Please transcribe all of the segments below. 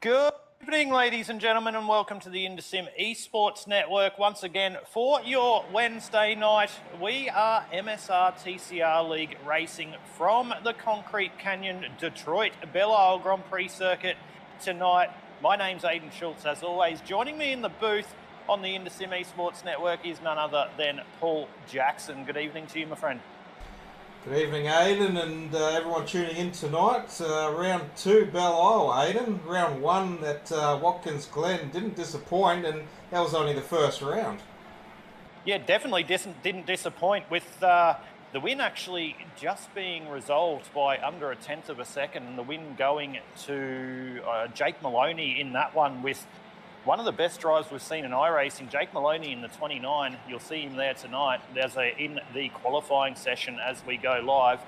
Good evening, ladies and gentlemen, and welcome to the InterSim Esports Network. Once again, for your Wednesday night, we are MSR TCR League racing from the Concrete Canyon Detroit Belle Grand Prix circuit tonight. My name's Aidan Schultz, as always. Joining me in the booth on the InterSim Esports Network is none other than Paul Jackson. Good evening to you, my friend. Good evening, Aidan, and everyone tuning in tonight. Round 2, Belle, Aidan. Round 1 at Watkins Glen didn't disappoint, and that was only the first round. Yeah, definitely didn't disappoint, with the win actually just being resolved by under a tenth of a second, and the win going to Jake Maloney in that one, with one of the best drives we've seen in iRacing. Jake Maloney in the 29. You'll see him there tonight. There's in the qualifying session as we go live.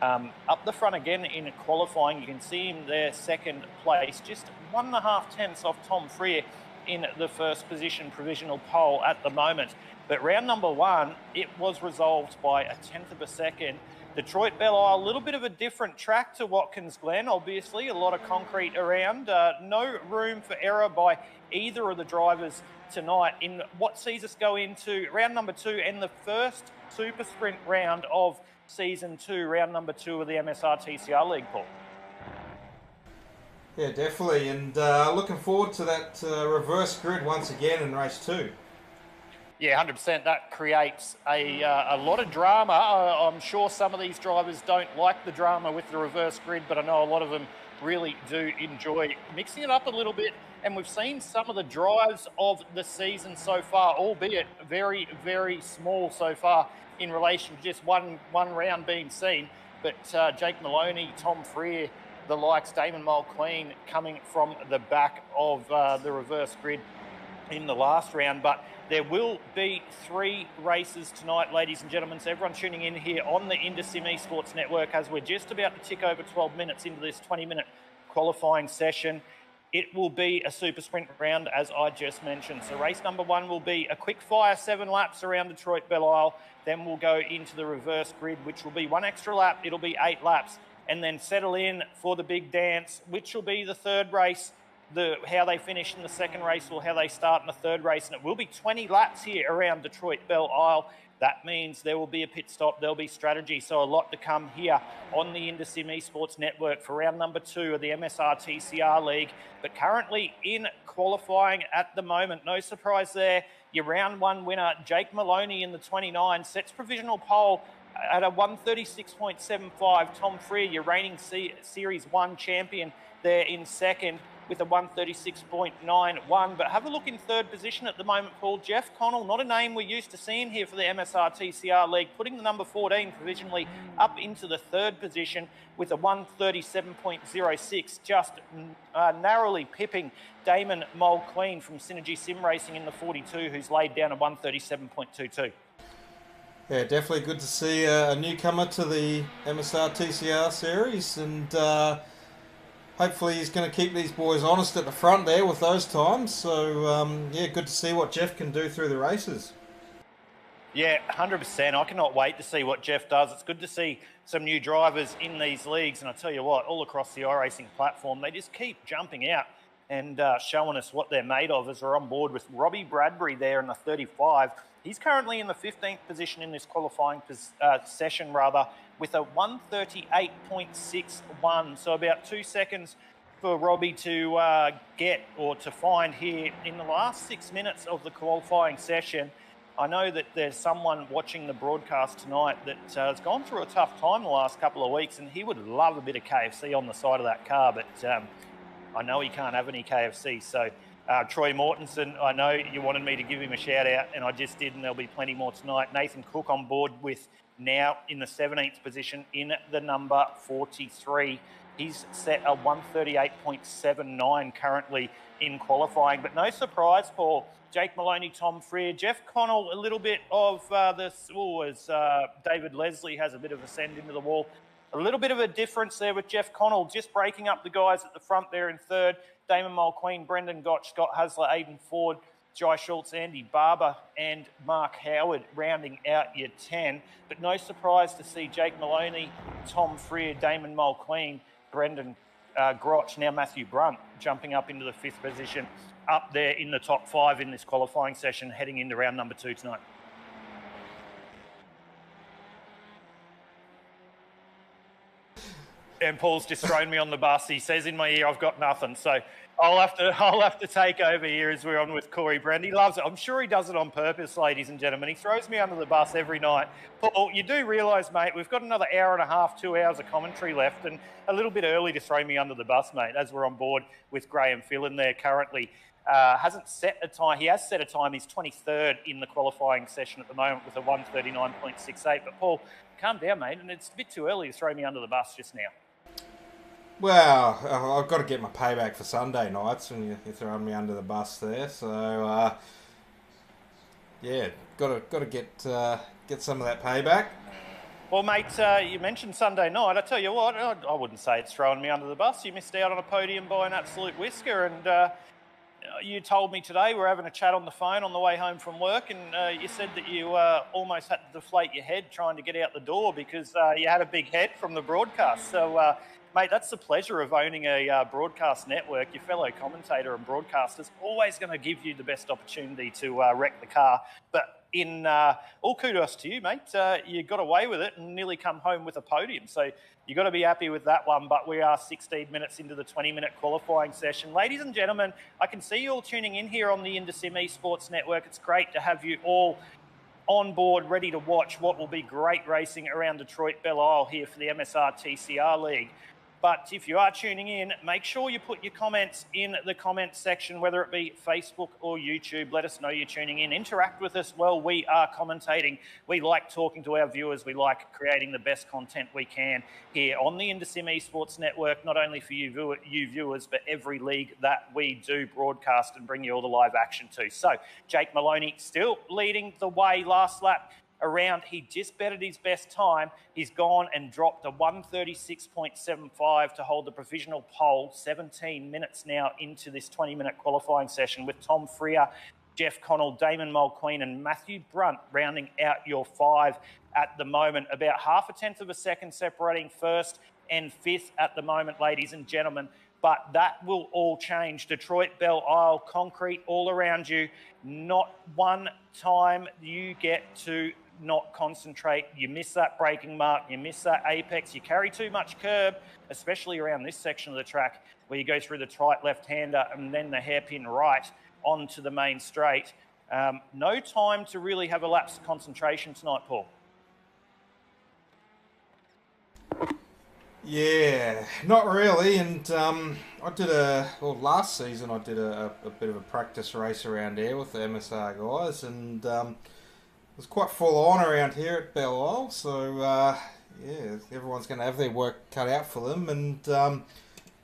Up the front again in qualifying, you can see him there, second place, just 1.5 tenths off Tom Freer in the first position provisional pole at the moment. But round number 1, it was resolved by a tenth of a second. Detroit Belle, a little bit of a different track to Watkins Glen, obviously. A lot of concrete around. No room for error by either of the drivers tonight in what sees us go into round number 2 and the first super sprint round of season 2, round number 2 of the MSR TCR League, Paul. Yeah, definitely, and looking forward to that reverse grid once again in race 2. Yeah, 100%. That creates a lot of drama. I'm sure some of these drivers don't like the drama with the reverse grid, but I know a lot of them really do enjoy mixing it up a little bit. And we've seen some of the drives of the season so far, albeit very, very small so far in relation to just one round being seen. But Jake Maloney, Tom Freer, the likes, Damon Mulqueen coming from the back of the reverse grid in the last round. But there will be 3 races tonight, ladies and gentlemen. So everyone tuning in here on the InterSim Esports Network, as we're just about to tick over 12 minutes into this 20-minute qualifying session. It will be a super sprint round, as I just mentioned. So race number 1 will be a quick fire 7 laps around Detroit Belle. Then we'll go into the reverse grid, which will be 1 extra lap. It'll be 8 laps. And then settle in for the big dance, which will be the third race. How they finish in the second race or how they start in the third race. And it will be 20 laps here around Detroit Belle. That means there will be a pit stop, there'll be strategy. So a lot to come here on the InterSim Esports Network for round number 2 of the MSR TCR League. But currently in qualifying at the moment, no surprise there. Your round 1 winner, Jake Maloney in the 29, sets provisional pole at a 136.75. Tom Freer, your reigning Series 1 champion, there in second with a 136.91. But have a look in third position at the moment, Paul. Jeff Connell, not a name we're used to seeing here for the MSR TCR League, putting the number 14 provisionally up into the third position with a 137.06, just narrowly pipping Damon Mulqueen from Synergy Sim Racing in the 42, who's laid down a 137.22. Yeah, definitely good to see a newcomer to the MSR TCR series, and hopefully he's going to keep these boys honest at the front there with those times. So, yeah, good to see what Jeff can do through the races. Yeah, 100%. I cannot wait to see what Jeff does. It's good to see some new drivers in these leagues. And I tell you what, all across the iRacing platform, they just keep jumping out and showing us what they're made of, as we're on board with Robbie Bradbury there in the 35. He's currently in the 15th position in this qualifying session, with a 138.61. So about 2 seconds for Robbie to get or to find here in the last 6 minutes of the qualifying session. I know that there's someone watching the broadcast tonight that has gone through a tough time the last couple of weeks, and he would love a bit of KFC on the side of that car, but I know he can't have any KFC. So Troy Mortensen, I know you wanted me to give him a shout out, and I just did, and there'll be plenty more tonight. Nathan Cook on board with now in the 17th position in the number 43. He's set a 138.79 currently in qualifying. But no surprise, Paul. Jake Maloney, Tom Freer, Jeff Connell, a little bit of this, as David Leslie has a bit of a send into the wall. A little bit of a difference there with Jeff Connell, just breaking up the guys at the front there in third. Damon Mulqueen, Brendan Gotch, Scott Hasler, Aidan Ford, Jai Schultz, Andy Barber and Mark Howard rounding out your 10. But no surprise to see Jake Maloney, Tom Freer, Damon Mulqueen, Brendan Grotch, now Matthew Brunt, jumping up into the 5th position, up there in the top 5 in this qualifying session, heading into round number 2 tonight. And Paul's just thrown me on the bus. He says in my ear, I've got nothing. So I'll have to take over here as we're on with Corey Brand. He loves it. I'm sure he does it on purpose, ladies and gentlemen. He throws me under the bus every night. Paul, you do realise, mate, we've got another hour and a half, 2 hours of commentary left, and a little bit early to throw me under the bus, mate, as we're on board with Graham Phelan there currently. Hasn't set a time. He has set a time. He's 23rd in the qualifying session at the moment with a 1:39.68. But Paul, calm down, mate, and it's a bit too early to throw me under the bus just now. Well, I've got to get my payback for Sunday nights, and you're throwing me under the bus there. So, yeah, got to get some of that payback. Well, mate, you mentioned Sunday night. I tell you what, I wouldn't say it's throwing me under the bus. You missed out on a podium by an absolute whisker, and you told me today we're having a chat on the phone on the way home from work, and you said that you almost had to deflate your head trying to get out the door because you had a big head from the broadcast. So, mate, that's the pleasure of owning a broadcast network. Your fellow commentator and broadcaster's always going to give you the best opportunity to wreck the car. But in all kudos to you, mate. You got away with it and nearly come home with a podium. So you've got to be happy with that one. But we are 16 minutes into the 20-minute qualifying session. Ladies and gentlemen, I can see you all tuning in here on the Indesim Esports Network. It's great to have you all on board, ready to watch what will be great racing around Detroit Belle Isle here for the MSR TCR League. But if you are tuning in, make sure you put your comments in the comment section, whether it be Facebook or YouTube. Let us know you're tuning in. Interact with us while we are commentating. We like talking to our viewers. We like creating the best content we can here on the Indesim Esports Network, not only for you viewers, but every league that we do broadcast and bring you all the live action to. So Jake Maloney still leading the way last lap. Around, he just betted his best time. He's gone and dropped a 1:36.75 to hold the provisional pole. 17 minutes now into this 20-minute qualifying session with Tom Freer, Jeff Connell, Damon Mulqueen and Matthew Brunt rounding out your 5 at the moment. About half a tenth of a second separating 1st and 5th at the moment, ladies and gentlemen. But that will all change. Detroit, Belle Isle, concrete all around you. Not one time you get to not concentrate. You miss that braking mark, you miss that apex, you carry too much curb, especially around this section of the track where you go through the tight left-hander and then the hairpin right onto the main straight. No time to really have a lapse of concentration tonight, Paul. Yeah, not really. And last season I did a bit of a practice race around here with the MSR guys, and it was quite full on around here at Belle Isle. So yeah, everyone's going to have their work cut out for them, and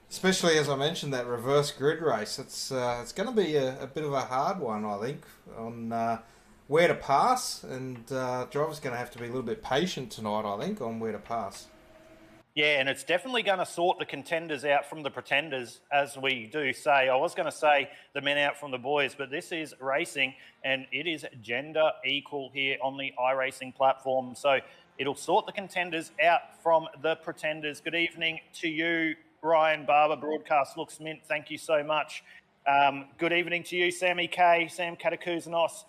especially as I mentioned that reverse grid race, it's going to be a bit of a hard one, I think, on where to pass, and drivers going to have to be a little bit patient tonight, I think, on where to pass. Yeah, and it's definitely going to sort the contenders out from the pretenders, as we do say. I was going to say the men out from the boys, but this is racing, and it is gender equal here on the iRacing platform. So it'll sort the contenders out from the pretenders. Good evening to you, Ryan Barber. Broadcast looks mint. Thank you so much. Good evening to you, Sammy K, Sam Katakuzanos.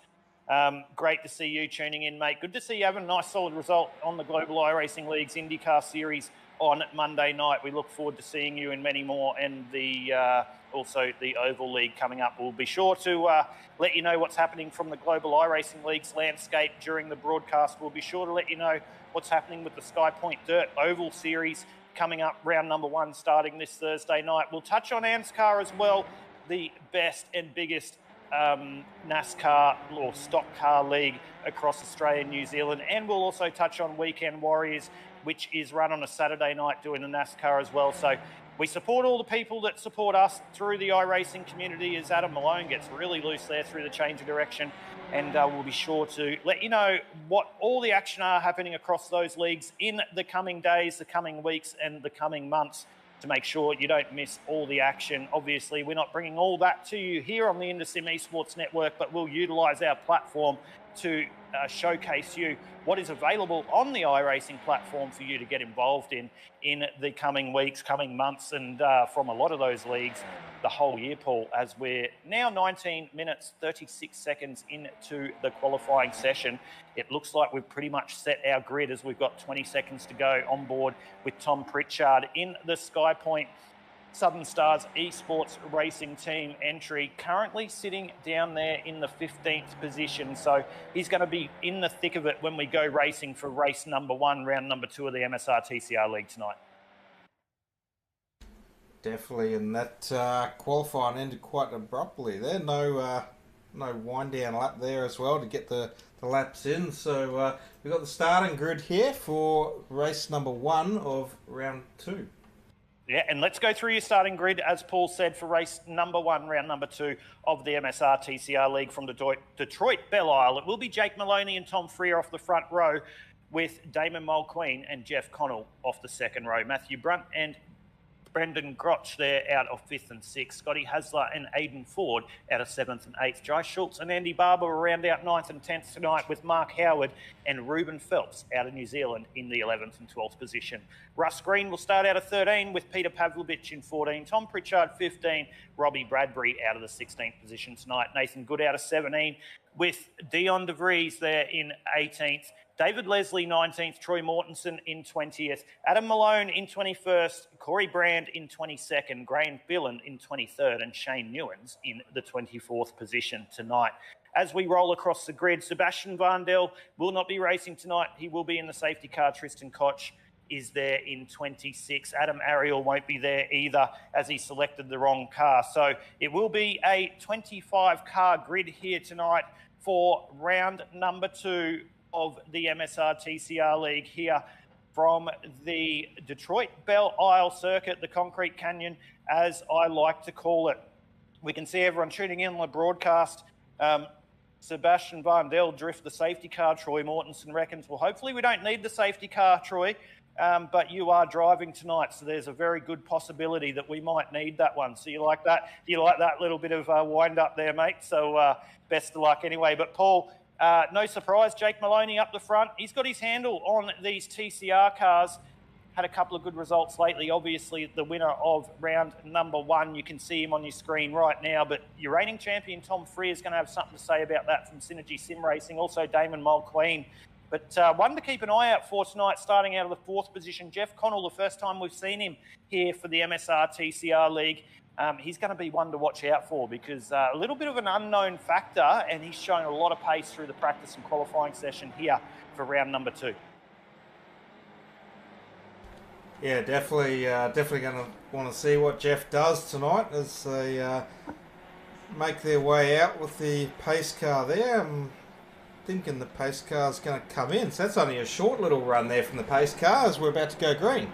Great to see you tuning in, mate. Good to see you having a nice solid result on the Global iRacing League's IndyCar Series on Monday night. We look forward to seeing you in many more, and the also the Oval League coming up. We'll be sure to let you know what's happening from the Global iRacing League's landscape during the broadcast. We'll be sure to let you know what's happening with the Sky Point Dirt Oval Series coming up, round number 1 starting this Thursday night. We'll touch on AMSCAR as well, the best and biggest NASCAR or stock car league across Australia and New Zealand, and we'll also touch on Weekend Warriors, which is run on a Saturday night doing the NASCAR as well. So we support all the people that support us through the iRacing community, as Adam Malone gets really loose there through the change of direction, and we'll be sure to let you know what all the action are happening across those leagues in the coming days, the coming weeks and the coming months, to make sure you don't miss all the action. Obviously, we're not bringing all that to you here on the Indesim Esports Network, but we'll utilise our platform to showcase you what is available on the iRacing platform for you to get involved in the coming weeks, coming months, and from a lot of those leagues the whole year, Paul, as we're now 19 minutes, 36 seconds into the qualifying session. It looks like we've pretty much set our grid as we've got 20 seconds to go on board with Tom Pritchard in the Sky Point Southern Stars Esports Racing Team entry, currently sitting down there in the 15th position. So he's going to be in the thick of it when we go racing for race number 1, round number 2 of the MSR TCR League tonight. Definitely, and that qualifying ended quite abruptly there. No wind down lap there as well to get the laps in. So we've got the starting grid here for race number 1 of round 2. Yeah, and let's go through your starting grid, as Paul said, for race number 1, round number 2 of the MSR TCR League from Detroit Belle Isle. It will be Jake Maloney and Tom Freer off the front row, with Damon Mulqueen and Jeff Connell off the second row. Matthew Brunt and Brendan Grotch there out of 5th and 6th. Scotty Hasler and Aidan Ford out of 7th and 8th. Jai Schultz and Andy Barber will round out 9th and 10th tonight, with Mark Howard and Ruben Phelps out of New Zealand in the 11th and 12th position. Russ Green will start out of 13 with Peter Pavlovich in 14. Tom Pritchard 15. Robbie Bradbury out of the 16th position tonight. Nathan Good out of 17 with Dion DeVries there in 18th. David Leslie 19th, Troy Mortensen in 20th, Adam Malone in 21st, Corey Brand in 22nd, Graham Billen in 23rd, and Shane Newens in the 24th position tonight. As we roll across the grid, Sebastian Vandel will not be racing tonight. He will be in the safety car. Tristan Koch is there in 26. Adam Ariel won't be there either, as he selected the wrong car. So it will be a 25-car grid here tonight for round number 2 of the MSR TCR League here from the Detroit Belle Isle circuit, the Concrete Canyon, as I like to call it. We can see everyone tuning in on the broadcast. Sebastian Vandel drift the safety car. Troy Mortensen reckons, well, hopefully we don't need the safety car, Troy, but you are driving tonight, so there's a very good possibility that we might need that one. So you like that? You like that little bit of wind up there, mate? So best of luck anyway. But Paul, no surprise, Jake Maloney up the front. He's got his handle on these TCR cars. Had a couple of good results lately. Obviously, the winner of round number 1, you can see him on your screen right now. But your reigning champion, Tom Freer, is going to have something to say about that from Synergy Sim Racing. Also, Damon Mulqueen. But one to keep an eye out for tonight, starting out of the 4th position, Jeff Connell, the first time we've seen him here for the MSR TCR League. He's going to be one to watch out for, because a little bit of an unknown factor, and he's shown a lot of pace through the practice and qualifying session here for round number 2. Yeah, definitely going to want to see what Jeff does tonight as they make their way out with the pace car there. I'm thinking the pace car is going to come in, so that's only a short little run there from the pace car as we're about to go green.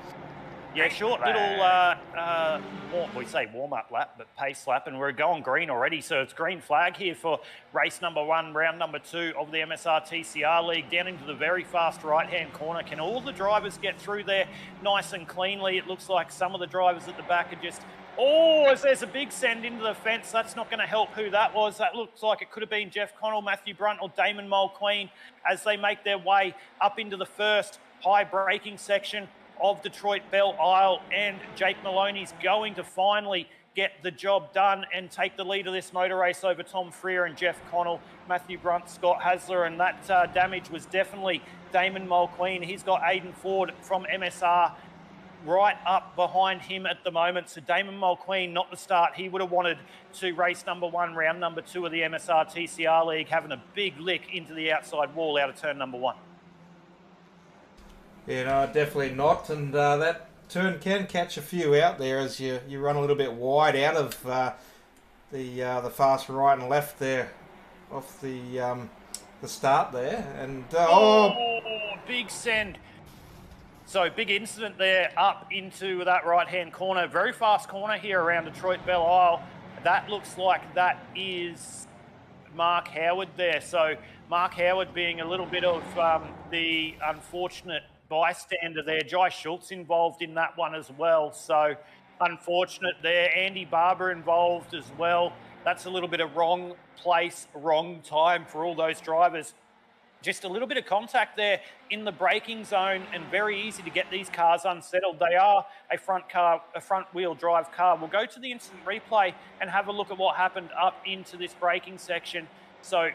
Yeah, short little, we say warm-up lap, but pace lap, and we're going green already. So it's green flag here for race number 1, round number 2 of the MSR TCR League, down into the very fast right-hand corner. Can all the drivers get through there nice and cleanly? It looks like some of the drivers at the back are just, as there's a big send into the fence. That's not going to help who that was. That looks like it could have been Jeff Connell, Matthew Brunt, or Damon Mulqueen as they make their way up into the first high braking section of Detroit Belle Isle, and Jake Maloney's going to finally get the job done and take the lead of this motor race over Tom Freer and Jeff Connell, Matthew Brunt, Scott Hasler, and that damage was definitely Damon Mulqueen. He's got Aidan Ford from MSR right up behind him at the moment. So Damon Mulqueen, not the start he would have wanted to race number 1, round number 2 of the MSR TCR League, having a big lick into the outside wall out of turn number 1. Yeah, no, definitely not. And that turn can catch a few out there as you run a little bit wide out of the fast right and left there off the start there. And big send. So big incident there up into that right-hand corner. Very fast corner here around Detroit Belle Isle. That looks like that is Mark Howard there. So Mark Howard being a little bit of the unfortunate bystander there. Jai Schultz involved in that one as well. So unfortunate there. Andy Barber involved as well. That's a little bit of wrong place, wrong time for all those drivers just a little bit of contact there in the braking zone, and very easy to get these cars unsettled. They are a front-wheel drive car. We'll go to the instant replay and have a look at what happened up into this braking section. So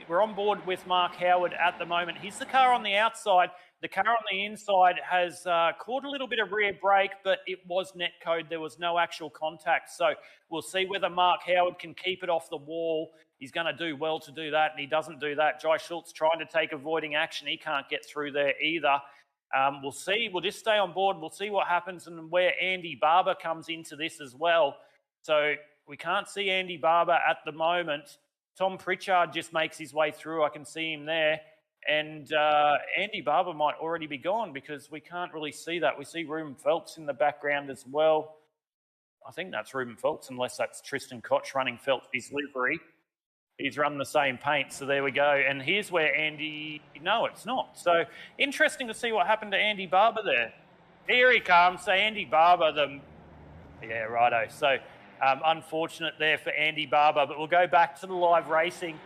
we're on board with Mark Howard at the moment. Here's the car on the outside. The car on the inside has caught a little bit of rear brake, but it was net code. There was no actual contact. So we'll see whether Mark Howard can keep it off the wall. He's going to do well to do that, and he doesn't do that. Jai Schultz trying to take avoiding action. He can't get through there either. We'll see. We'll just stay on board. We'll see what happens and where Andy Barber comes into this as well. So we can't see Andy Barber at the moment. Tom Pritchard just makes his way through. I can see him there. And Andy Barber might already be gone because we can't really see that. We see Ruben Phelps in the background as well. I think that's Ruben Phelps, unless that's Tristan Koch running Phelps' livery. He's run the same paint, so there we go. And here's where Andy... No, it's not. So interesting to see what happened to Andy Barber there. Here he comes. So Andy Barber, Yeah, righto. So unfortunate there for Andy Barber, but we'll go back to the live racing.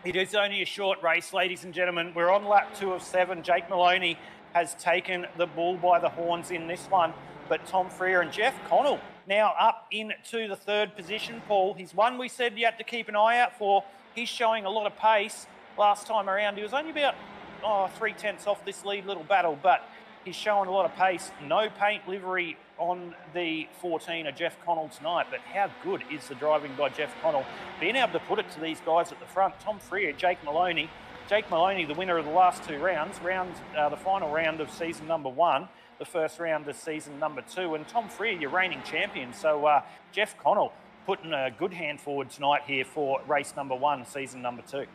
It is only a short race, ladies and gentlemen. We're on lap 2 of 7. Jake Maloney has taken the bull by the horns in this one, but Tom Freer and Jeff Connell now up into the 3rd position, Paul. He's one we said you had to keep an eye out for. He's showing a lot of pace. Last time around, he was only about 3/10 off this lead little battle, but he's showing a lot of pace. No paint livery on the 14 of Jeff Connell tonight, but how good is the driving by Jeff Connell? Being able to put it to these guys at the front. Tom Freer, Jake Maloney. Jake Maloney, the winner of the last 2 rounds, the final round of season number 1, the first round of season number 2, and Tom Freer, your reigning champion. So Jeff Connell putting a good hand forward tonight here for race number 1, season number 2.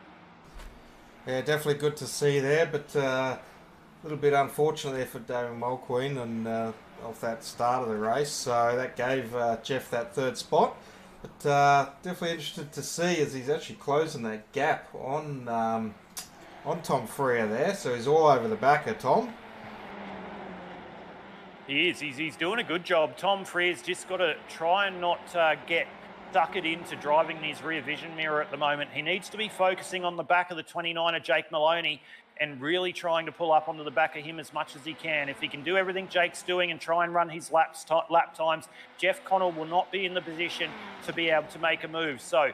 Yeah, definitely good to see there, but a little bit unfortunate there for David Mulqueen and off that start of the race. So that gave Jeff that 3rd spot. But definitely interested to see as he's actually closing that gap on Tom Freer there. So he's all over the back of Tom. He is. He's doing a good job. Tom Freer's just got to try and not get suckered into driving his rear vision mirror at the moment. He needs to be focusing on the back of the 29 of Jake Maloney and really trying to pull up onto the back of him as much as he can. If he can do everything Jake's doing and try and run his lap times, Jeff Connell will not be in the position to be able to make a move. So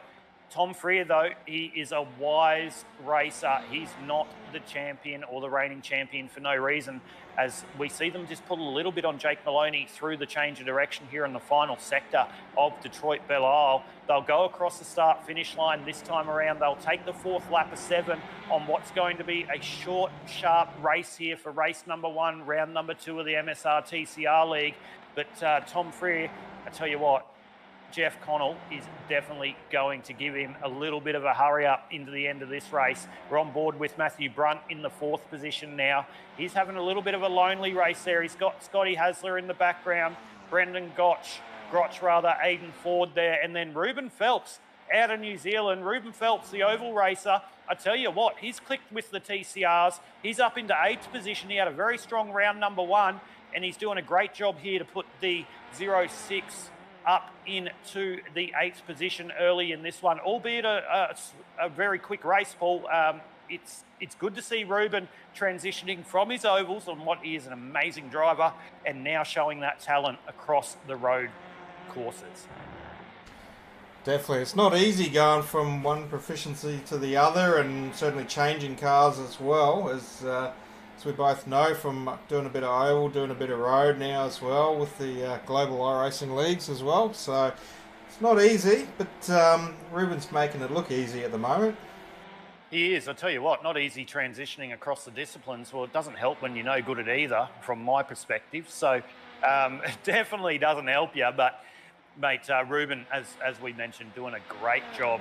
Tom Freer, though, he is a wise racer. He's not the champion or the reigning champion for no reason, as we see them just pull a little bit on Jake Maloney through the change of direction here in the final sector of Detroit Belle Isle. They'll go across the start-finish line this time around. They'll take the 4th lap of 7 on what's going to be a short, sharp race here for race number 1, round number 2 of the MSR TCR League. But Tom Freer, I tell you what, Jeff Connell is definitely going to give him a little bit of a hurry up into the end of this race. We're on board with Matthew Brunt in the 4th position now. He's having a little bit of a lonely race there. He's got Scotty Hasler in the background, Brendan Grotch, Aidan Ford there, and then Ruben Phelps out of New Zealand. Ruben Phelps, the oval racer, I tell you what, he's clicked with the TCRs. He's up into 8th position. He had a very strong round number 1, and he's doing a great job here to put the 06 up into the 8th position early in this one, albeit a very quick race, Paul. It's good to see Ruben transitioning from his ovals on what he is an amazing driver and now showing that talent across the road courses. Definitely. It's not easy going from one proficiency to the other, and certainly changing cars as well, as we both know from doing a bit of oval, doing a bit of road now as well with the global iRacing leagues as well. So it's not easy, but Ruben's making it look easy at the moment. He is. I tell you what, not easy transitioning across the disciplines. Well, it doesn't help when you're no good at either, from my perspective. So it definitely doesn't help you. But, mate, Ruben, as we mentioned, doing a great job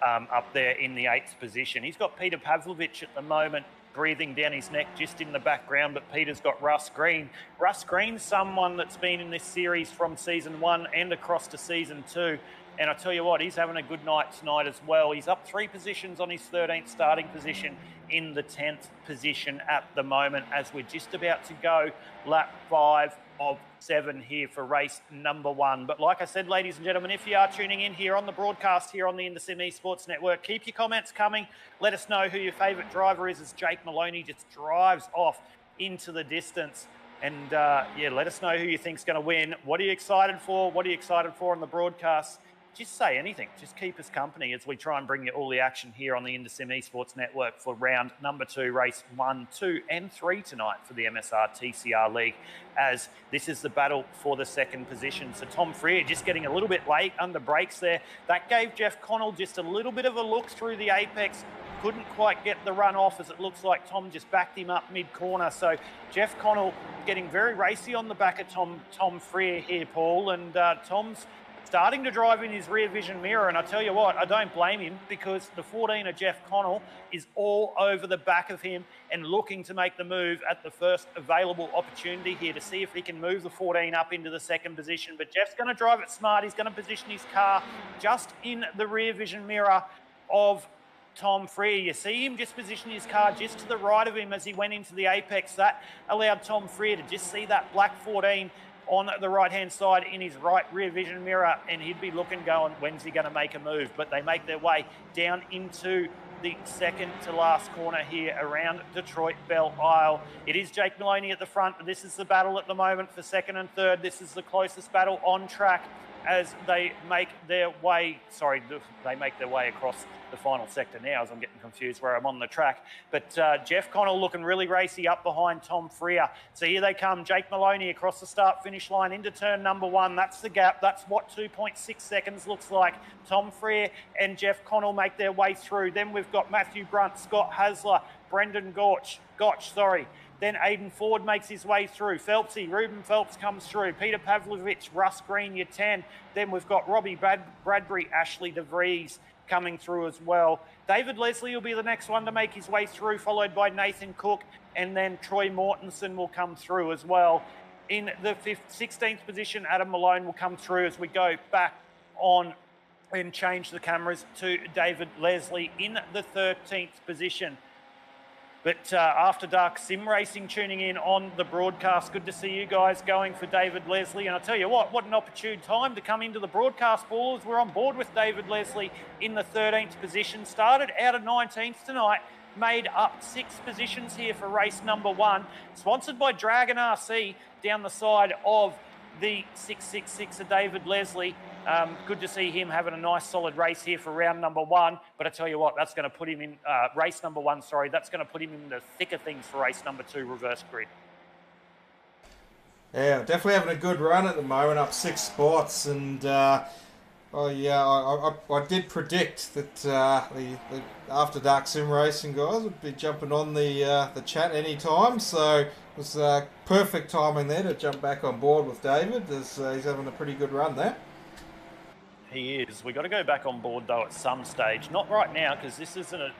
up there in the 8th position. He's got Peter Pavlovich at the moment, breathing down his neck just in the background, but Peter's got Russ Green. Russ Green's someone that's been in this series from season 1 and across to season 2. And I tell you what, he's having a good night tonight as well. He's up 3 positions on his 13th starting position in the 10th position at the moment, as we're just about to go lap 5 of 7 here for race number 1. But like I said, ladies and gentlemen, if you are tuning in here on the broadcast here on the InterSim Esports Network, keep your comments coming. Let us know who your favourite driver is as Jake Maloney just drives off into the distance. And yeah, let us know who you think's going to win. What are you excited for? What are you excited for on the broadcast? Just say anything. Just keep us company as we try and bring you all the action here on the InterSim Esports Network for round number 2, race 1, 2 and 3 tonight for the MSR TCR League, as this is the battle for the second position. So Tom Freer just getting a little bit late under brakes there. That gave Jeff Connell just a little bit of a look through the apex. Couldn't quite get the run off, as it looks like Tom just backed him up mid-corner. So Jeff Connell getting very racy on the back of Tom Freer here, Paul. And Tom's starting to drive in his rear vision mirror, and I tell you what, I don't blame him, because the 14 of Jeff Connell is all over the back of him and looking to make the move at the first available opportunity here to see if he can move the 14 up into the second position. But Jeff's going to drive it smart. He's going to position his car just in the rear vision mirror of Tom Freer. You see him just position his car just to the right of him as he went into the apex. That allowed Tom Freer to just see that black 14 on the right-hand side in his right rear vision mirror, and he'd be looking, going, when's he going to make a move? But they make their way down into the second to last corner here around Detroit Belle Isle. It is Jake Maloney at the front. This is the battle at the moment for second and third. This is the closest battle on track as they make their way, they make their way across the final sector now, as I'm getting confused where I'm on the track. But Jeff Connell looking really racy up behind Tom Freer. So here they come, Jake Maloney across the start-finish line into turn number 1. That's the gap. That's what 2.6 seconds looks like. Tom Freer and Jeff Connell make their way through. Then we've got Matthew Brunt, Scott Hasler, Brendan Gotch. Then Aidan Ford makes his way through. Ruben Phelps comes through. Peter Pavlovich, Russ Green, your 10. Then we've got Robbie Bradbury, Ashley DeVries coming through as well. David Leslie will be the next one to make his way through, followed by Nathan Cook, and then Troy Mortensen will come through as well. In the 16th position, Adam Malone will come through as we go back on and change the cameras to David Leslie in the 13th position. But After Dark Sim Racing tuning in on the broadcast. Good to see you guys going for David Leslie. And I tell you what an opportune time to come into the broadcast, Ballers. We're on board with David Leslie in the 13th position. Started out of 19th tonight. Made up 6 positions here for race number 1. Sponsored by Dragon RC down the side of the 666 of David Leslie. Good to see him having a nice solid race here for round number 1. But I tell you what, that's going to put him in race number 1. That's going to put him in the thick of things for race number 2, reverse grid. Yeah, definitely having a good run at the moment, up 6 spots, and I did predict that the After Dark Sim Racing guys would be jumping on the chat any time, so it was perfect timing there to jump back on board with David, as he's having a pretty good run there. He is. We've got to go back on board, though, at some stage. Not right now, because this isn't a...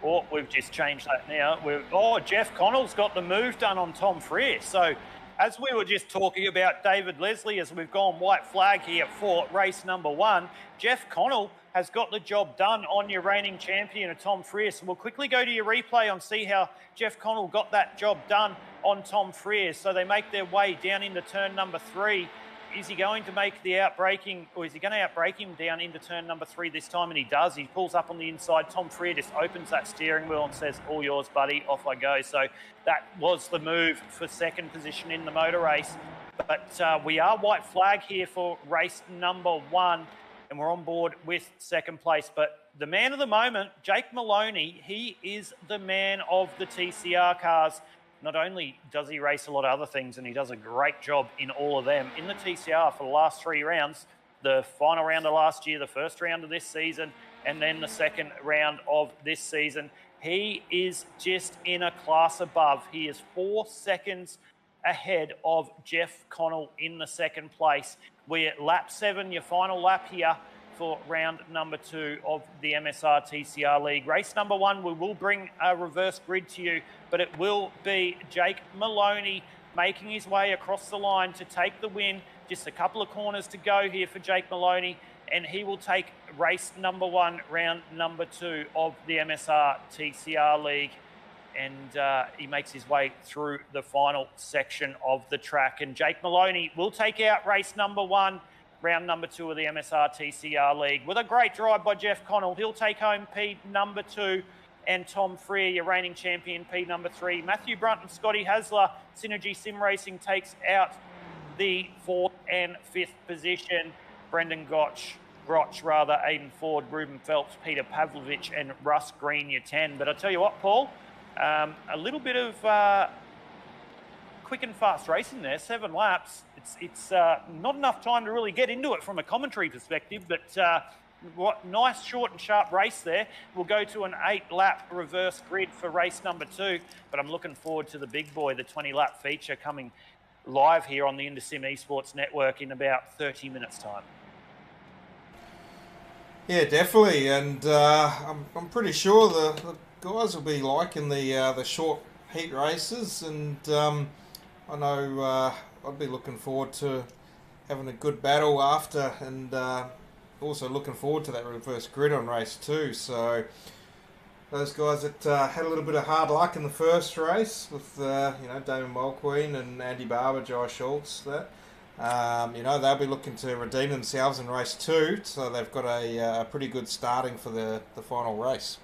Oh, we've just changed that now. Jeff Connell's got the move done on Tom Freer. So, as we were just talking about David Leslie, as we've gone white flag here for race number 1, Jeff Connell has got the job done on your reigning champion of Tom Freer. So we'll quickly go to your replay and see how Jeff Connell got that job done on Tom Freer. So they make their way down into turn number 3. Is he going to make the outbraking, or is he going to outbrake him down into turn number 3 this time? And he does. He pulls up on the inside. Tom Freer just opens that steering wheel and says, all yours, buddy. Off I go. So that was the move for second position in the motor race. But we are white flag here for race number 1, and we're on board with second place. But the man of the moment, Jake Maloney, he is the man of the TCR cars. Not only does he race a lot of other things, and he does a great job in all of them, in the TCR for the last 3 rounds, the final round of last year, the first round of this season, and then the second round of this season, he is just in a class above. He is 4 seconds ahead of Jeff Connell in the second place. We're lap 7, your final lap here for round number 2 of the MSR TCR League. Race number 1, we will bring a reverse grid to you, but it will be Jake Maloney making his way across the line to take the win. Just a couple of corners to go here for Jake Maloney, and he will take race number 1, round number 2 of the MSR TCR League. and he makes his way through the final section of the track. And Jake Maloney will take out race number 1, round number 2 of the MSR TCR League. With a great drive by Jeff Connell, he'll take home P number 2. And Tom Freer, your reigning champion, P number 3. Matthew Brunt and Scotty Hasler, Synergy Sim Racing takes out the 4th and 5th position. Brendan Grotch, Aidan Ford, Ruben Phelps, Peter Pavlovich, and Russ Green, your 10. But I tell you what, Paul, a little bit of quick and fast racing there, 7 laps. It's not enough time to really get into it from a commentary perspective, but what nice, short and sharp race there. We'll go to an 8-lap reverse grid for race number 2, but I'm looking forward to the big boy, the 20-lap feature coming live here on the InterSim Esports Network in about 30 minutes' time. Yeah, definitely, and I'm pretty sure the guys will be liking the short heat races, and I know I'd be looking forward to having a good battle after, and also looking forward to that reverse grid on race 2. So those guys that had a little bit of hard luck in the first race with Damon Mulqueen and Andy Barber, Josh Schultz, they'll be looking to redeem themselves in race 2. So they've got a pretty good starting for the final race.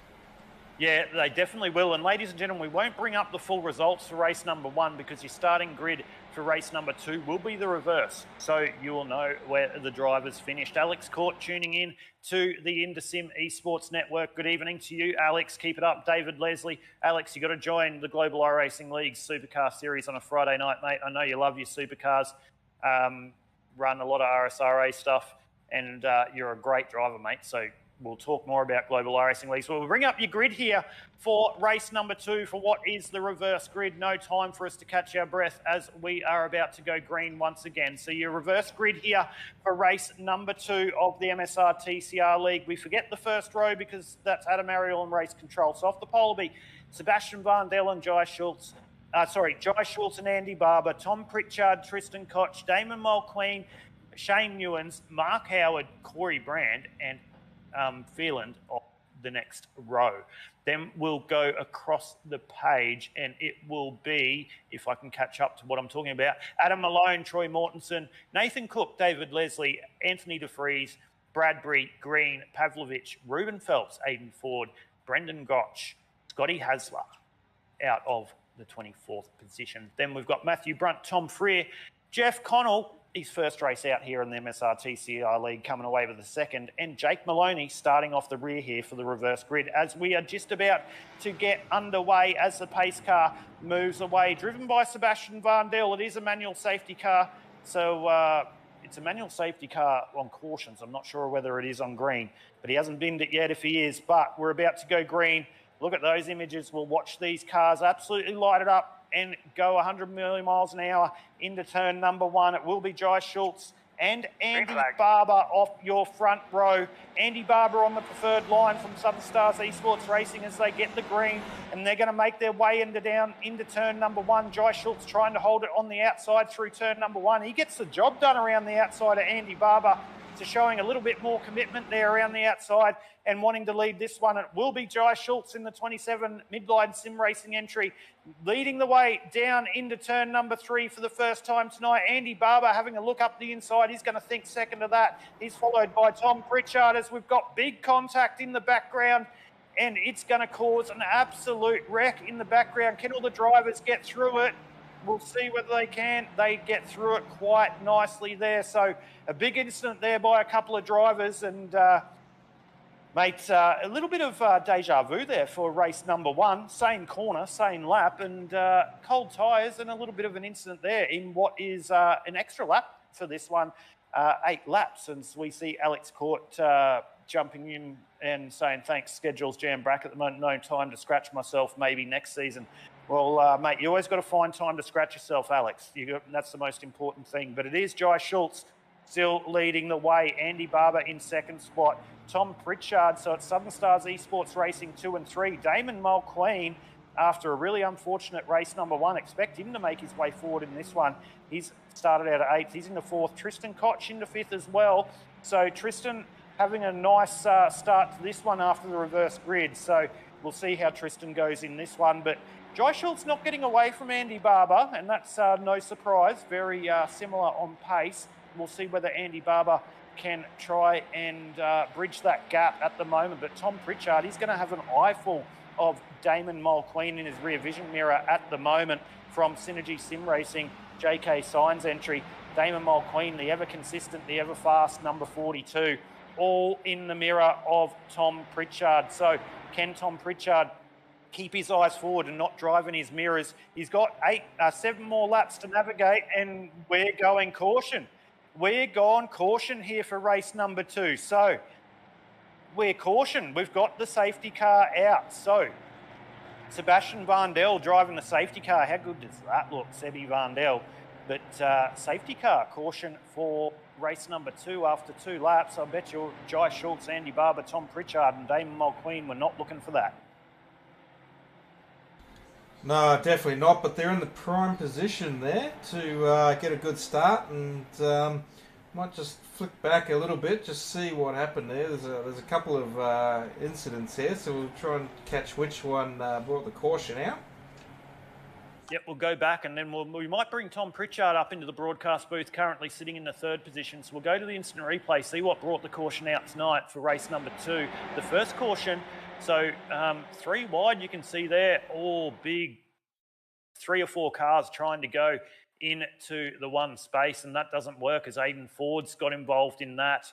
Yeah, they definitely will. And ladies and gentlemen, we won't bring up the full results for race number 1 because your starting grid for race number 2 will be the reverse. So you will know where the drivers finished. Alex Court tuning in to the InterSim Esports Network. Good evening to you, Alex. Keep it up. David Leslie. Alex, you got to join the Global iRacing League's Supercar Series on a Friday night, mate. I know you love your supercars, run a lot of RSRA stuff, and you're a great driver, mate. So we'll talk more about Global iRacing League. So we'll bring up your grid here for race number 2 for what is the reverse grid. No time for us to catch our breath as we are about to go green once again. So your reverse grid here for race number 2 of the MSR TCR League. We forget the first row because that's Adam Ariel and race control. So off the pole will be Sebastian Van Dell and Jai Schultz. Jai Schultz and Andy Barber, Tom Pritchard, Tristan Koch, Damon Mulqueen, Shane Newens, Mark Howard, Corey Brand, and Phelan of the next row. Then we'll go across the page and it will be, if I can catch up to what I'm talking about, Adam Malone, Troy Mortensen, Nathan Cook, David Leslie, Anthony DeFries, Bradbury, Green, Pavlovich, Ruben Phelps, Aidan Ford, Brendan Gotch, Scotty Hasler out of the 24th position. Then we've got Matthew Brunt, Tom Freer, Jeff Connell, his first race out here in the MSR TCR League, coming away with the second, and Jake Maloney starting off the rear here for the reverse grid as we are just about to get underway as the pace car moves away, driven by Sebastian Van Dell. It is a manual safety car, so it's a manual safety car on cautions. I'm not sure whether it is on green, but he hasn't binned it yet if he is, but we're about to go green. Look at those images. We'll watch these cars absolutely light it up and go 100 miles an hour into turn number 1. It will be Jai Schultz and Andy Barber off your front row. Andy Barber on the preferred line from Southern Stars Esports Racing as they get the green, and they're going to make their way into turn number 1. Jai Schultz trying to hold it on the outside through turn number 1. He gets the job done around the outside of Andy Barber, to showing a little bit more commitment there around the outside and wanting to lead this one. It will be Jai Schultz in the 27 midline sim racing entry, leading the way down into turn number 3 for the first time tonight. Andy Barber having a look up the inside. He's going to think second of that. He's followed by Tom Pritchard as we've got big contact in the background, and it's going to cause an absolute wreck in the background. Can all the drivers get through it? We'll see whether they can. They get through it quite nicely there. So a big incident there by a couple of drivers, and mate, a little bit of deja vu there for race number 1. Same corner, same lap, and cold tyres, and a little bit of an incident there in what is an extra lap for this one. 8 laps, and we see Alex Court jumping in and saying, thanks, schedule's jam-brack at the moment, no time to scratch myself, maybe next season. Well, mate, you always got to find time to scratch yourself, Alex. That's the most important thing. But it is Jai Schultz still leading the way. Andy Barber in second spot. Tom Pritchard, so it's Southern Stars Esports Racing 2 and 3. Damon Mulqueen, after a really unfortunate race number 1, expect him to make his way forward in this one. He's started out at 8th. He's into 4th. Tristan Koch into 5th as well. So Tristan having a nice start to this one after the reverse grid. So we'll see how Tristan goes in this one. But Jai Schultz not getting away from Andy Barber, and that's no surprise. Very similar on pace. We'll see whether Andy Barber can try and bridge that gap at the moment. But Tom Pritchard, he's going to have an eyeful of Damon Mulqueen in his rear vision mirror at the moment from Synergy Sim Racing, JK Signs entry. Damon Mulqueen, the ever consistent, the ever fast number 42, all in the mirror of Tom Pritchard. So can Tom Pritchard keep his eyes forward and not drive in his mirrors? He's got 7 more laps to navigate, and we're going caution. We're gone caution here for race number 2. So we're caution. We've got the safety car out. So Sebastian Vandel driving the safety car. How good does that look, Sebi Vandel? But safety car caution for race number 2 after 2 laps. I bet you Jai Schultz, Andy Barber, Tom Pritchard and Damon Mulqueen were not looking for that. No, definitely not, but they're in the prime position there to get a good start, and might just flick back a little bit, just see what happened there. There's a couple of incidents here, so we'll try and catch which one brought the caution out. Yep, we'll go back, and then we might bring Tom Pritchard up into the broadcast booth, currently sitting in the 3rd position. So we'll go to the instant replay, see what brought the caution out tonight for race number 2. The first caution, so 3 wide, you can see there, all big 3 or 4 cars trying to go into the one space, and that doesn't work as Aidan Ford's got involved in that.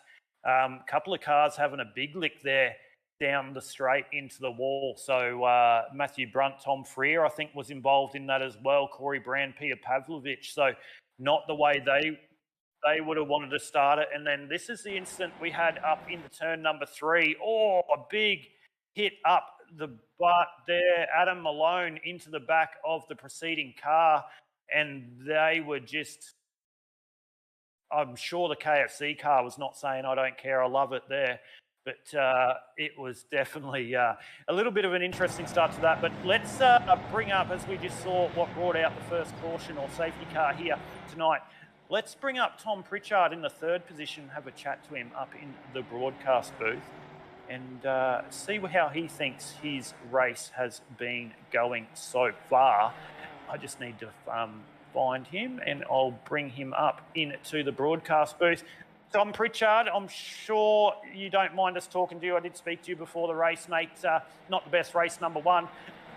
Couple of cars having a big lick there down the straight into the wall. So Matthew Brunt, Tom Freer, I think, was involved in that as well. Corey Brand, Peter Pavlovich. So not the way they would have wanted to start it. And then this is the instant we had up into turn number 3. Oh, a big hit up the butt there. Adam Malone into the back of the preceding car. And they were just, I'm sure the KFC car was not saying, I don't care, I love it there. But it was definitely a little bit of an interesting start to that. But let's bring up, as we just saw, what brought out the first caution or safety car here tonight. Let's bring up Tom Pritchard in the 3rd position, have a chat to him up in the broadcast booth and see how he thinks his race has been going so far. I just need to find him, and I'll bring him up into the broadcast booth. Tom Pritchard, I'm sure you don't mind us talking to you. I did speak to you before the race, mate. Not the best race number 1.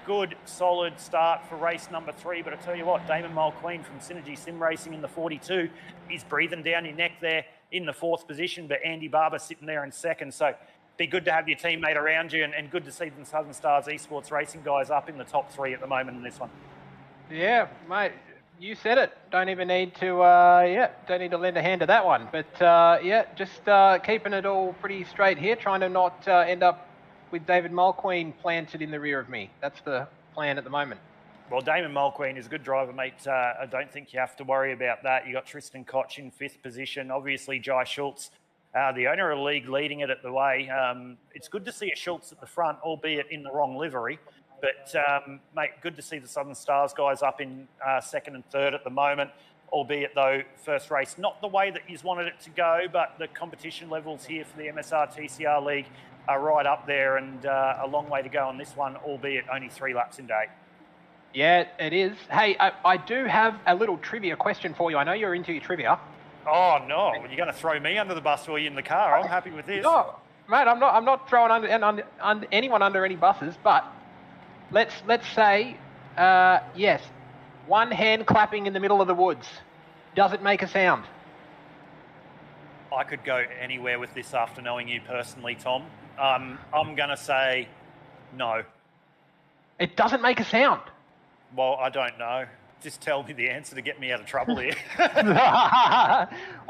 Good, solid start for race number 3. But I tell you what, Damon Mulqueen from Synergy Sim Racing in the 42 is breathing down your neck there in the 4th position. But Andy Barber sitting there in 2nd. So be good to have your teammate around you, and good to see the Southern Stars Esports Racing guys up in the top 3 at the moment in this one. Yeah, mate. You said it. Don't even need to, don't need to lend a hand to that one. But, just keeping it all pretty straight here, trying to not end up with David Mulqueen planted in the rear of me. That's the plan at the moment. Well, Damon Mulqueen is a good driver, mate. I don't think you have to worry about that. You got Tristan Koch in 5th position. Obviously, Jai Schultz, the owner of the league, leading it at the way. It's good to see a Schultz at the front, albeit in the wrong livery. But, mate, good to see the Southern Stars guys up in 2nd and 3rd at the moment, albeit, though, first race, not the way that he's wanted it to go, but the competition levels here for the MSR TCR League are right up there, and a long way to go on this one, albeit only 3 laps in day. Yeah, it is. Hey, I do have a little trivia question for you. I know you're into your trivia. Oh, no. Well, you're going to throw me under the bus while you're in the car. I'm happy with this. No, mate, I'm not throwing under anyone under any buses, but let's say, yes, one hand clapping in the middle of the woods. Does it make a sound? I could go anywhere with this after knowing you personally, Tom. I'm going to say no. It doesn't make a sound. Well, I don't know. Just tell me the answer to get me out of trouble here. I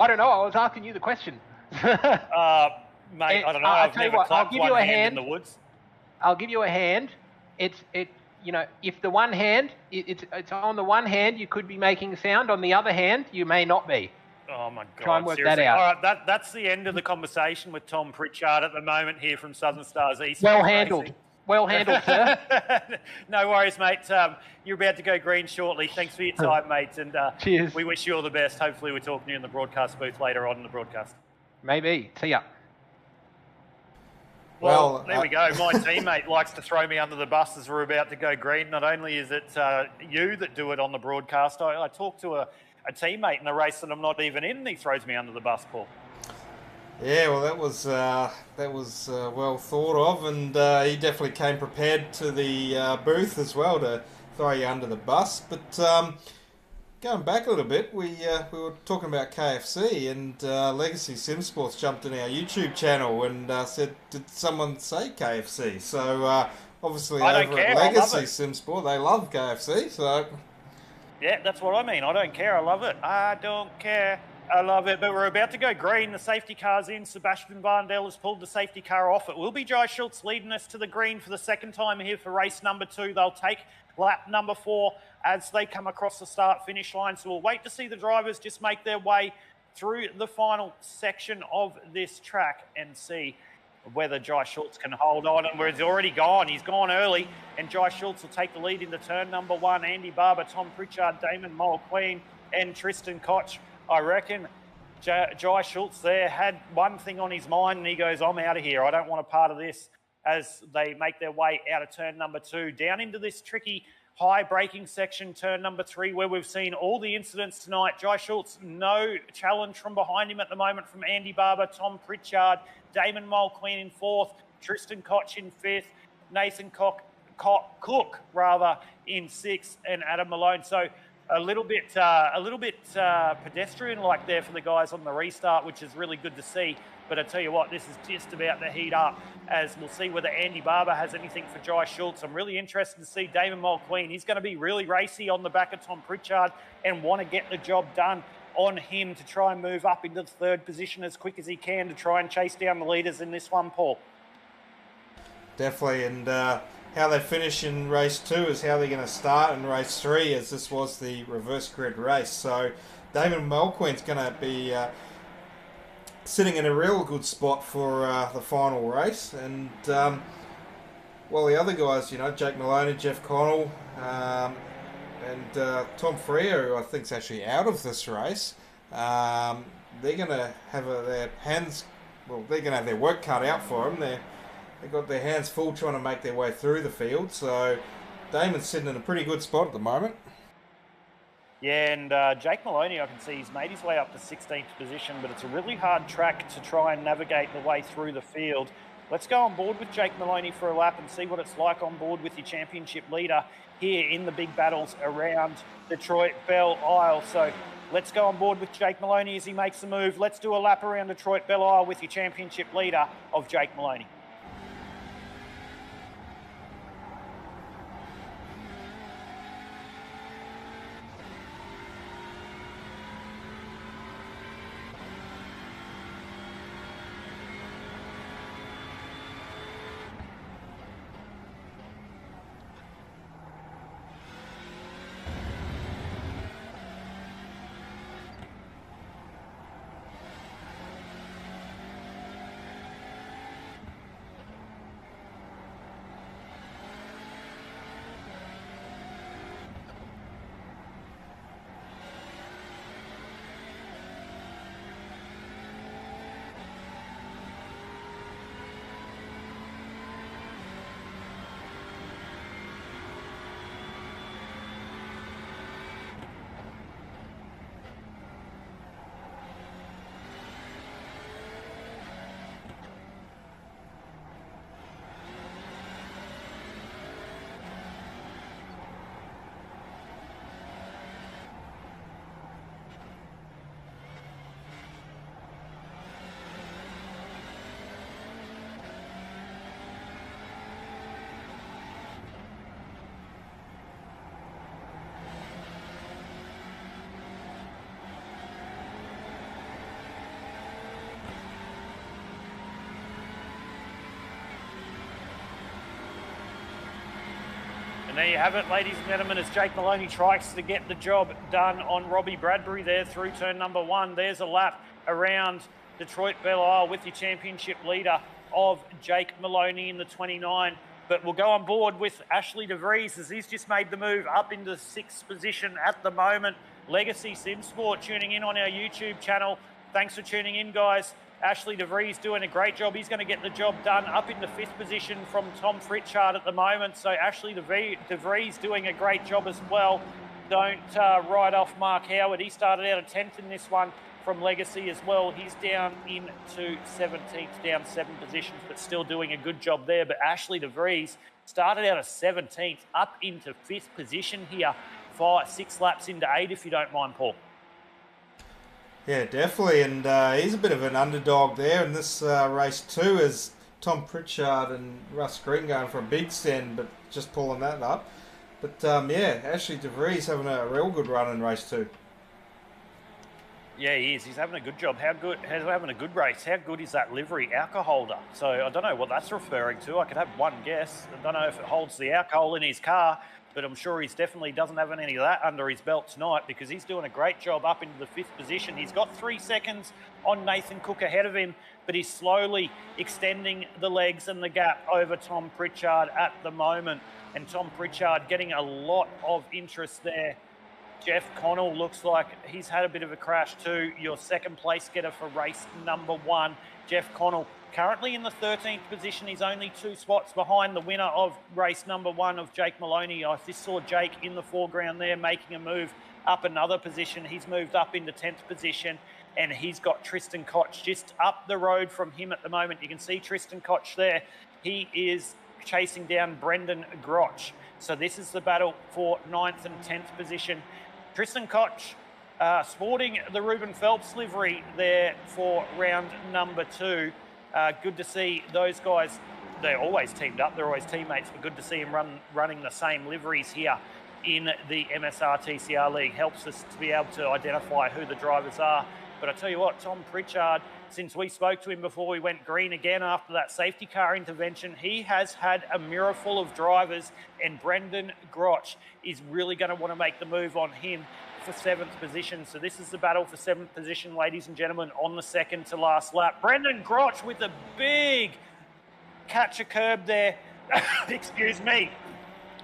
don't know. I was asking you the question. Mate, I don't know. I've never clapped one hand in the woods. I'll give you a hand. If the one hand, it's on the one hand, you could be making a sound. On the other hand, you may not be. Oh, my God. Try and work seriously. that out. All right, that's the end of the conversation with Tom Pritchard at the moment here from Southern Stars East. Well handled. Well handled, sir. No worries, mate. You're about to go green shortly. Thanks for your time, mate. And cheers. We wish you all the best. Hopefully we're talking to you in the broadcast booth later on in the broadcast. Maybe. See ya. Well, there we go. My teammate likes to throw me under the bus as we're about to go green. Not only is it you that do it on the broadcast, I talk to a teammate in a race that I'm not even in, and he throws me under the bus, Paul. Yeah, well, that was well thought of, and he definitely came prepared to the booth as well to throw you under the bus. But going back a little bit, we were talking about KFC, and Legacy Sim Sports jumped in our YouTube channel and said, "Did someone say KFC?" So obviously over at Legacy Sim Sport, they love KFC. So yeah, that's what I mean. I don't care. I love it. I don't care. I love it. But we're about to go green. The safety car's in. Sebastian Varndell has pulled the safety car off. It will be Jai Schultz leading us to the green for the second time here for race number 2. They'll take lap number 4 as they come across the start-finish line. So we'll wait to see the drivers just make their way through the final section of this track and see whether Jai Schultz can hold on. And where he's already gone. He's gone early. And Jai Schultz will take the lead into turn number 1. Andy Barber, Tom Pritchard, Damon Mulqueen and Tristan Koch. I reckon Jai Schultz there had one thing on his mind and he goes, I'm out of here. I don't want a part of this, as they make their way out of turn number 2, down into this tricky high braking section, turn number 3, where we've seen all the incidents tonight. Jai Schultz, no challenge from behind him at the moment from Andy Barber, Tom Pritchard, Damon Mulqueen in 4th, Tristan Koch in 5th, Nathan Cook in 6th, and Adam Malone. So a little bit pedestrian-like there for the guys on the restart, which is really good to see. But I tell you what, this is just about to heat up, as we'll see whether Andy Barber has anything for Jai Schultz. I'm really interested to see Damon Mulqueen. He's going to be really racy on the back of Tom Pritchard and want to get the job done on him to try and move up into the 3rd position as quick as he can to try and chase down the leaders in this one, Paul. Definitely, and how they finish in race 2 is how they're going to start in race 3, as this was the reverse grid race. So Damon Mulqueen's going to be sitting in a real good spot for the final race. And well, the other guys, you know, Jake Maloney, Jeff Connell, and Tom Freer, who I think is actually out of this race, they're going to have their hands, well, they're going to have their work cut out for them. They've got their hands full trying to make their way through the field. So Damon's sitting in a pretty good spot at the moment. Yeah, and Jake Maloney, I can see he's made his way up to 16th position, but it's a really hard track to try and navigate the way through the field. Let's go on board with Jake Maloney for a lap and see what it's like on board with your championship leader here in the big battles around Detroit Belle Isle. So let's go on board with Jake Maloney as he makes the move. Let's do a lap around Detroit Belle Isle with your championship leader of Jake Maloney. And there you have it, ladies and gentlemen, as Jake Maloney tries to get the job done on Robbie Bradbury there through turn number 1. There's a lap around Detroit Belle Isle with your championship leader of Jake Maloney in the 29. But we'll go on board with Ashley DeVries as he's just made the move up into 6th position at the moment. Legacy Sim Sport tuning in on our YouTube channel. Thanks for tuning in, guys. Ashley DeVries doing a great job. He's going to get the job done up in the 5th position from Tom Pritchard at the moment. So Ashley DeVries doing a great job as well. Don't write off Mark Howard. He started out at 10th in this one from Legacy as well. He's down into 17th, down 7 positions, but still doing a good job there. But Ashley DeVries started out at 17th, up into 5th position here, 6 laps into 8, if you don't mind, Paul. Yeah, definitely, and he's a bit of an underdog there in this race too, as Tom Pritchard and Russ Green going for a big send, but just pulling that up. But yeah, Ashley DeVries having a real good run in race 2. Yeah, he is. He's having a good job. He's having a good race. How good is that livery alcohol holder? So I don't know what that's referring to. I could have one guess. I don't know if it holds the alcohol in his car, but I'm sure he's definitely doesn't have any of that under his belt tonight, because he's doing a great job up into the 5th position. He's got 3 seconds on Nathan Cook ahead of him, but he's slowly extending the legs and the gap over Tom Pritchard at the moment. And Tom Pritchard getting a lot of interest there. Jeff Connell looks like he's had a bit of a crash too. Your second place getter for race number 1, Jeff Connell, currently in the 13th position. He's only 2 spots behind the winner of race number 1 of Jake Maloney. I just saw Jake in the foreground there making a move up another position. He's moved up into 10th position, and he's got Tristan Koch just up the road from him at the moment. You can see Tristan Koch there. He is chasing down Brendan Groch. So this is the battle for 9th and 10th position. Tristan Koch sporting the Ruben Phelps livery there for round number 2. Good to see those guys. They're always teamed up. They're always teammates, but good to see him running the same liveries here in the MSR TCR League. Helps us to be able to identify who the drivers are. But I tell you what, Tom Pritchard, since we spoke to him before we went green again after that safety car intervention, he has had a mirror full of drivers, and Brendan Groch is really going to want to make the move on him for 7th position. So this is the battle for 7th position, ladies and gentlemen, on the second to last lap. Brendan Groch with a big catch a curb there. Excuse me,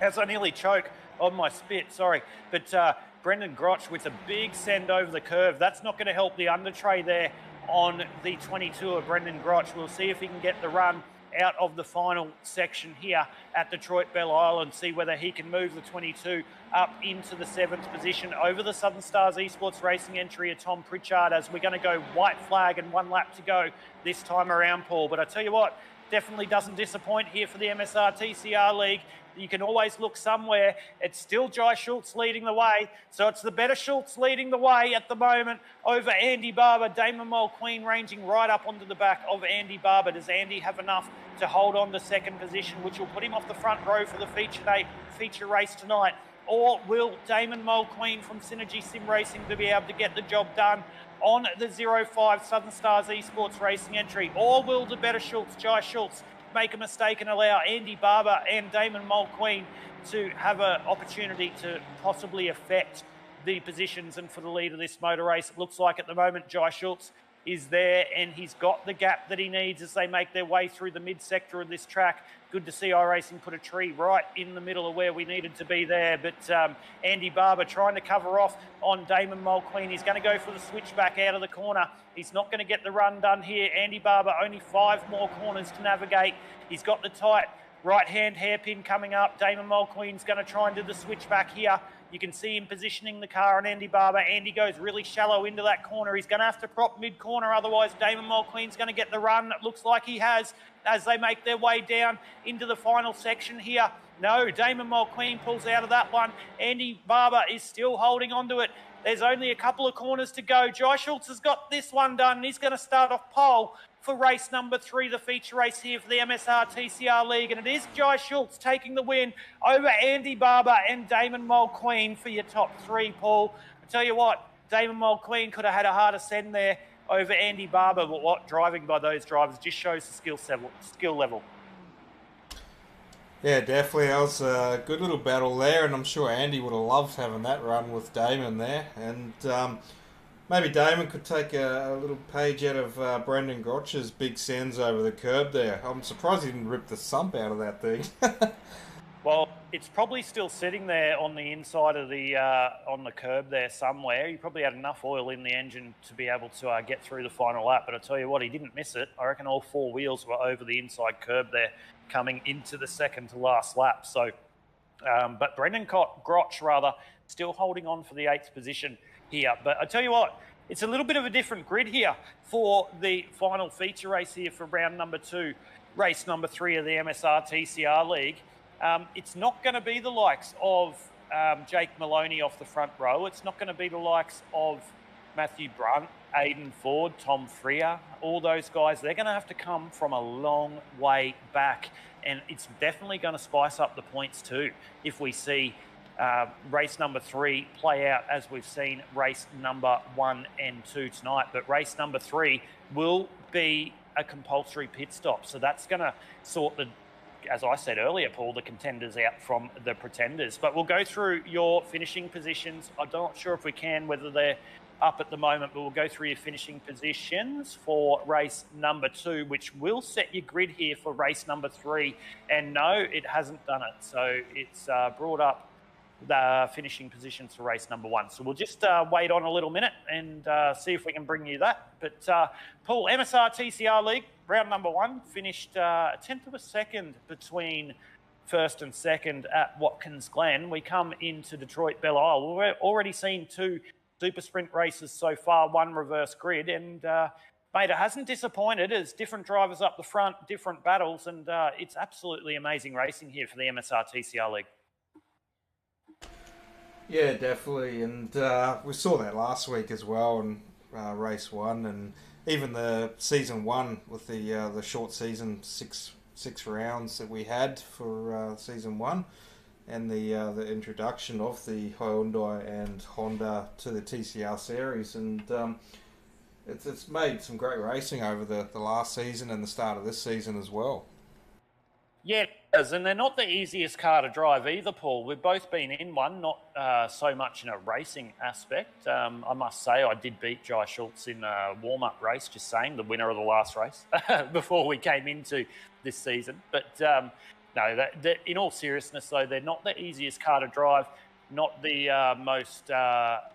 as I nearly choke on my spit, sorry. But Brendan Groch with a big send over the curve. That's not going to help the under tray there on the 22 of Brendan Groch. We'll see if he can get the run out of the final section here at Detroit Belle Isle, see whether he can move the 22 up into the 7th position over the Southern Stars Esports Racing entry of Tom Pritchard, as we're going to go white flag and 1 lap to go this time around, Paul. But I tell you what, definitely doesn't disappoint here for the MSR TCR League. You can always look somewhere. It's still Jai Schultz leading the way. So it's the better Schultz leading the way at the moment over Andy Barber. Damon Mulqueen ranging right up onto the back of Andy Barber. Does Andy have enough to hold on to 2nd position, which will put him off the front row for the feature race tonight? Or will Damon Mulqueen from Synergy Sim Racing to be able to get the job done on the 05 Southern Stars Esports Racing entry? Or will the better Schultz, Jai Schultz, make a mistake and allow Andy Barber and Damon Mulqueen to have an opportunity to possibly affect the positions and for the lead of this motor race? It looks like at the moment Jai Schultz is there, and he's got the gap that he needs as they make their way through the mid-sector of this track. Good to see iRacing put a tree right in the middle of where we needed to be there. But Andy Barber trying to cover off on Damon Mulqueen. He's going to go for the switchback out of the corner. He's not going to get the run done here. Andy Barber, only 5 more corners to navigate. He's got the tight right-hand hairpin coming up. Damon Mulqueen's going to try and do the switchback here. You can see him positioning the car on Andy Barber. Andy goes really shallow into that corner. He's going to have to prop mid-corner, otherwise Damon Mulqueen's going to get the run. It looks like he has as they make their way down into the final section here. No, Damon Mulqueen pulls out of that one. Andy Barber is still holding on to it. There's only a couple of corners to go. Jai Schultz has got this one done. He's going to start off pole for race number 3, the feature race here for the MSR TCR League. And it is Jai Schultz taking the win over Andy Barber and Damon Mulqueen for your top 3, Paul. I tell you what, Damon Mulqueen could have had a harder send there over Andy Barber, but what driving by those drivers just shows the skill level. Yeah, definitely. That was a good little battle there, and I'm sure Andy would have loved having that run with Damon there. And maybe Damon could take a little page out of Brendan Groch's big sends over the curb there. I'm surprised he didn't rip the sump out of that thing. Well, it's probably still sitting there on the inside of the on the curb there somewhere. He probably had enough oil in the engine to be able to get through the final lap. But I tell you what, he didn't miss it. I reckon all 4 wheels were over the inside curb there, coming into the second to last lap. So, but Brendan Grotch still holding on for the 8th position here. But I tell you what, it's a little bit of a different grid here for the final feature race here for round number 2, race number 3 of the MSR TCR League. It's not going to be the likes of Jake Maloney off the front row. It's not going to be the likes of Matthew Brunt, Aidan Ford, Tom Freer, all those guys. They're going to have to come from a long way back. And it's definitely going to spice up the points too if we see race number 3 play out as we've seen race number 1 and 2 tonight. But race number 3 will be a compulsory pit stop. So that's going to sort the, as I said earlier, Paul, the contenders out from the pretenders. But we'll go through your finishing positions. I'm not sure if we can, whether they're up at the moment, but we'll go through your finishing positions for race number 2, which will set your grid here for race number 3. And no, it hasn't done it. So it's brought up the finishing positions for race number 1. So we'll just wait on a little minute and see if we can bring you that. But Paul, MSR TCR League, round number 1, finished a tenth of a second between first and second at Watkins Glen. We come into Detroit Belle Isle. We've already seen 2 super sprint races so far, 1 reverse grid, and mate, it hasn't disappointed. As different drivers up the front, different battles, and it's absolutely amazing racing here for the MSR TCR League. Yeah, definitely, and we saw that last week as well in race 1, and even the season 1 with the short season six rounds that we had for season 1, and the introduction of the Hyundai and Honda to the TCR series, and it's made some great racing over the last season and the start of this season as well. Yeah, it does, and they're not the easiest car to drive either, Paul. We've both been in one, not so much in a racing aspect. I must say I did beat Jai Schultz in a warm-up race, just saying, the winner of the last race, before we came into this season. But no, in all seriousness, though, they're not the easiest car to drive, not the most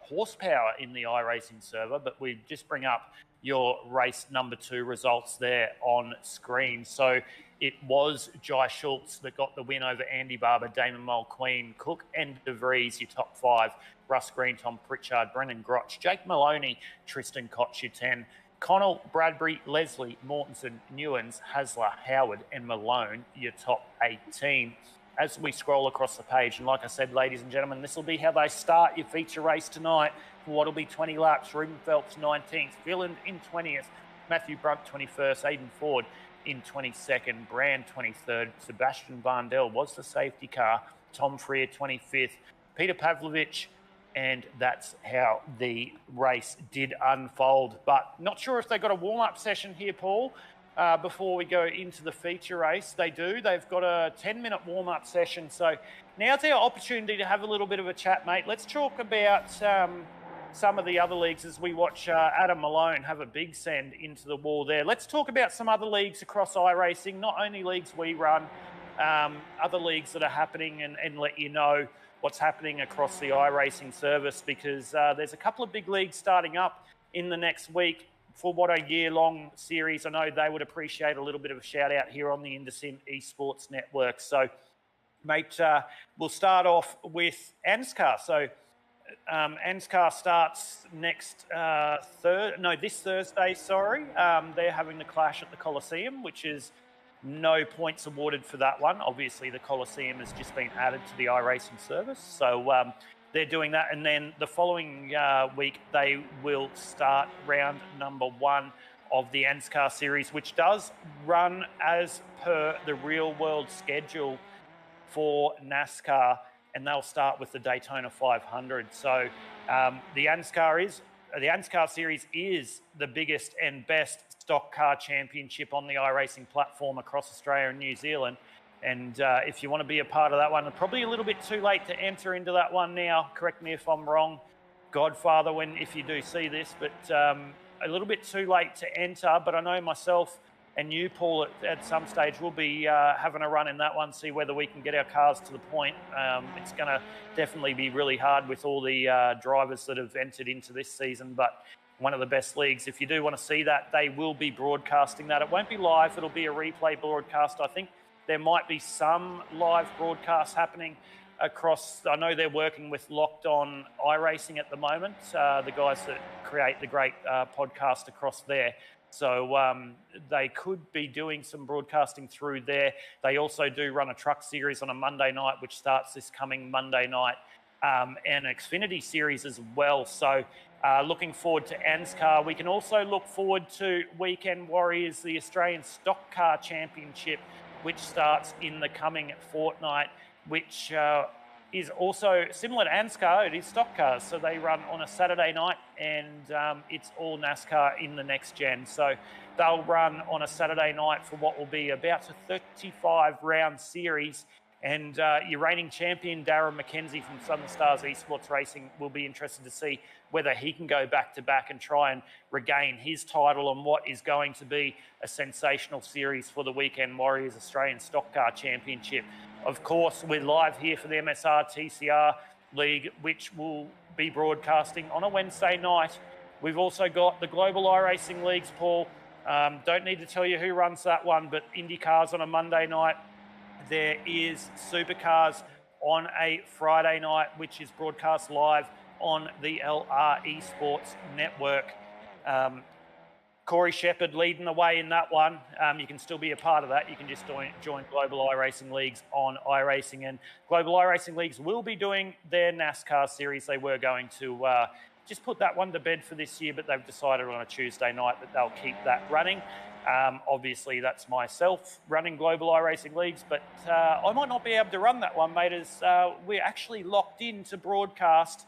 horsepower in the iRacing server, but we just bring up your race number 2 results there on screen. So it was Jai Schultz that got the win over Andy Barber, Damon Mulqueen, Cook and De Vries, your top 5. Russ Green, Tom Pritchard, Brendan Grotch, Jake Maloney, Tristan Koch, your 10. Connell, Bradbury, Leslie, Mortensen, Newens, Hasler, Howard and Malone, your top 18. As we scroll across the page, and like I said, ladies and gentlemen, this will be how they start your feature race tonight for what will be 20 laps. Ruben Phelps, 19th. Villand in 20th. Matthew Brunt, 21st. Aidan Ford in 22nd. Brand, 23rd. Sebastian Varndell was the safety car. Tom Freer, 25th. Peter Pavlovich, and that's how the race did unfold. But not sure if they got a warm-up session here, Paul, before we go into the feature race. They do. They've got a 10-minute warm-up session. So now's our opportunity to have a little bit of a chat, mate. Let's talk about some of the other leagues as we watch Adam Malone have a big send into the wall there. Let's talk about some other leagues across iRacing, not only leagues we run, other leagues that are happening, and let you know what's happening across the iRacing service, because there's a couple of big leagues starting up in the next week for what a year-long series. I know they would appreciate a little bit of a shout-out here on the Indocin Esports Network. So, mate, we'll start off with NASCAR. So, NASCAR starts this Thursday, sorry. They're having the clash at the Coliseum, which is no points awarded for that one. Obviously, the Coliseum has just been added to the iRacing service. So they're doing that. And then the following week, they will start round number 1 of the NASCAR series, which does run as per the real-world schedule for NASCAR. And they'll start with the Daytona 500. So the NASCAR series is the biggest and best stock car championship on the iRacing platform across Australia and New Zealand. And if you want to be a part of that one, probably a little bit too late to enter into that one now. Correct me if I'm wrong, Godfather, if you do see this, but a little bit too late to enter. But I know myself And you, Paul, at some stage, we'll be having a run in that one, see whether we can get our cars to the point. It's going to definitely be really hard with all the drivers that have entered into this season, but one of the best leagues. If you do want to see that, they will be broadcasting that. It won't be live. It'll be a replay broadcast. I think there might be some live broadcasts happening across. I know they're working with Locked On iRacing at the moment, the guys that create the great podcast across there. So they could be doing some broadcasting through there. They also do run a truck series on a Monday night, which starts this coming Monday night, and an Xfinity series as well. So looking forward to NASCAR. We can also look forward to Weekend Warriors, the Australian Stock Car Championship, which starts in the coming fortnight, which is also similar to NASCAR. It is stock cars, so they run on a Saturday night, and it's all NASCAR in the next gen. So they'll run on a Saturday night for what will be about a 35-round series. And your reigning champion, Darren McKenzie from Southern Stars Esports Racing, will be interested to see whether he can go back-to-back and try and regain his title on what is going to be a sensational series for the Weekend Warriors Australian Stock Car Championship. Of course, we're live here for the MSR TCR League, which will be broadcasting on a Wednesday night. We've also got the Global iRacing Leagues, Paul. Don't need to tell you who runs that one, but IndyCars on a Monday night. There is Supercars on a Friday night, which is broadcast live on the LR Esports Network. Corey Shepherd leading the way in that one. You can still be a part of that. You can just join Global iRacing Leagues on iRacing. And Global iRacing Leagues will be doing their NASCAR series. They were going to just put that one to bed for this year, but they've decided on a Tuesday night that they'll keep that running. Obviously, that's myself running Global iRacing Leagues, but I might not be able to run that one, mate, as we're actually locked in to broadcast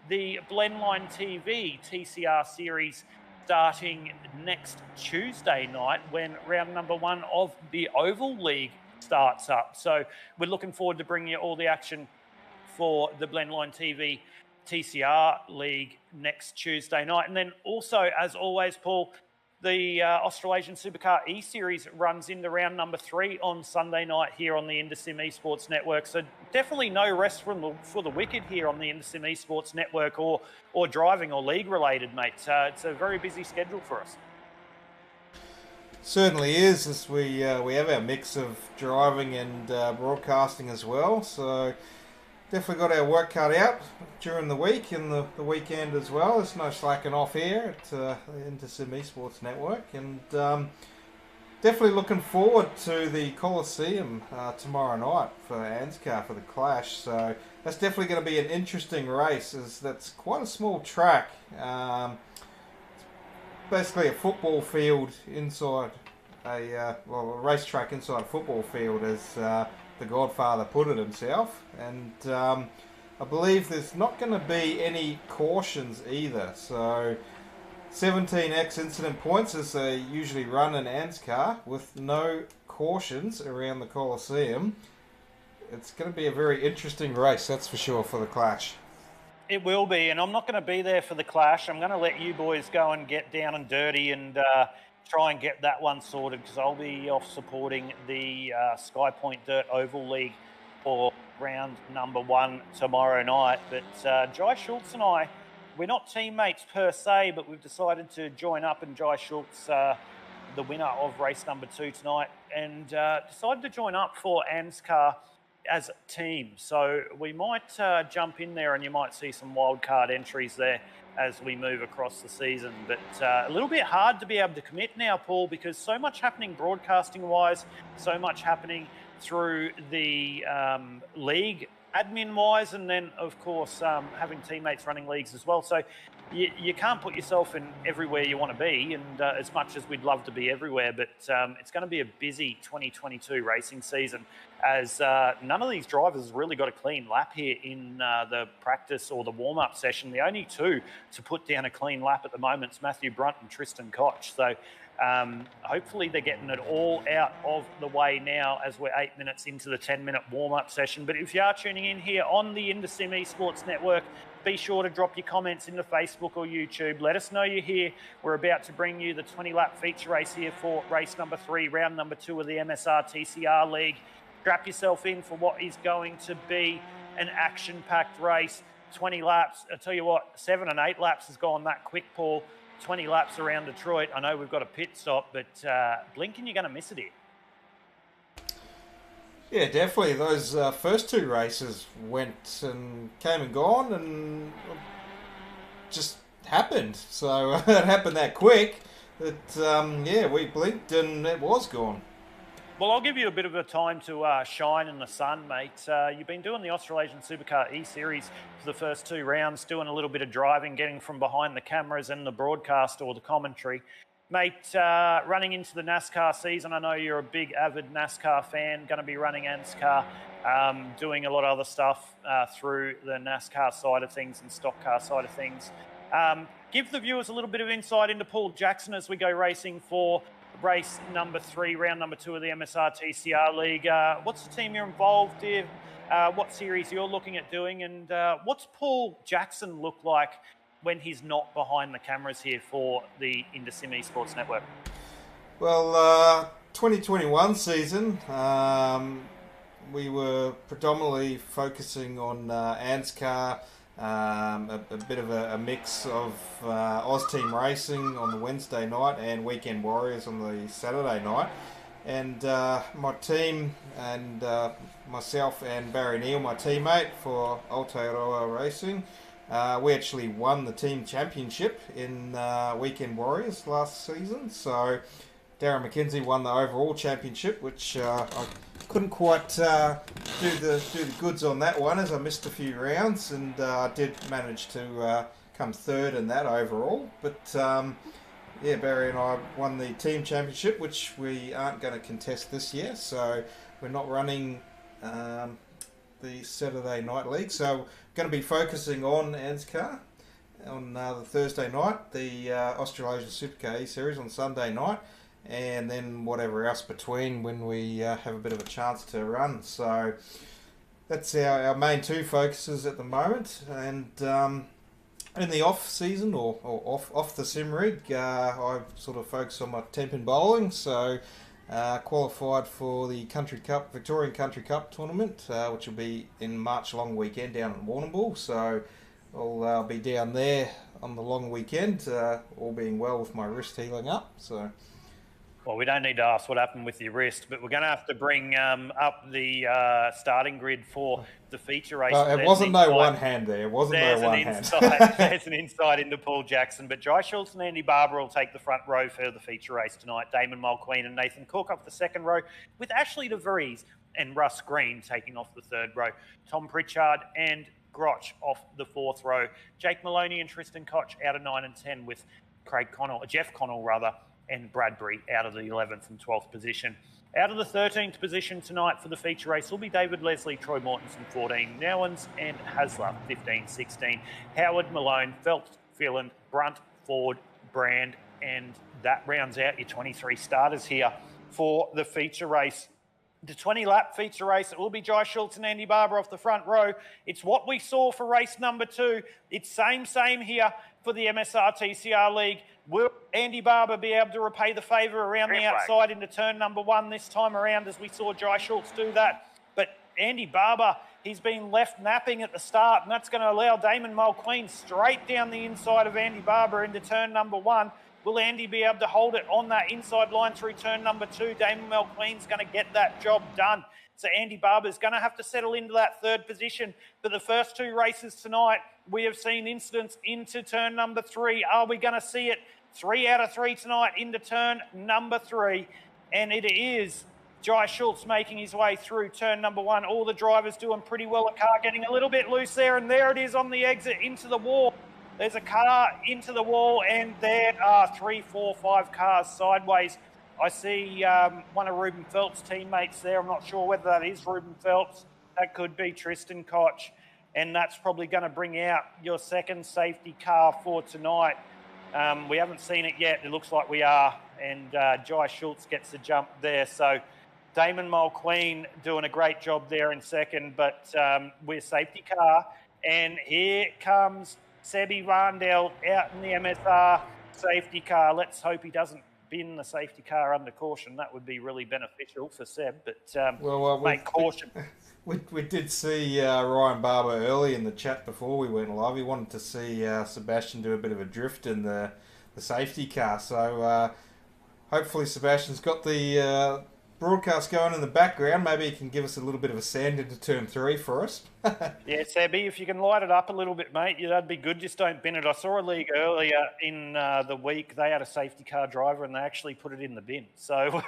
the Blendline TV TCR series starting next Tuesday night when round number 1 of the Oval League starts up. So we're looking forward to bringing you all the action for the Blendline TV TCR League next Tuesday night. And then also, as always, Paul, the Australasian Supercar E-Series runs into round number 3 on Sunday night here on the IndySim Esports Network. So definitely no rest for the wicked here on the IndySim Esports Network or driving or league related, mate. It's a very busy schedule for us. Certainly is, as we have our mix of driving and broadcasting as well. So definitely got our work cut out during the week and the weekend as well. There's no slacking off here at the IndySim Esports Network. And definitely looking forward to the Coliseum tomorrow night for NASCAR for the Clash. So that's definitely going to be an interesting race, as that's quite a small track. Basically a football field inside a racetrack inside a football field, as the Godfather put it himself. And I believe there's not going to be any cautions either. So 17x incident points, as they usually run in NASCAR, with no cautions around the Coliseum. It's going to be a very interesting race, that's for sure, for the Clash. It will be, and I'm not going to be there for the Clash. I'm going to let you boys go and get down and dirty and try and get that one sorted, because I'll be off supporting the Sky Point Dirt Oval League for round number 1 tomorrow night. But Jai Schultz and I, we're not teammates per se, but we've decided to join up, and Jai Schultz, the winner of race number 2 tonight, and decided to join up for NASCAR as a team. So we might jump in there, and you might see some wild card entries there as we move across the season. But a little bit hard to be able to commit now, Paul, because so much happening broadcasting wise, so much happening through the league admin wise, and then of course having teammates running leagues as well. So you can't put yourself in everywhere you want to be, and as much as we'd love to be everywhere, but it's going to be a busy 2022 racing season, as none of these drivers has really got a clean lap here in the practice or the warm-up session. The only two to put down a clean lap at the moment is Matthew Brunt and Tristan Koch. So Hopefully they're getting it all out of the way now as we're 8 minutes into the 10-minute warm-up session. But if you are tuning in here on the Indosim Esports Network, be sure to drop your comments into Facebook or YouTube. Let us know you're here. We're about to bring you the 20-lap feature race here for race number 3, round number 2 of the MSR TCR League. Strap yourself in for what is going to be an action-packed race. 20 laps. I tell you what, 7 and 8 laps has gone that quick, Paul. 20 laps around Detroit. I know we've got a pit stop, but blink and you're going to miss it here. Yeah, definitely. Those first 2 races went and came and gone and just happened. So it happened that quick that, yeah, we blinked and it was gone. Well, I'll give you a bit of a time to shine in the sun, mate. You've been doing the Australasian Supercar E-Series for the first 2 rounds, doing a little bit of driving, getting from behind the cameras and the broadcast or the commentary. Mate, running into the NASCAR season, I know you're a big, avid NASCAR fan, going to be running NASCAR, doing a lot of other stuff through the NASCAR side of things and stock car side of things. Give the viewers a little bit of insight into Paul Jackson as we go racing for race number 3, round number 2 of the MSR TCR League. What's the team you're involved in? What series you're looking at doing? And what's Paul Jackson look like when he's not behind the cameras here for the Indosim Esports Network? Well, 2021 season, we were predominantly focusing on ANSCAR, a bit of a mix of Oz Team Racing on the Wednesday night and Weekend Warriors on the Saturday night. And my team and myself and Barry Neal, my teammate for Aotearoa Racing, we actually won the team championship in Weekend Warriors last season. So Darren McKenzie won the overall championship, which I couldn't quite do the goods on that one as I missed a few rounds, and I did manage to come 3rd in that overall. But yeah, Barry and I won the team championship, which we aren't going to contest this year. So we're not running the Saturday night league. So going to be focusing on ANSCAR on the Thursday night, the Australasian Supercar E-Series on Sunday night, and then whatever else between when we have a bit of a chance to run. So that's our main 2 focuses at the moment. And in the off season or off the sim rig, I sort of focus on my 10-pin bowling. So qualified for the Country Cup, Victorian Country Cup tournament, which will be in March long weekend down in Warrnambool. So I'll be down there on the long weekend, all being well with my wrist healing up. So. Well, we don't need to ask what happened with your wrist, but we're going to have to bring up the starting grid for the feature race. It wasn't no one hand there. It wasn't no one hand. There's an insight into Paul Jackson, but Jai Schultz and Andy Barber will take the front row for the feature race tonight. Damon Mulqueen and Nathan Cook off the second row, with Ashley DeVries and Russ Green taking off the third row. Tom Pritchard and Grotch off the fourth row. Jake Maloney and Tristan Koch out of 9 and 10 with Jeff Connell and Bradbury out of the 11th and 12th position. Out of the 13th position tonight for the feature race will be David Leslie, Troy Mortensen, 14, Nowens and Hasler, 15, 16, Howard, Malone, Phelps, Phelan, Brunt, Ford, Brand, and that rounds out your 23 starters here for the feature race. The 20-lap feature race, it will be Jai Schultz and Andy Barber off the front row. It's what we saw for race number 2. It's same here for the MSR TCR League. Will Andy Barber be able to repay the favour around the outside into turn number 1 this time around, as we saw Jai Schultz do that? But Andy Barber, he's been left napping at the start, and that's going to allow Damon Mulqueen straight down the inside of Andy Barber into turn number 1. Will Andy be able to hold it on that inside line through turn number 2? Damon Mulqueen's going to get that job done. So Andy Barber's going to have to settle into that 3rd position. For the first 2 races tonight, we have seen incidents into turn number 3. Are we going to see it 3 out of 3 tonight into turn number 3? And it is Jai Schultz making his way through turn number 1. All the drivers doing pretty well. A car getting a little bit loose there, and there it is on the exit into the wall. There's a car into the wall, and there are 3, 4, 5 cars sideways. I see one of Ruben Phelps' teammates there. I'm not sure whether that is Ruben Phelps. That could be Tristan Koch. And that's probably going to bring out your second safety car for tonight. We haven't seen it yet. It looks like we are and Jai Schultz gets the jump there. So Damon Mulqueen doing a great job there in second, but we're safety car. And here comes Sebi Randell out in the MSR safety car. Let's hope he doesn't bin the safety car under caution. That would be really beneficial for Seb, but make caution. We did see Ryan Barber early in the chat before we went live. He wanted to see Sebastian do a bit of a drift in the safety car. So hopefully Sebastian's got the broadcast going in the background. Maybe he can give us a little bit of a sand into turn 3 for us. Yeah, Sebby, if you can light it up a little bit, mate, that'd be good. Just don't bin it. I saw a league earlier in the week. They had a safety car driver and they actually put it in the bin. So,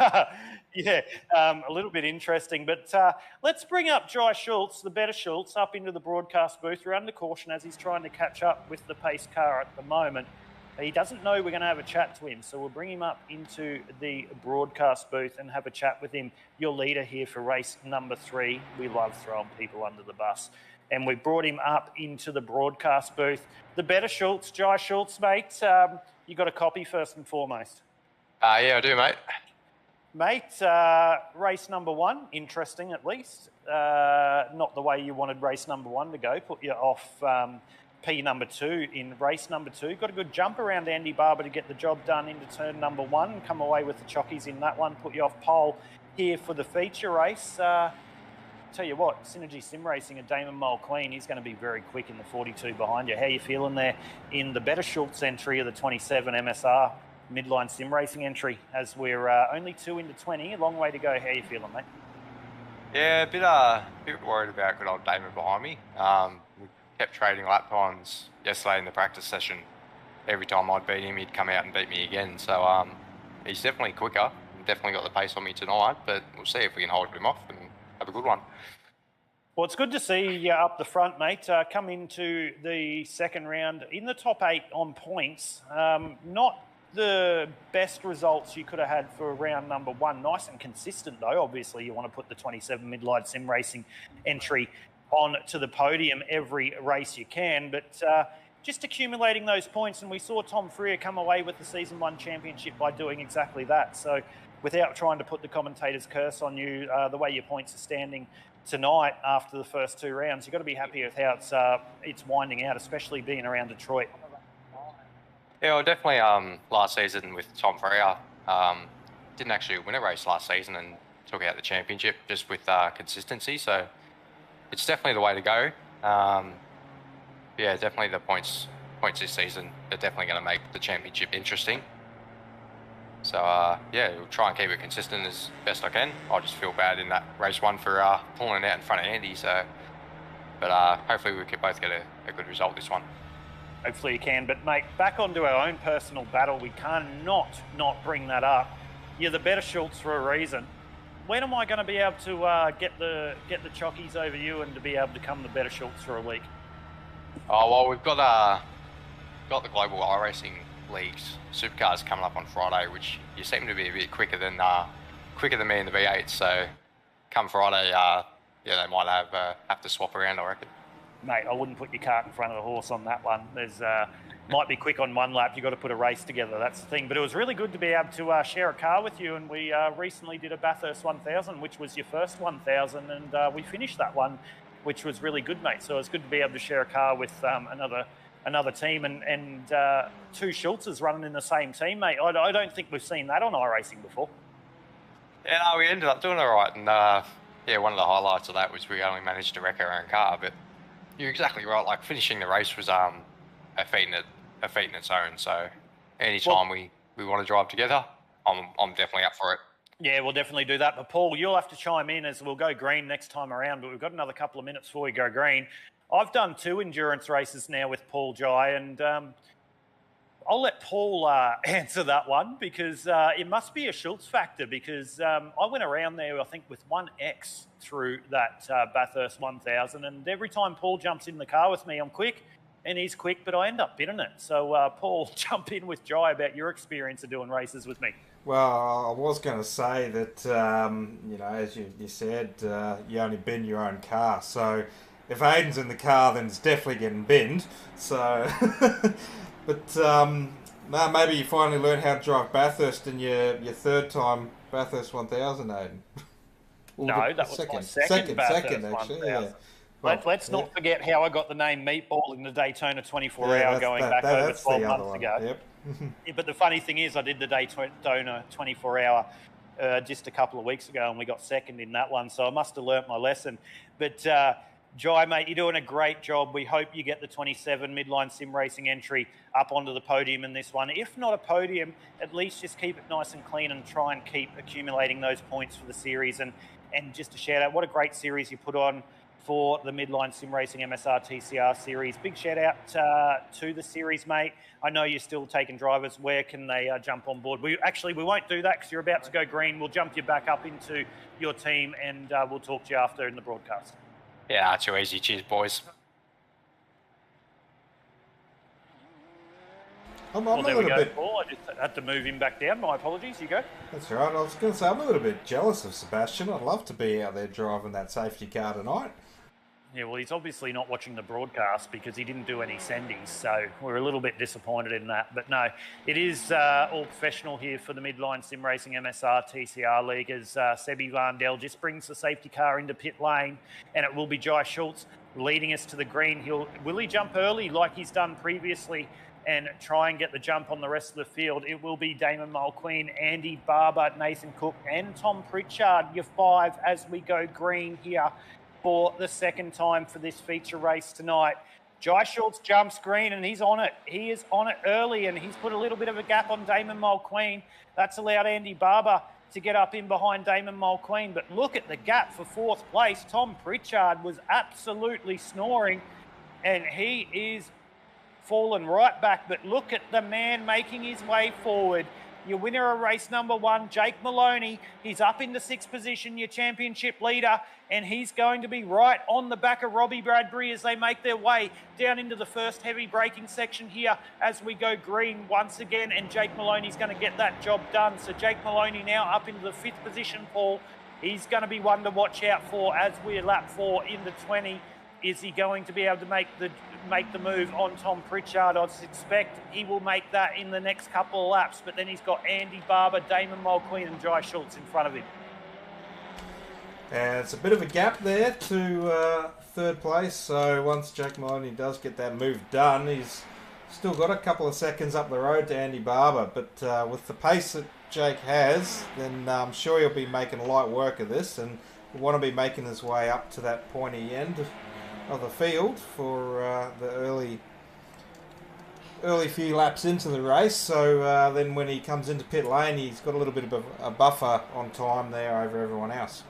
yeah, a little bit interesting. But let's bring up Jai Schultz, the better Schultz, up into the broadcast booth. We're under caution as he's trying to catch up with the pace car at the moment. He doesn't know we're going to have a chat to him, so we'll bring him up into the broadcast booth and have a chat with him. Your leader here for race number 3. We love throwing people under the bus. And we brought him up into the broadcast booth. The better Schultz, Jai Schultz, mate, you got a copy first and foremost? Yeah, I do, mate. Mate, race number 1, interesting at least. Not the way you wanted race number 1 to go. Put you off... P number 2 in race number 2. Got a good jump around Andy Barber to get the job done into turn number 1. Come away with the chockies in that one. Put you off pole here for the feature race. Tell you what, Synergy Sim Racing and Damon Mulqueen, he's going to be very quick in the 42 behind you. How you feeling there in the better Schultz entry of the 27 MSR midline sim racing entry as we're only 2 into 20? A long way to go. How you feeling, mate? Yeah, a bit worried about good old Damon behind me. We kept trading lap times yesterday in the practice session. Every time I'd beat him, he'd come out and beat me again. So he's definitely quicker. Definitely got the pace on me tonight, but we'll see if we can hold him off and have a good one. Well, it's good to see you up the front, mate. Come into the second round in the top 8 on points. Not the best results you could have had for round number 1. Nice and consistent, though. Obviously, you want to put the 27 midline sim racing entry on to the podium every race you can, but just accumulating those points, and we saw Tom Freer come away with the Season 1 championship by doing exactly that. So without trying to put the commentator's curse on you, the way your points are standing tonight after the first 2 rounds, you've got to be happy with how it's winding out, especially being around Detroit. Yeah, well, definitely last season with Tom Freer, didn't actually win a race last season and took out the championship just with consistency, so it's definitely the way to go. Yeah, definitely the points this season are definitely going to make the championship interesting. So, yeah, we'll try and keep it consistent as best I can. I just feel bad in that race 1 for pulling out in front of Andy. So, but hopefully we can both get a good result this one. Hopefully you can. But, mate, back onto our own personal battle. We can't not bring that up. You're the better Schultz for a reason. When am I going to be able to get the chockies over you and to be able to become the better Schultz for a week? Oh, well, we've got the Global iRacing Leagues Supercars coming up on Friday, which you seem to be a bit quicker than me in the V8. So come Friday, yeah, they might have to swap around, I reckon. Mate, I wouldn't put your cart in front of the horse on that one. There's might be quick on one lap. You've got to put a race together. That's the thing. But it was really good to be able to share a car with you. And we recently did a Bathurst 1000, which was your first 1000. And we finished that one, which was really good, mate. So it's good to be able to share a car with another team. And 2 Schultzes running in the same team, mate. I don't think we've seen that on iRacing before. Yeah, no, we ended up doing all right. And yeah, one of the highlights of that was we only managed to wreck our own car. But you're exactly right. Like, finishing the race was a feat in its own. So anytime we want to drive together, I'm definitely up for it. Yeah, we'll definitely do that. But Paul, you'll have to chime in as we'll go green next time around. But we've got another couple of minutes before we go green. I've done 2 endurance races now with Paul Jai, and I'll let Paul answer that one, because it must be a Schultz factor, because I went around there, I think, with 1X through that Bathurst 1000, and every time Paul jumps in the car with me, I'm quick, and he's quick, but I end up binning it. So, Paul, jump in with Jai about your experience of doing races with me. Well, I was going to say that, you know, as you said, you only bin your own car, so if Aiden's in the car, then it's definitely getting binned. So, but No, maybe you finally learned how to drive Bathurst in your third time Bathurst 1000, Aiden. No, that was my second Bathurst actually. 1000. Yeah. Well, Let's not forget how I got the name Meatball in the Daytona 24 hour going back over that's 12 the other months one. ago. Yep. Yeah, but the funny thing is, I did the Daytona 24 hour just a couple of weeks ago, and we got second in that one. So I must have learnt my lesson. But Jai, mate, you're doing a great job. We hope you get the 27 midline sim racing entry up onto the podium in this one. If not a podium, at least just keep it nice and clean and try and keep accumulating those points for the series. And just a shout out, what a great series you put on for the midline sim racing MSR TCR series. Big shout out to the series, mate. I know you're still taking drivers. Where can they jump on board? We won't do that because you're about to go green. We'll jump you back up into your team, and we'll talk to you after in the broadcast. Yeah, too easy. Cheers, boys. I'm Well, a there we little go, bit. Paul. I just had to move him back down. My apologies. You go. That's all right. I was going to say I'm a little bit jealous of Sebastian. I'd love to be out there driving that safety car tonight. Yeah, well, he's obviously not watching the broadcast because he didn't do any sendings, so we're a little bit disappointed in that. But no, it is all professional here for the Midline Sim Racing MSR TCR League as Sebi Vandel just brings the safety car into pit lane, and it will be Jai Schultz leading us to the green. Will he jump early like he's done previously and try and get the jump on the rest of the field? It will be Damon Mulqueen, Andy Barber, Nathan Cook, and Tom Pritchard, your five, as we go green here for the second time for this feature race tonight. Jai Schultz jumps green and he's on it. He is on it early and he's put a little bit of a gap on Damon Mulqueen. That's allowed Andy Barber to get up in behind Damon Mulqueen. But look at the gap for fourth place. Tom Pritchard was absolutely snoring and he is fallen right back. But look at the man making his way forward. Your winner of race number one, Jake Maloney. He's up into sixth position, your championship leader, and he's going to be right on the back of Robbie Bradbury as they make their way down into the first heavy braking section here as we go green once again, and Jake Maloney's going to get that job done. So Jake Maloney now up into the fifth position, Paul. He's going to be one to watch out for as we're lap 4 into 20. Is he going to be able to make the move on Tom Pritchard? I suspect he will make that in the next couple of laps, but then he's got Andy Barber, Damon Mulqueen and Jai Schultz in front of him. And it's a bit of a gap there to third place, so once Jake Maloney does get that move done, he's still got a couple of seconds up the road to Andy Barber, but with the pace that Jake has, then I'm sure he'll be making light work of this and will want to be making his way up to that pointy end of the field for the early few laps into the race. So then when he comes into pit lane, he's got a little bit of a buffer on time there over everyone else.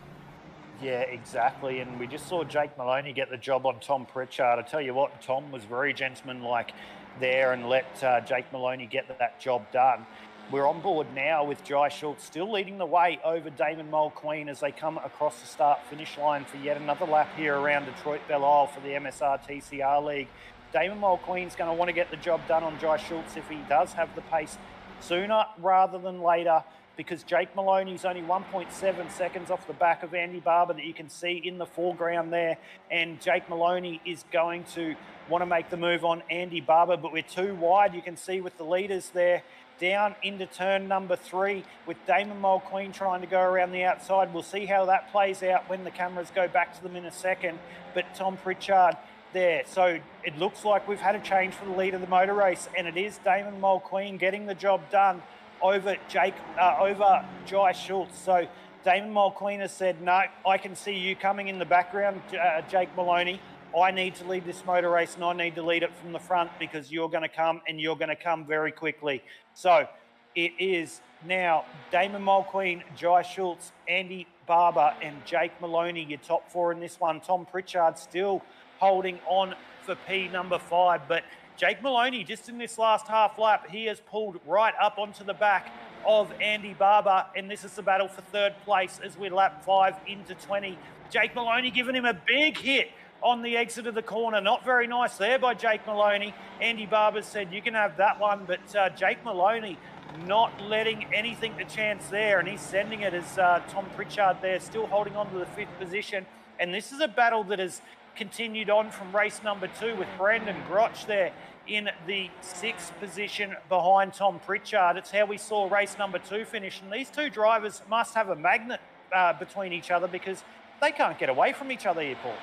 Yeah, exactly. And we just saw Jake Maloney get the job on Tom Pritchard. I tell you what, Tom was very gentlemanlike there and let Jake Maloney get that job done. We're on board now with Jai Schultz still leading the way over Damon Mulqueen as they come across the start-finish line for yet another lap here around Detroit Belle Isle for the MSR TCR League. Damon Mulqueen's going to want to get the job done on Jai Schultz if he does have the pace sooner rather than later, because Jake Maloney's only 1.7 seconds off the back of Andy Barber that you can see in the foreground there. And Jake Maloney is going to want to make the move on Andy Barber, but we're too wide. You can see with the leaders there down into turn number 3 with Damon Mulqueen trying to go around the outside. We'll see how that plays out when the cameras go back to them in a second. But Tom Pritchard there. So it looks like we've had a change for the lead of the motor race, and it is Damon Mulqueen getting the job done over Jai Schultz. So Damon Mulqueen has said, no, I can see you coming in the background, Jake Maloney. I need to lead this motor race and I need to lead it from the front because you're going to come and you're going to come very quickly. So it is now Damon Mulqueen, Jai Schultz, Andy Barber and Jake Maloney, your top 4 in this one. Tom Pritchard still holding on for P number 5, but Jake Maloney, just in this last half lap, he has pulled right up onto the back of Andy Barber, and this is the battle for third place as we lap 5 into 20. Jake Maloney giving him a big hit on the exit of the corner. Not very nice there by Jake Maloney. Andy Barber said, you can have that one, but Jake Maloney not letting anything to chance there, and he's sending it as Tom Pritchard there, still holding on to the 5th position. And this is a battle that has continued on from race number 2 with Brendan Grotch there in the 6th position behind Tom Pritchard. It's how we saw race number 2 finish. And these two drivers must have a magnet between each other because they can't get away from each other here, Paul.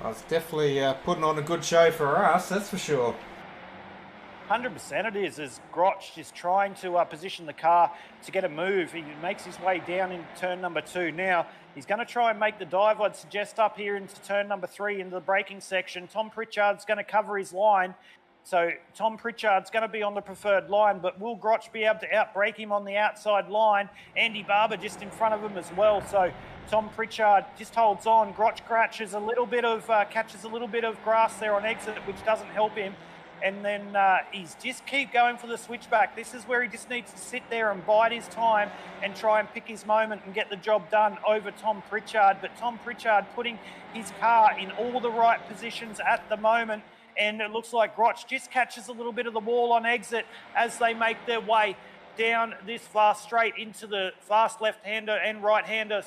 Well, it's definitely putting on a good show for us, that's for sure. 100% it is, as Grotch is trying to position the car to get a move. He makes his way down in turn number 2. Now, he's going to try and make the dive, I'd suggest, up here into turn number 3 into the braking section. Tom Pritchard's going to cover his line. So Tom Pritchard's going to be on the preferred line, but will Grotch be able to outbrake him on the outside line? Andy Barber just in front of him as well. So Tom Pritchard just holds on. Grotch catches a little bit of grass there on exit, which doesn't help him. And then he's just keep going for the switchback. This is where he just needs to sit there and bide his time and try and pick his moment and get the job done over Tom Pritchard. But Tom Pritchard putting his car in all the right positions at the moment. And it looks like Grotch just catches a little bit of the wall on exit as they make their way down this fast straight into the fast left-hander and right-hander.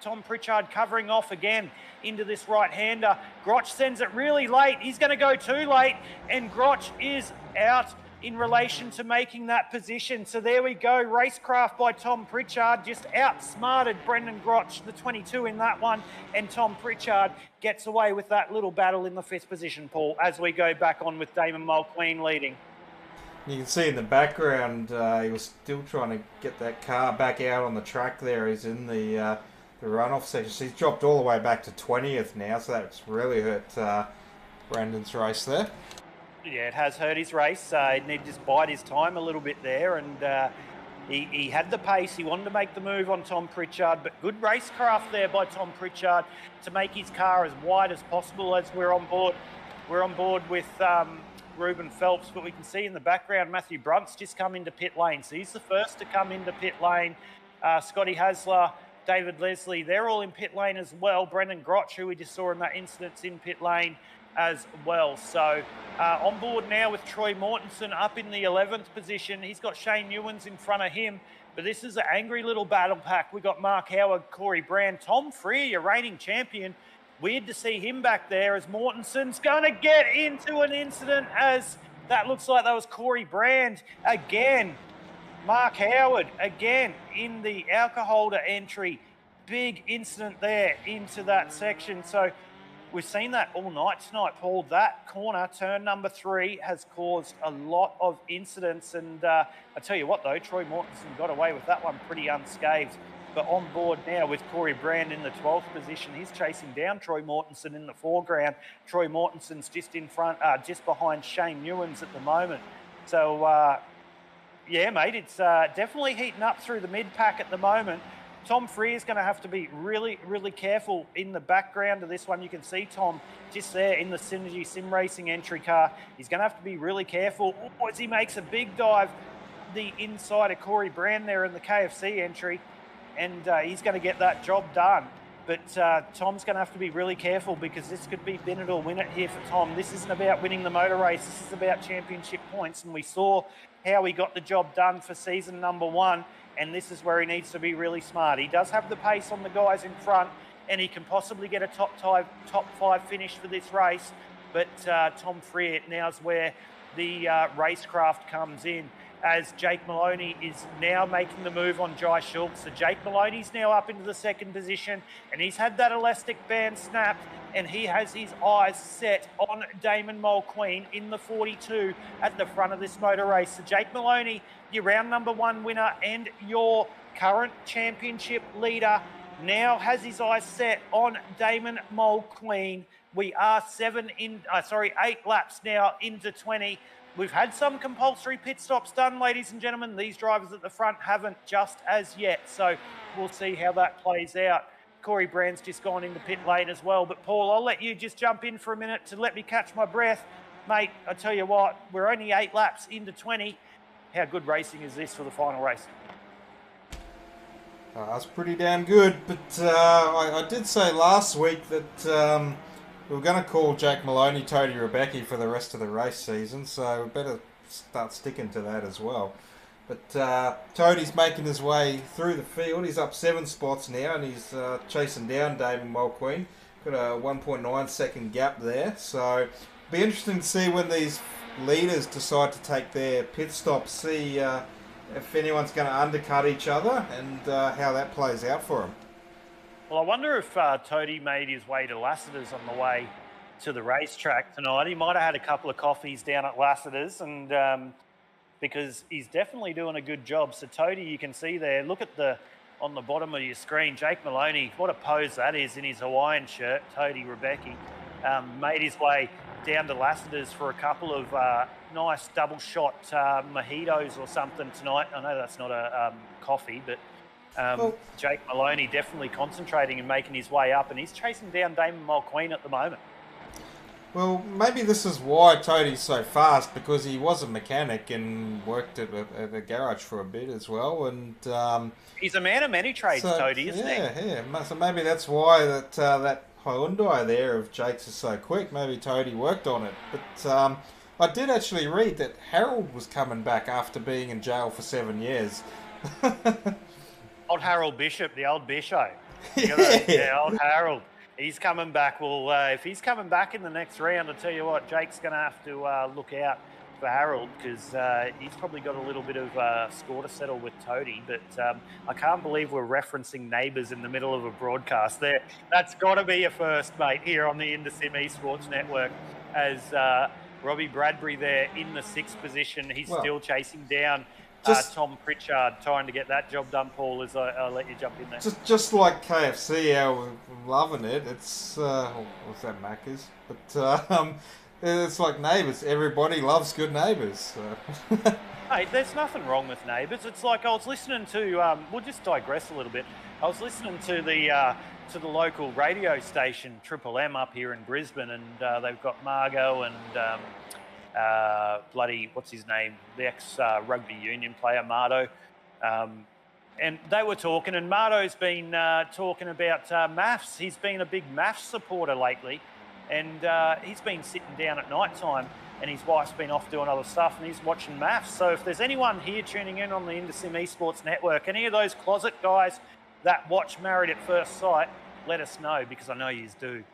Tom Pritchard covering off again into this right-hander. Grotch sends it really late. He's going to go too late, and Grotch is out in relation to making that position. So there we go. Racecraft by Tom Pritchard just outsmarted Brendan Grotch, the 22 in that one, and Tom Pritchard gets away with that little battle in the 5th position, Paul, as we go back on with Damon Mulqueen leading. You can see in the background, he was still trying to get that car back out on the track there. He's in the runoff section. So he's dropped all the way back to 20th now, so that's really hurt Brandon's race there. Yeah, it has hurt his race. He needed to just bide his time a little bit there, and he had the pace. He wanted to make the move on Tom Pritchard, but good racecraft there by Tom Pritchard to make his car as wide as possible as we're on board. We're on board with Ruben Phelps, but we can see in the background Matthew Brunt's just come into pit lane. So he's the first to come into pit lane. Scotty Hasler, David Leslie, they're all in pit lane as well. Brendan Grotch, who we just saw in that incident's in pit lane as well. So on board now with Troy Mortensen up in the 11th position. He's got Shane Ewens in front of him, but this is an angry little battle pack. We got Mark Howard, Corey Brand, Tom Freer, your reigning champion. Weird to see him back there as Mortensen's going to get into an incident as that looks like that was Corey Brand again. Mark Howard again in the alcoholder entry. Big incident there into that section. So we've seen that all night tonight, Paul. That corner, turn number 3, has caused a lot of incidents. And I tell you what, though, Troy Mortensen got away with that one pretty unscathed. But on board now with Corey Brand in the 12th position. He's chasing down Troy Mortensen in the foreground. Troy Mortensen's just in front, just behind Shane Ewens at the moment. So, yeah, mate, it's definitely heating up through the mid-pack at the moment. Tom Freer's going to have to be really, really careful in the background of this one. You can see Tom just there in the Synergy Sim Racing entry car. He's going to have to be really careful as he makes a big dive the inside of Corey Brand there in the KFC entry, and he's going to get that job done. But Tom's going to have to be really careful because this could be bin it or win it here for Tom. This isn't about winning the motor race. This is about championship points, and we saw how he got the job done for season number 1. And this is where he needs to be really smart. He does have the pace on the guys in front, and he can possibly get a top 5 finish for this race. But Tom Freer, now's where the racecraft comes in, as Jake Maloney is now making the move on Jai Schultz. So Jake Maloney's now up into the 2nd position, and he's had that elastic band snapped, and he has his eyes set on Damon Mulqueen in the 42 at the front of this motor race. So Jake Maloney, your round number 1 winner and your current championship leader, now has his eyes set on Damon Mulqueen. We are 8 laps now into 20. We've had some compulsory pit stops done, ladies and gentlemen. These drivers at the front haven't just as yet, so we'll see how that plays out. Corey Brand's just gone into pit lane as well. But, Paul, I'll let you just jump in for a minute to let me catch my breath. Mate, I tell you what, we're only 8 laps into 20. How good racing is this for the final race? That's pretty damn good, but I did say last week that we were going to call Jake Maloney Tony Rebecca for the rest of the race season, so we better start sticking to that as well. But Tony's making his way through the field. He's up 7 spots now, and he's chasing down Damon Mulqueen. Got a 1.9 second gap there. So be interesting to see when these leaders decide to take their pit stops, see if anyone's going to undercut each other and how that plays out for them. Well, I wonder if Toady made his way to Lassiter's on the way to the racetrack tonight. He might have had a couple of coffees down at Lassiter's, and because he's definitely doing a good job. So Toady, you can see there, look at on the bottom of your screen, Jake Maloney, what a pose that is in his Hawaiian shirt. Toady Rebecki made his way down to Lassiter's for a couple of nice double shot mojitos or something tonight. I know that's not a coffee, but Jake Maloney definitely concentrating and making his way up, and he's chasing down Damon Mulqueen at the moment. Well, maybe this is why Toady's so fast, because he was a mechanic and worked at a garage for a bit as well. And he's a man of many trades, Toady, isn't he? Yeah. So maybe that's why that Hyundai there of Jake's is so quick. Maybe Toady worked on it. But I did actually read that Harold was coming back after being in jail for 7 years. Old Harold Bishop, the old Bisho. Yeah, old Harold. He's coming back. Well, if he's coming back in the next round, I'll tell you what, Jake's going to have to look out for Harold, because he's probably got a little bit of score to settle with Toady. But I can't believe we're referencing neighbours in the middle of a broadcast there. That's got to be a first, mate, here on the InterSim Esports Network, as Robbie Bradbury there in the 6th position. He's still chasing down Tom Pritchard, trying to get that job done, Paul, as I'll let you jump in there. Just like KFC, how we're loving it. It's, what's that, Macca's? But it's like Neighbours. Everybody loves good neighbours. So. Hey, there's nothing wrong with neighbours. It's like I was listening to, we'll just digress a little bit. I was listening to the local radio station, Triple M, up here in Brisbane, and they've got Margot and what's his name? The ex-rugby union player, Mardo. And they were talking, and Mardo's been talking about maths. He's been a big maths supporter lately, and he's been sitting down at night time, and his wife's been off doing other stuff, and he's watching maths. So if there's anyone here tuning in on the InterSim Esports Network, any of those closet guys that watch Married at First Sight, let us know, because I know yous do.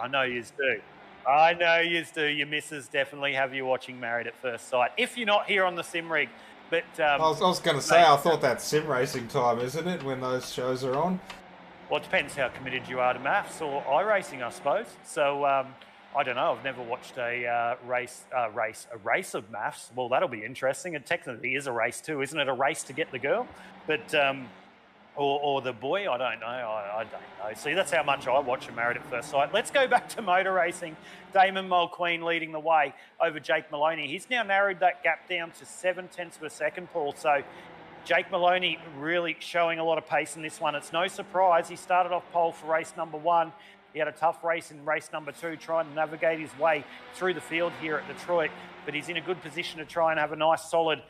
I know yous do. I know yous do. Your missus definitely have you watching Married at First Sight, if you're not here on the sim rig. But I was going to say, I thought that's sim racing time, isn't it, when those shows are on? Well, it depends how committed you are to maths or iRacing, I suppose. So I don't know. I've never watched a race of maths. Well, that'll be interesting. It technically is a race too, isn't it? A race to get the girl, but or the boy. I don't know. I don't know. See, that's how much I watch a Married at First Sight. Let's go back to motor racing. Damon Mulqueen leading the way over Jake Maloney. He's now narrowed that gap down to 0.7 of a second, Paul. So Jake Maloney really showing a lot of pace in this one. It's no surprise. He started off pole for race number 1. He had a tough race in race number 2, trying to navigate his way through the field here at Detroit. But he's in a good position to try and have a nice, solid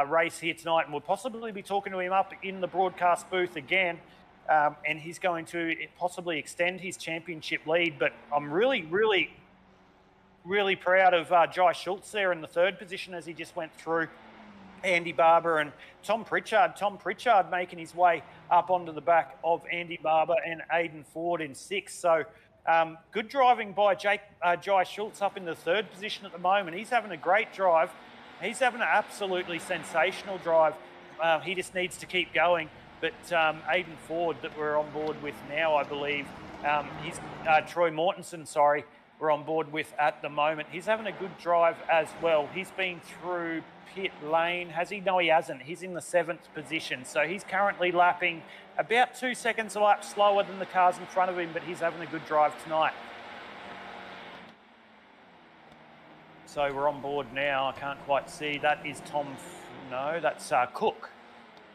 race here tonight. And we'll possibly be talking to him up in the broadcast booth again. And he's going to possibly extend his championship lead. But I'm really proud of Jai Schultz there in the 3rd position as he just went through Andy Barber and Tom Pritchard. Tom Pritchard making his way up onto the back of Andy Barber and Aidan Ford in 6th. So good driving by Jai Schultz up in the 3rd position at the moment. He's having a great drive. He's having an absolutely sensational drive. He just needs to keep going. But Aidan Ford that we're on board with now, I believe, he's Troy Mortensen, we're on board with at the moment. He's having a good drive as well. He's been through pit lane, has he? No, he hasn't. He's in the 7th position. So he's currently lapping about 2 seconds a lap slower than the cars in front of him, but he's having a good drive tonight. So we're on board now. I can't quite see. That is that's Cook.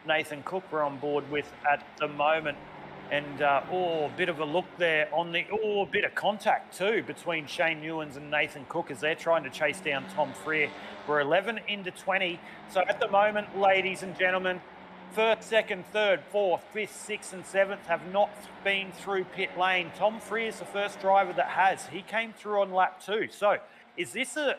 Nathan Cook we're on board with at the moment. And, a bit of a look there on the, a bit of contact too between Shane Newens and Nathan Cook as they're trying to chase down Tom Freer. We're 11 into 20. So at the moment, ladies and gentlemen, 1st, 2nd, 3rd, 4th, 5th, 6th and 7th have not been through pit lane. Tom Freer is the first driver that has. He came through on lap 2. So is this a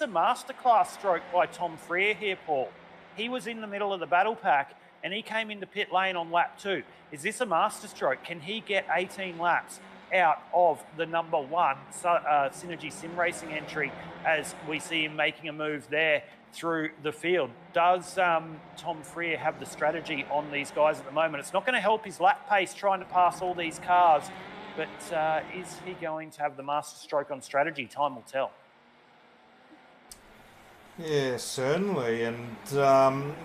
masterclass stroke by Tom Freer here, Paul? He was in the middle of the battle pack and he came into pit lane on lap 2. Is this a masterstroke? Can he get 18 laps out of the number 1 Synergy Sim Racing entry as we see him making a move there through the field. Does Tom Freer have the strategy on these guys at the moment? It's not going to help his lap pace trying to pass all these cars, but is he going to have the master stroke on strategy? Time will tell. Yeah, certainly, and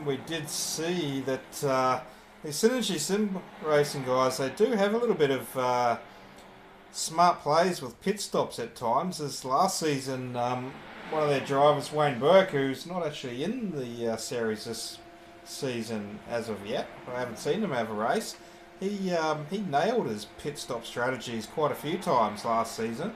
we did see that the Synergy Sim Racing guys, they do have a little bit of smart plays with pit stops at times, as last season one of their drivers, Wayne Burke, who's not actually in the series this season as of yet, I haven't seen him have a race, he nailed his pit stop strategies quite a few times last season.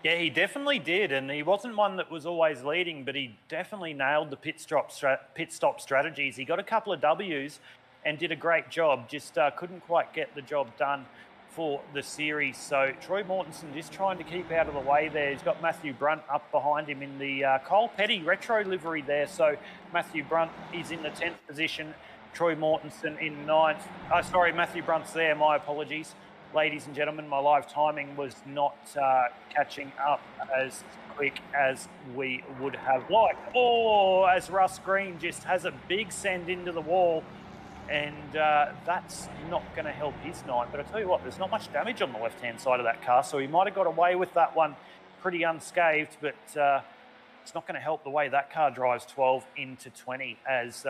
Yeah, he definitely did, and he wasn't one that was always leading, but he definitely nailed the pit stop strategies. He got a couple of W's and did a great job, just couldn't quite get the job done for the series. So Troy Mortensen just trying to keep out of the way there. He's got Matthew Brunt up behind him in the Cole Petty retro livery there. So Matthew Brunt is in the 10th position, Troy Mortensen in 9th. Matthew Brunt's there, my apologies. Ladies and gentlemen, my live timing was not catching up as quick as we would have liked. Oh, as Russ Green just has a big send into the wall, and that's not going to help his night. But I tell you what, there's not much damage on the left-hand side of that car, so he might have got away with that one pretty unscathed, but it's not going to help the way that car drives 12 into 20, as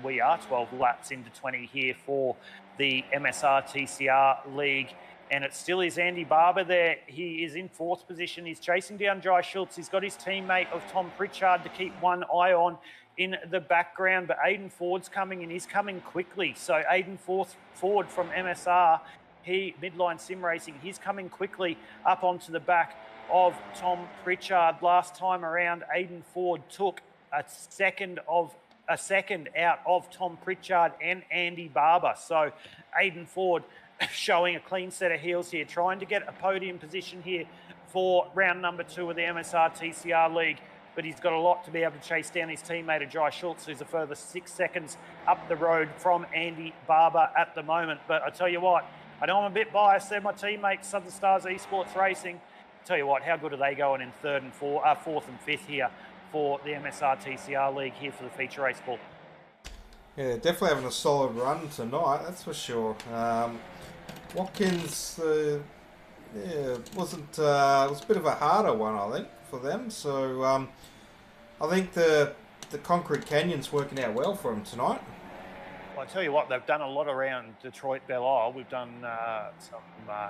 we are 12 laps into 20 here for the MSR TCR League. And it still is Andy Barber there. He is in 4th position. He's chasing down Jai Schultz. He's got his teammate of Tom Pritchard to keep one eye on in the background. But Aidan Ford's coming, and he's coming quickly. So Aidan Ford from MSR, Midline Sim Racing, he's coming quickly up onto the back of Tom Pritchard. Last time around, Aidan Ford took a second out of Tom Pritchard and Andy Barber. So Aidan Ford showing a clean set of heels here, trying to get a podium position here for round number 2 of the MSR TCR League. But he's got a lot to be able to chase down his teammate, Jai Schultz, who's a further 6 seconds up the road from Andy Barber at the moment. But I tell you what, I know I'm a bit biased. They're my teammates, Southern Stars Esports Racing. I tell you what, how good are they going in 4th and 5th here for the MSR TCR League here for the feature race, Paul? Yeah, definitely having a solid run tonight, that's for sure. Watkins, it was a bit of a harder one, I think, for them. So I think the Concrete Canyon's working out well for them tonight. Well, I tell you what, they've done a lot around Detroit Belle Isle. We've done some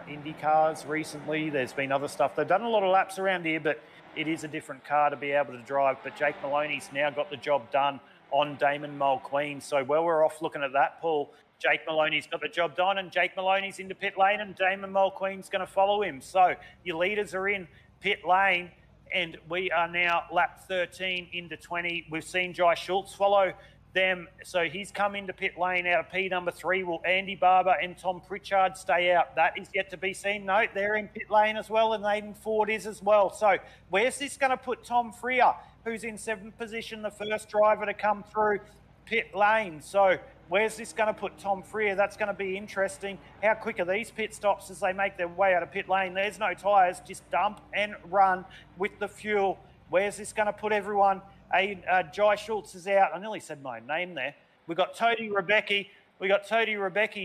Indy cars recently. There's been other stuff. They've done a lot of laps around here, but it is a different car to be able to drive. But Jake Maloney's now got the job done on Damon Mulqueen. So while we're off looking at that, Paul, Jake Maloney's got the job done, and Jake Maloney's into pit lane, and Damon Mulqueen's going to follow him. So your leaders are in pit lane, and we are now lap 13 into 20. We've seen Jai Schultz follow them, so he's come into pit lane out of P number 3. Will Andy Barber and Tom Pritchard stay out? That is yet to be seen. No, they're in pit lane as well, and Aidan Ford is as well. So where's this going to put Tom Freer, who's in 7th position, the first driver to come through pit lane? So where's this going to put Tom Freer? That's going to be interesting. How quick are these pit stops as they make their way out of pit lane? There's no tyres, just dump and run with the fuel. Where's this going to put everyone? Jai Schultz is out. I nearly said my name there. We've got Tody Rebecki.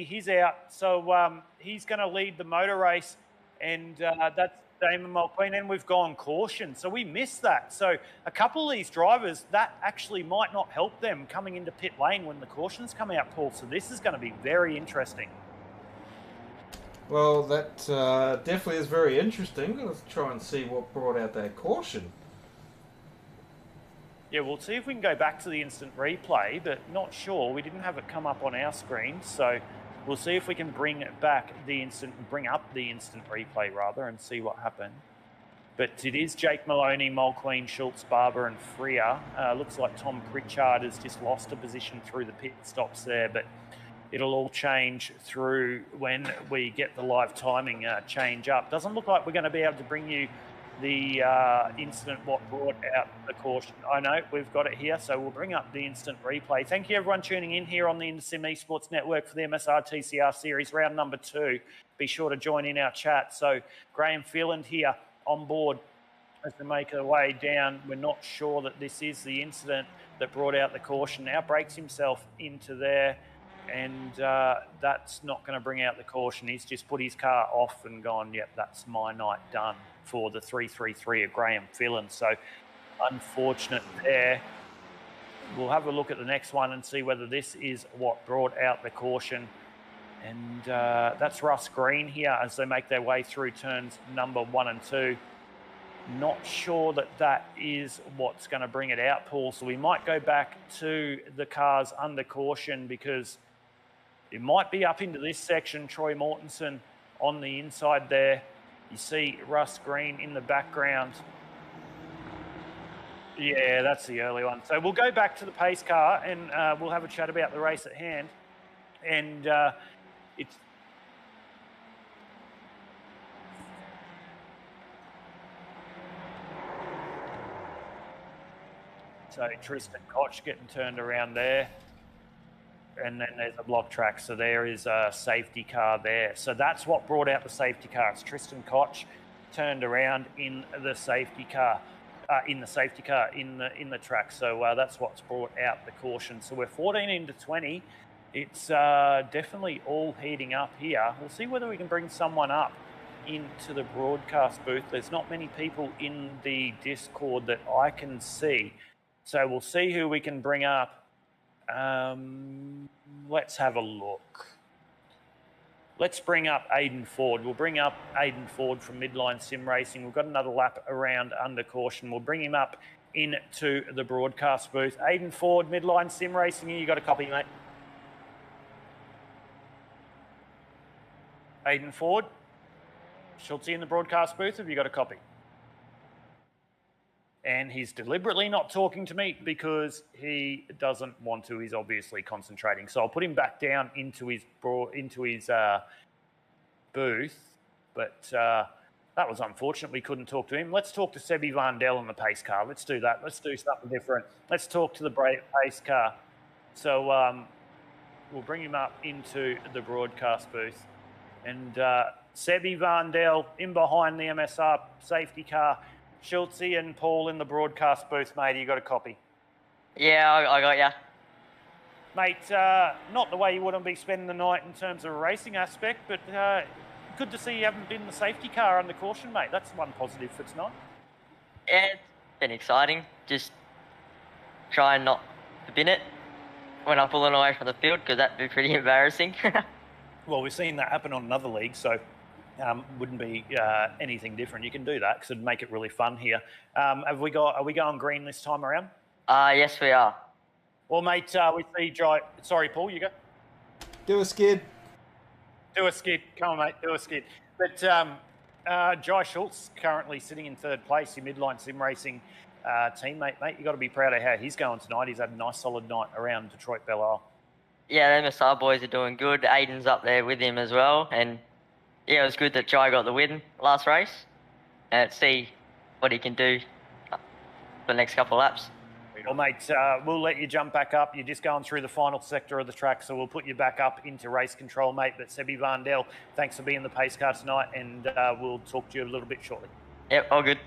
He's out. So he's going to lead the motor race, and that's Damon Mulqueen, and we've gone caution. So we missed that. So a couple of these drivers, that actually might not help them coming into pit lane when the cautions come out, Paul. So this is going to be very interesting. Well, that definitely is very interesting. Let's try and see what brought out that caution. Yeah, we'll see if we can go back to the instant replay, but not sure. We didn't have it come up on our screen, so we'll see if we can bring up the instant replay rather, and see what happened. But it is Jake Maloney, Mulqueen, Schultz, Barber, and Freer. Looks like Tom Pritchard has just lost a position through the pit stops there, but it'll all change through when we get the live timing change up. Doesn't look like we're going to be able to bring you the incident what brought out the caution. I know we've got it here, so we'll bring up the instant replay. Thank you everyone tuning in here on the InterSim Esports Network for the MSR TCR series round number 2. Be sure to join in our chat. So Graham Phelan here on board as we make our way down. We're not sure that this is the incident that brought out the caution. Now breaks himself into there, and that's not going to bring out the caution. He's just put his car off and gone, yep, that's my night done for the 333 of Graham Phelan. So unfortunate there. We'll have a look at the next one and see whether this is what brought out the caution. And that's Russ Green here as they make their way through turns number 1 and 2. Not sure that that is what's going to bring it out, Paul. So we might go back to the cars under caution, because it might be up into this section. Troy Mortensen on the inside there. You see Russ Green in the background. Yeah, that's the early one. So we'll go back to the pace car and we'll have a chat about the race at hand. And it's... So Tristan Koch getting turned around there. And then there's a block track. So there is a safety car there. So that's what brought out the safety car. It's Tristan Koch turned around in the safety car. In the track. So that's what's brought out the caution. So we're 14 into 20. It's definitely all heating up here. We'll see whether we can bring someone up into the broadcast booth. There's not many people in the Discord that I can see. So we'll see who we can bring up. Let's have a look. Let's bring up Aidan Ford. We'll bring up Aidan Ford from Midline Sim Racing. We've got another lap around under caution. We'll bring him up into the broadcast booth. Aidan Ford, Midline Sim Racing. You got a copy, mate? Aidan Ford. Schultz in the broadcast booth. Have you got a copy? And he's deliberately not talking to me because he doesn't want to. He's obviously concentrating. So I'll put him back down into his booth. But that was unfortunate. We couldn't talk to him. Let's talk to Sebi Vandel in the pace car. Let's do that. Let's do something different. Let's talk to the pace car. So we'll bring him up into the broadcast booth. And Sebi Vandel in behind the MSR safety car. Schultz and Paul in the broadcast booth, mate. You got a copy? Yeah, I got ya. Mate, not the way you wouldn't be spending the night in terms of a racing aspect, but good to see you haven't been in the safety car under caution, mate. That's one positive for tonight. Yeah, it's been exciting. Just trying not to bin it when I'm pulling away from the field, because that'd be pretty embarrassing. Well, we've seen that happen on another league, so wouldn't be anything different. You can do that because it'd make it really fun here. Are we going green this time around? Yes, we are. Well, mate, we see Jai. Sorry, Paul, you go. Do a skid. Do a skid. Come on, mate, do a skid. But Jai Schultz currently sitting in third place, your Midline Sim Racing teammate, mate. You got to be proud of how he's going tonight. He's had a nice solid night around Detroit Belle. Yeah, the MSR boys are doing good. Aiden's up there with him as well, and yeah, it was good that Jai got the win last race. And see what he can do for the next couple of laps. Well, mate, we'll let you jump back up. You're just going through the final sector of the track, so we'll put you back up into race control, mate. But Sebi Vandel, thanks for being in the pace car tonight, and we'll talk to you a little bit shortly. Yep, all good.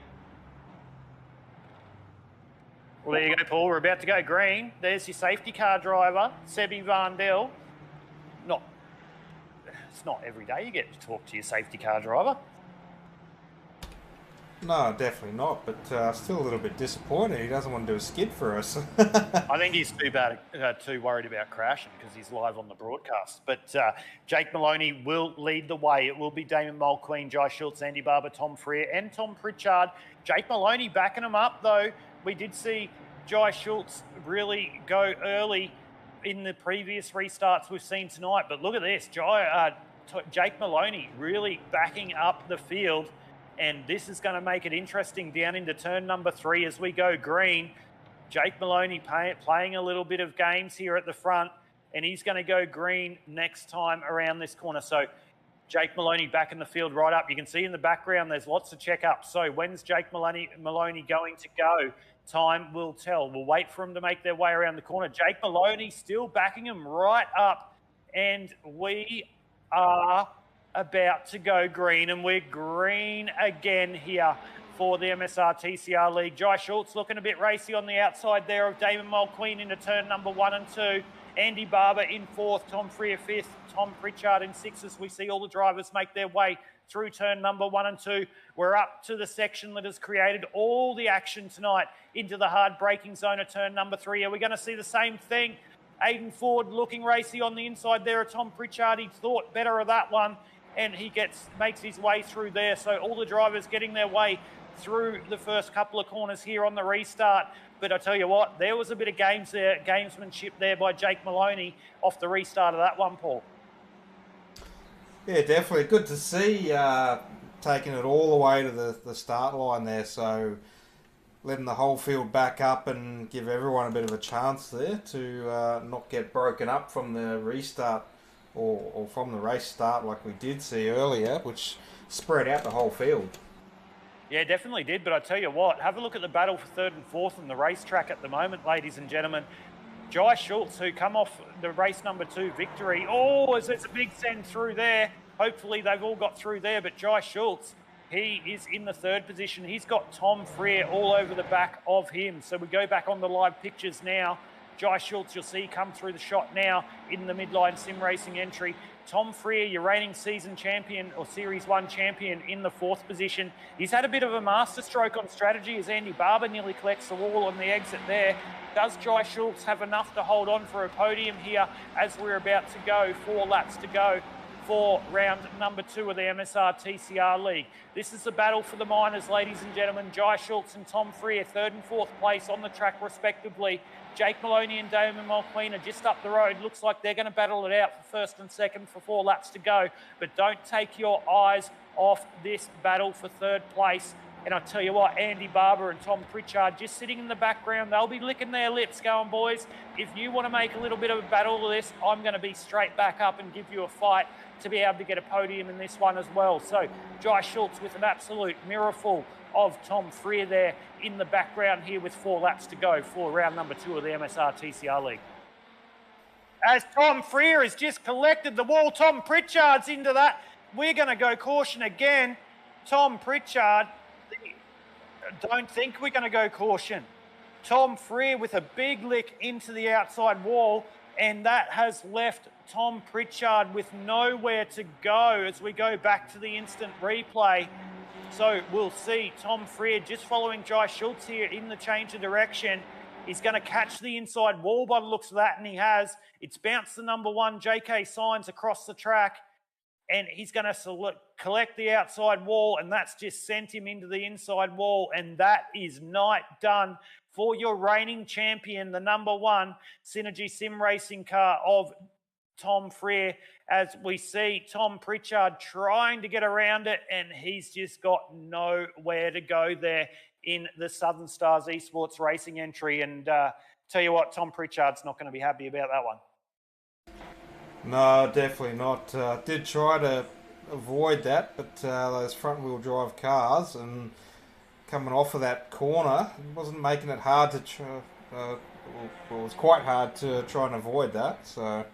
Well, there you go, Paul. We're about to go green. There's your safety car driver, Sebi Vandel. It's not every day you get to talk to your safety car driver. No, definitely not, but still a little bit disappointed. He doesn't want to do a skid for us. I think he's too worried about crashing because he's live on the broadcast. But Jake Maloney will lead the way. It will be Damon Mulqueen, Jai Schultz, Andy Barber, Tom Freer and Tom Pritchard. Jake Maloney backing him up, though. We did see Jai Schultz really go early in the previous restarts we've seen tonight. But look at this. Jake Maloney really backing up the field. And this is going to make it interesting down into turn number 3 as we go green. Jake Maloney playing a little bit of games here at the front, and he's going to go green next time around this corner. So Jake Maloney back in the field right up. You can see in the background there's lots of checkups. So when's Jake Maloney going to go? Time will tell. We'll wait for them to make their way around the corner. Jake Maloney still backing him right up. And we are about to go green, and we're green again here for the MSR TCR League. Jai Schultz looking a bit racy on the outside there of Damon Mulqueen into turn number 1 and 2. Andy Barber in 4th, Tom Freer 5th, Tom Pritchard in 6th as we see all the drivers make their way through turn number 1 and 2. We're up to the section that has created all the action tonight into the hard braking zone of turn number 3. Are we going to see the same thing? Aidan Ford looking racy on the inside there of Tom Pritchard. He thought better of that one, and he makes his way through there. So all the drivers getting their way through the first couple of corners here on the restart. But I tell you what, there was a bit of gamesmanship there by Jake Maloney off the restart of that one, Paul. Yeah, definitely. Good to see taking it all the way to the start line there. So letting the whole field back up and give everyone a bit of a chance there to not get broken up from the restart or from the race start like we did see earlier, which spread out the whole field. Yeah, definitely did. But I tell you what, have a look at the battle for 3rd and 4th on the racetrack at the moment, ladies and gentlemen. Jai Schultz, who come off the race number 2 victory. Oh, there's a big send through there. Hopefully they've all got through there. But Jai Schultz, he is in the 3rd position. He's got Tom Freer all over the back of him. So we go back on the live pictures now. Jai Schultz, you'll see, come through the shot now in the midline sim racing entry. Tom Freer, your reigning season champion or Series 1 champion, in the 4th position. He's had a bit of a masterstroke on strategy as Andy Barber nearly collects the wall on the exit there. Does Jai Schultz have enough to hold on for a podium here as we're about to go? 4 laps to go for round number 2 of the MSR TCR League. This is the battle for the minors, ladies and gentlemen. Jai Schultz and Tom Freer, 3rd and 4th place on the track respectively. Jake Maloney and Damon Mulqueen are just up the road. Looks like they're going to battle it out for 1st and 2nd for 4 laps to go. But don't take your eyes off this battle for 3rd place. And I tell you what, Andy Barber and Tom Pritchard just sitting in the background. They'll be licking their lips going, boys, if you want to make a little bit of a battle of this, I'm going to be straight back up and give you a fight to be able to get a podium in this one as well. So Jai Schultz with an absolute mirrorful of Tom Freer there in the background here with 4 laps to go for round number 2 of the MSR TCR League. As Tom Freer has just collected the wall, Tom Pritchard's into that. We're going to go caution again. Tom Pritchard, don't think we're going to go caution. Tom Freer with a big lick into the outside wall, and that has left Tom Pritchard with nowhere to go as we go back to the instant replay. So we'll see Tom Freer just following Jai Schultz here in the change of direction. He's going to catch the inside wall by the looks of that, and he has. It's bounced the number 1 JK Signs across the track, and he's going to collect the outside wall, and that's just sent him into the inside wall, and that is night done for your reigning champion, the number 1 Synergy Sim Racing car of Tom Freer, as we see Tom Pritchard trying to get around it, and he's just got nowhere to go there in the Southern Stars Esports Racing entry. And tell you what, Tom Pritchard's not going to be happy about that one. No, definitely not. Did try to avoid that, but those front-wheel drive cars and coming off of that corner wasn't making it hard to well, it was quite hard to try and avoid that. So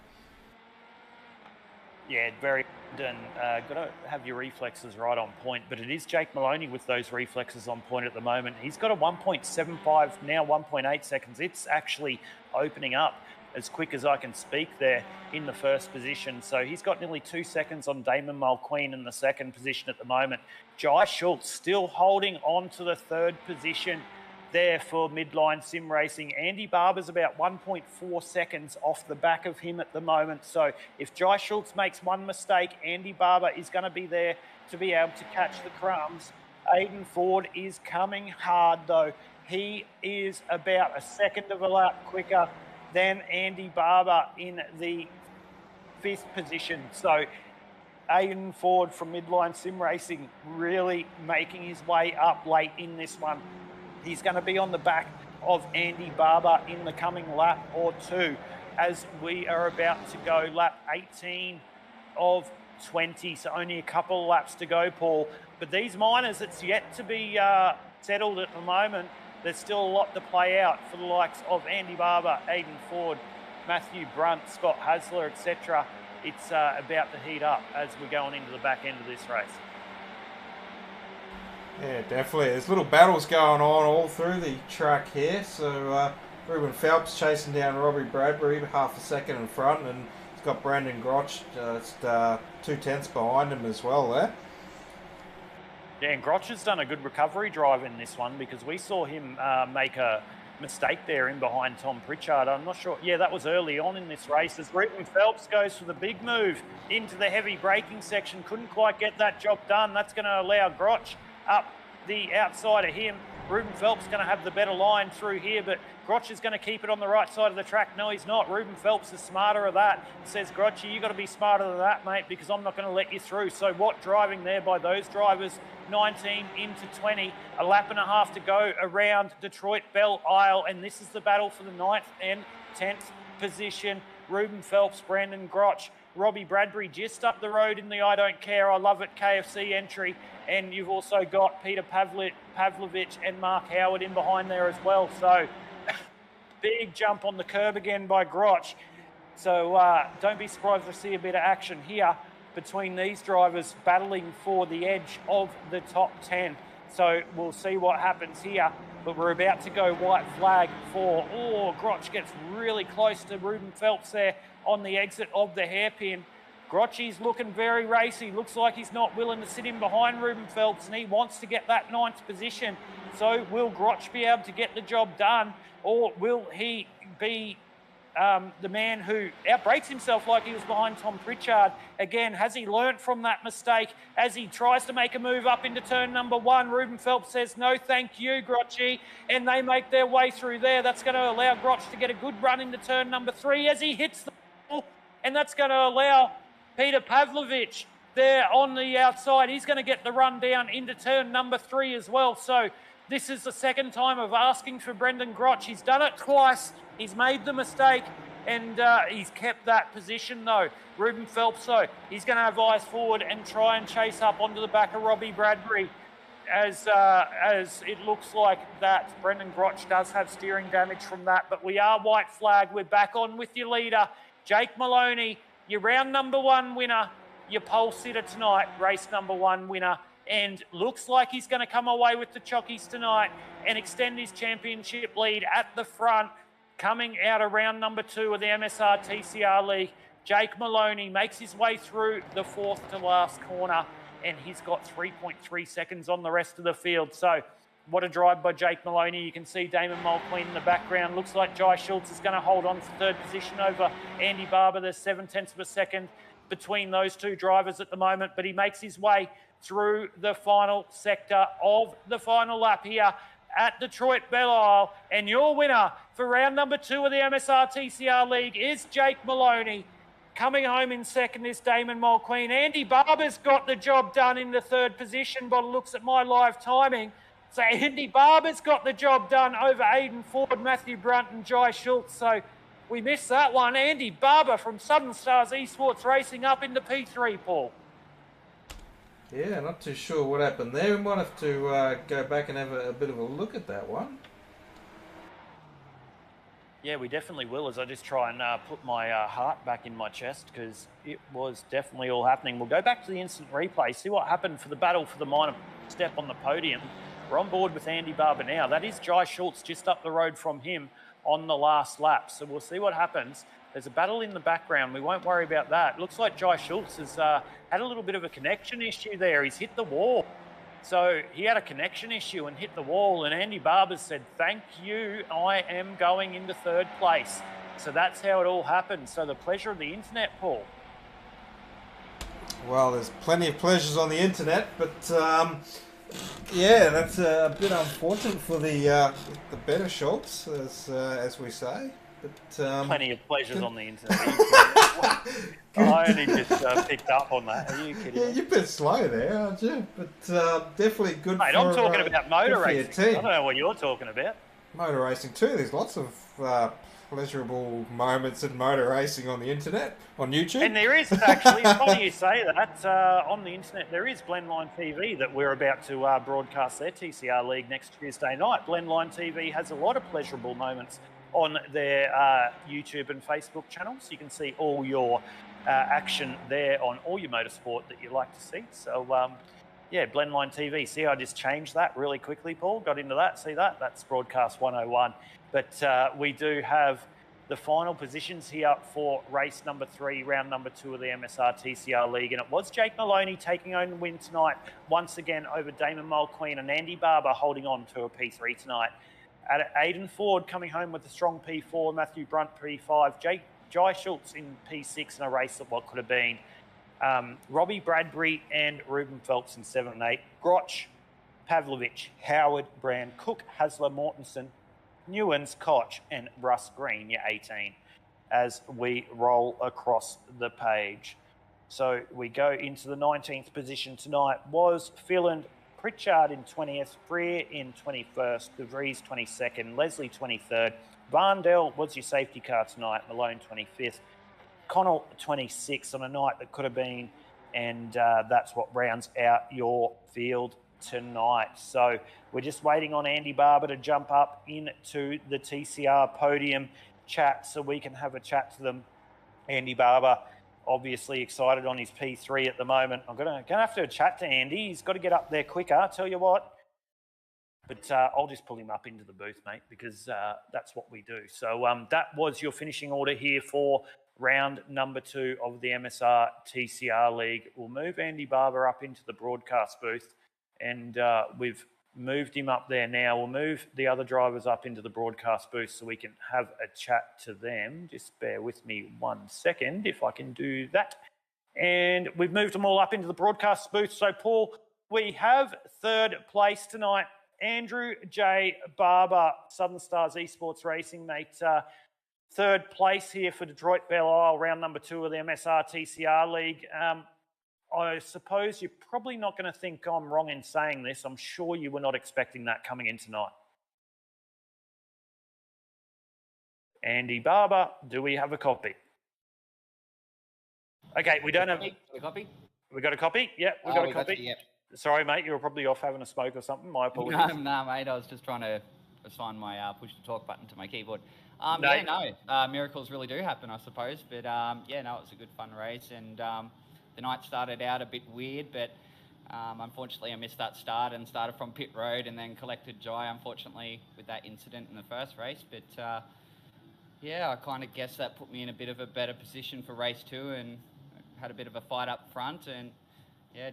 yeah, very good, and got to have your reflexes right on point. But it is Jake Maloney with those reflexes on point at the moment. He's got a 1.75, now 1.8 seconds. It's actually opening up as quick as I can speak there in the 1st position. So he's got nearly 2 seconds on Damon Mulqueen in the 2nd position at the moment. Jai Schultz still holding on to the 3rd position there for midline sim racing. Andy Barber's about 1.4 seconds off the back of him at the moment. So if Jai Schultz makes one mistake, Andy Barber is going to be there to be able to catch the crumbs. Aidan Ford is coming hard though. He is about a second of a lap quicker than Andy Barber in the 5th position. So Aidan Ford from Midline Sim Racing really making his way up late in this one. He's going to be on the back of Andy Barber in the coming lap or 2 as we are about to go lap 18 of 20, so only a couple of laps to go, Paul. But these minors, it's yet to be settled at the moment. There's still a lot to play out for the likes of Andy Barber, Aidan Ford, Matthew Brunt, Scott Hasler, etc. It's about to heat up as we're going into the back end of this race. Yeah, definitely. There's little battles going on all through the track here. So Ruben Phelps chasing down Robbie Bradbury, half a second in front, and he's got Brandon Grotch just 2/10 behind him as well there. Yeah, and Grotch has done a good recovery drive in this one because we saw him make a mistake there in behind Tom Pritchard. I'm not sure. Yeah, that was early on in this race as Ruben Phelps goes for the big move into the heavy braking section. Couldn't quite get that job done. That's going to allow Grotch up the outside of him. Ruben Phelps going to have the better line through here, but Grotch is going to keep it on the right side of the track. No, he's not. Ruben Phelps is smarter of that. Says, Grotchy, you got to be smarter than that, mate, because I'm not going to let you through. So what driving there by those drivers? 19 into 20, a lap and a half to go around Detroit Belle Isle, and this is the battle for the 9th and 10th position. Ruben Phelps, Brandon Grotch, Robbie Bradbury just up the road in the I Don't Care, I Love It KFC entry, and you've also got Peter Pavlovich and Mark Howard in behind there as well. So big jump on the curb again by Grotch. So don't be surprised to see a bit of action here between these drivers battling for the edge of the top 10. So we'll see what happens here. But we're about to go white flag for, Grotch gets really close to Ruben Phelps there on the exit of the hairpin. Grotchy's looking very racy. Looks like he's not willing to sit in behind Ruben Phelps, and he wants to get that 9th position. So will Grotch be able to get the job done, or will he be the man who outbrakes himself like he was behind Tom Pritchard? Again, has he learnt from that mistake as he tries to make a move up into turn number 1? Ruben Phelps says, no, thank you, Grotchy, and they make their way through there. That's going to allow Grotch to get a good run into turn number 3 as he hits the ball, and that's going to allow Peter Pavlovich there on the outside. He's going to get the run down into turn number 3 as well. So this is the second time of asking for Brendan Grotch. He's done it twice. He's made the mistake, and he's kept that position, though. Ruben Phelps, though, he's going to have eyes forward and try and chase up onto the back of Robbie Bradbury as it looks like that Brendan Grotch does have steering damage from that. But we are white flag. We're back on with your leader, Jake Maloney, your round number 1 winner, your pole sitter tonight, race number 1 winner. And looks like he's going to come away with the chockies tonight and extend his championship lead at the front. Coming out of round number 2 of the MSR TCR League, Jake Maloney makes his way through the 4th to last corner, and he's got 3.3 seconds on the rest of the field. So what a drive by Jake Maloney. You can see Damon Mulqueen in the background. Looks like Jai Schultz is going to hold on for 3rd position over Andy Barber. There's 0.7 of a second between those two drivers at the moment, but he makes his way through the final sector of the final lap here at Detroit Belle Isle. And your winner for round number 2 of the MSR TCR League is Jake Maloney. Coming home in second is Damon Mulqueen. Andy Barber's got the job done in the 3rd position by the looks at my live timing. So Andy Barber's got the job done over Aidan Ford, Matthew Brunt and Jai Schultz. So we missed that one. Andy Barber from Southern Stars Esports Racing up into P3, Paul. Yeah, not too sure what happened there. We might have to go back and have a bit of a look at that one. Yeah, we definitely will, as I just try and put my heart back in my chest, because it was definitely all happening. We'll go back to the instant replay, see what happened for the battle for the minor step on the podium. We're on board with Andy Barber now. That is Jai Schultz just up the road from him on the last lap. So we'll see what happens. There's a battle in the background. We won't worry about that. Looks like Jai Schultz has had a little bit of a connection issue there. He's hit the wall. So he had a connection issue and hit the wall, and Andy Barber said, thank you, I am going into 3rd place. So that's how it all happened. So the pleasure of the internet, Paul. Well, there's plenty of pleasures on the internet, but yeah, that's a bit unfortunate for the better Schultz, as we say. But, plenty of pleasures on the internet. I only just picked up on that. Are you kidding? Yeah, you're a bit slow there, aren't you? But definitely good. Mate, I'm talking about motor racing. I don't know what you're talking about. Motor racing too. There's lots of pleasurable moments in motor racing on the internet, on YouTube. And there is actually, it's funny you say that, on the internet there is Blendline TV that we're about to broadcast their TCR League next Tuesday night. Blendline TV has a lot of pleasurable moments on their YouTube and Facebook channels. You can see all your action there on all your motorsport that you like to see. So, yeah, Blendline TV. See, I just changed that really quickly, Paul. Got into that. See that? That's Broadcast 101. But we do have the final positions here for race number 3, round number 2 of the MSR TCR League. And it was Jake Maloney taking home the win tonight, once again over Damon Mulqueen, and Andy Barber holding on to a P3 tonight. Aidan Ford coming home with a strong P4, Matthew Brunt P5, Jai Schultz in P6 in a race of what could have been Robbie Bradbury and Ruben Phelps in 7 and 8. Grotch, Pavlovich, Howard, Brand, Cook, Hasler, Mortensen, Newens, Koch, and Russ Green, your 18, as we roll across the page. So we go into the 19th position tonight was Phelan Pritchard in 20th, Freer in 21st, De Vries 22nd, Leslie 23rd. Varndell was your safety car tonight, Malone 25th. Connell 26th on a night that could have been, and that's what rounds out your field tonight. So we're just waiting on Andy Barber to jump up into the TCR podium chat so we can have a chat to them. Andy Barber, obviously excited on his P3 at the moment. I'm gonna have to chat to Andy. He's got to get up there quicker, I'll tell you what. But I'll just pull him up into the booth, mate, because that's what we do. So that was your finishing order here for round number 2 of the MSR TCR League. We'll move Andy Barber up into the broadcast booth, and we've moved him up there now. We'll move the other drivers up into the broadcast booth so we can have a chat to them. Just bear with me 1 second if I can do that. And we've moved them all up into the broadcast booth. So, Paul, we have 3rd place tonight. Andrew J. Barber, Southern Stars Esports Racing, mate. 3rd place here for Detroit Belle Isle, round number 2 of the MSR TCR League. I suppose you're probably not going to think I'm wrong in saying this. I'm sure you were not expecting that coming in tonight. Andy Barber, do we have a copy? Okay, we don't have... A copy? We got a copy? Yeah, we got a copy. Yep. Sorry, mate, you were probably off having a smoke or something. My apologies. No, mate, I was just trying to assign my push-to-talk button to my keyboard. Miracles really do happen, I suppose. But, it was a good fun race. And the night started out a bit weird, but unfortunately I missed that start and started from pit road and then collected Jai, unfortunately, with that incident in the first race. But, I kind of guess that put me in a bit of a better position for race 2 and had a bit of a fight up front and,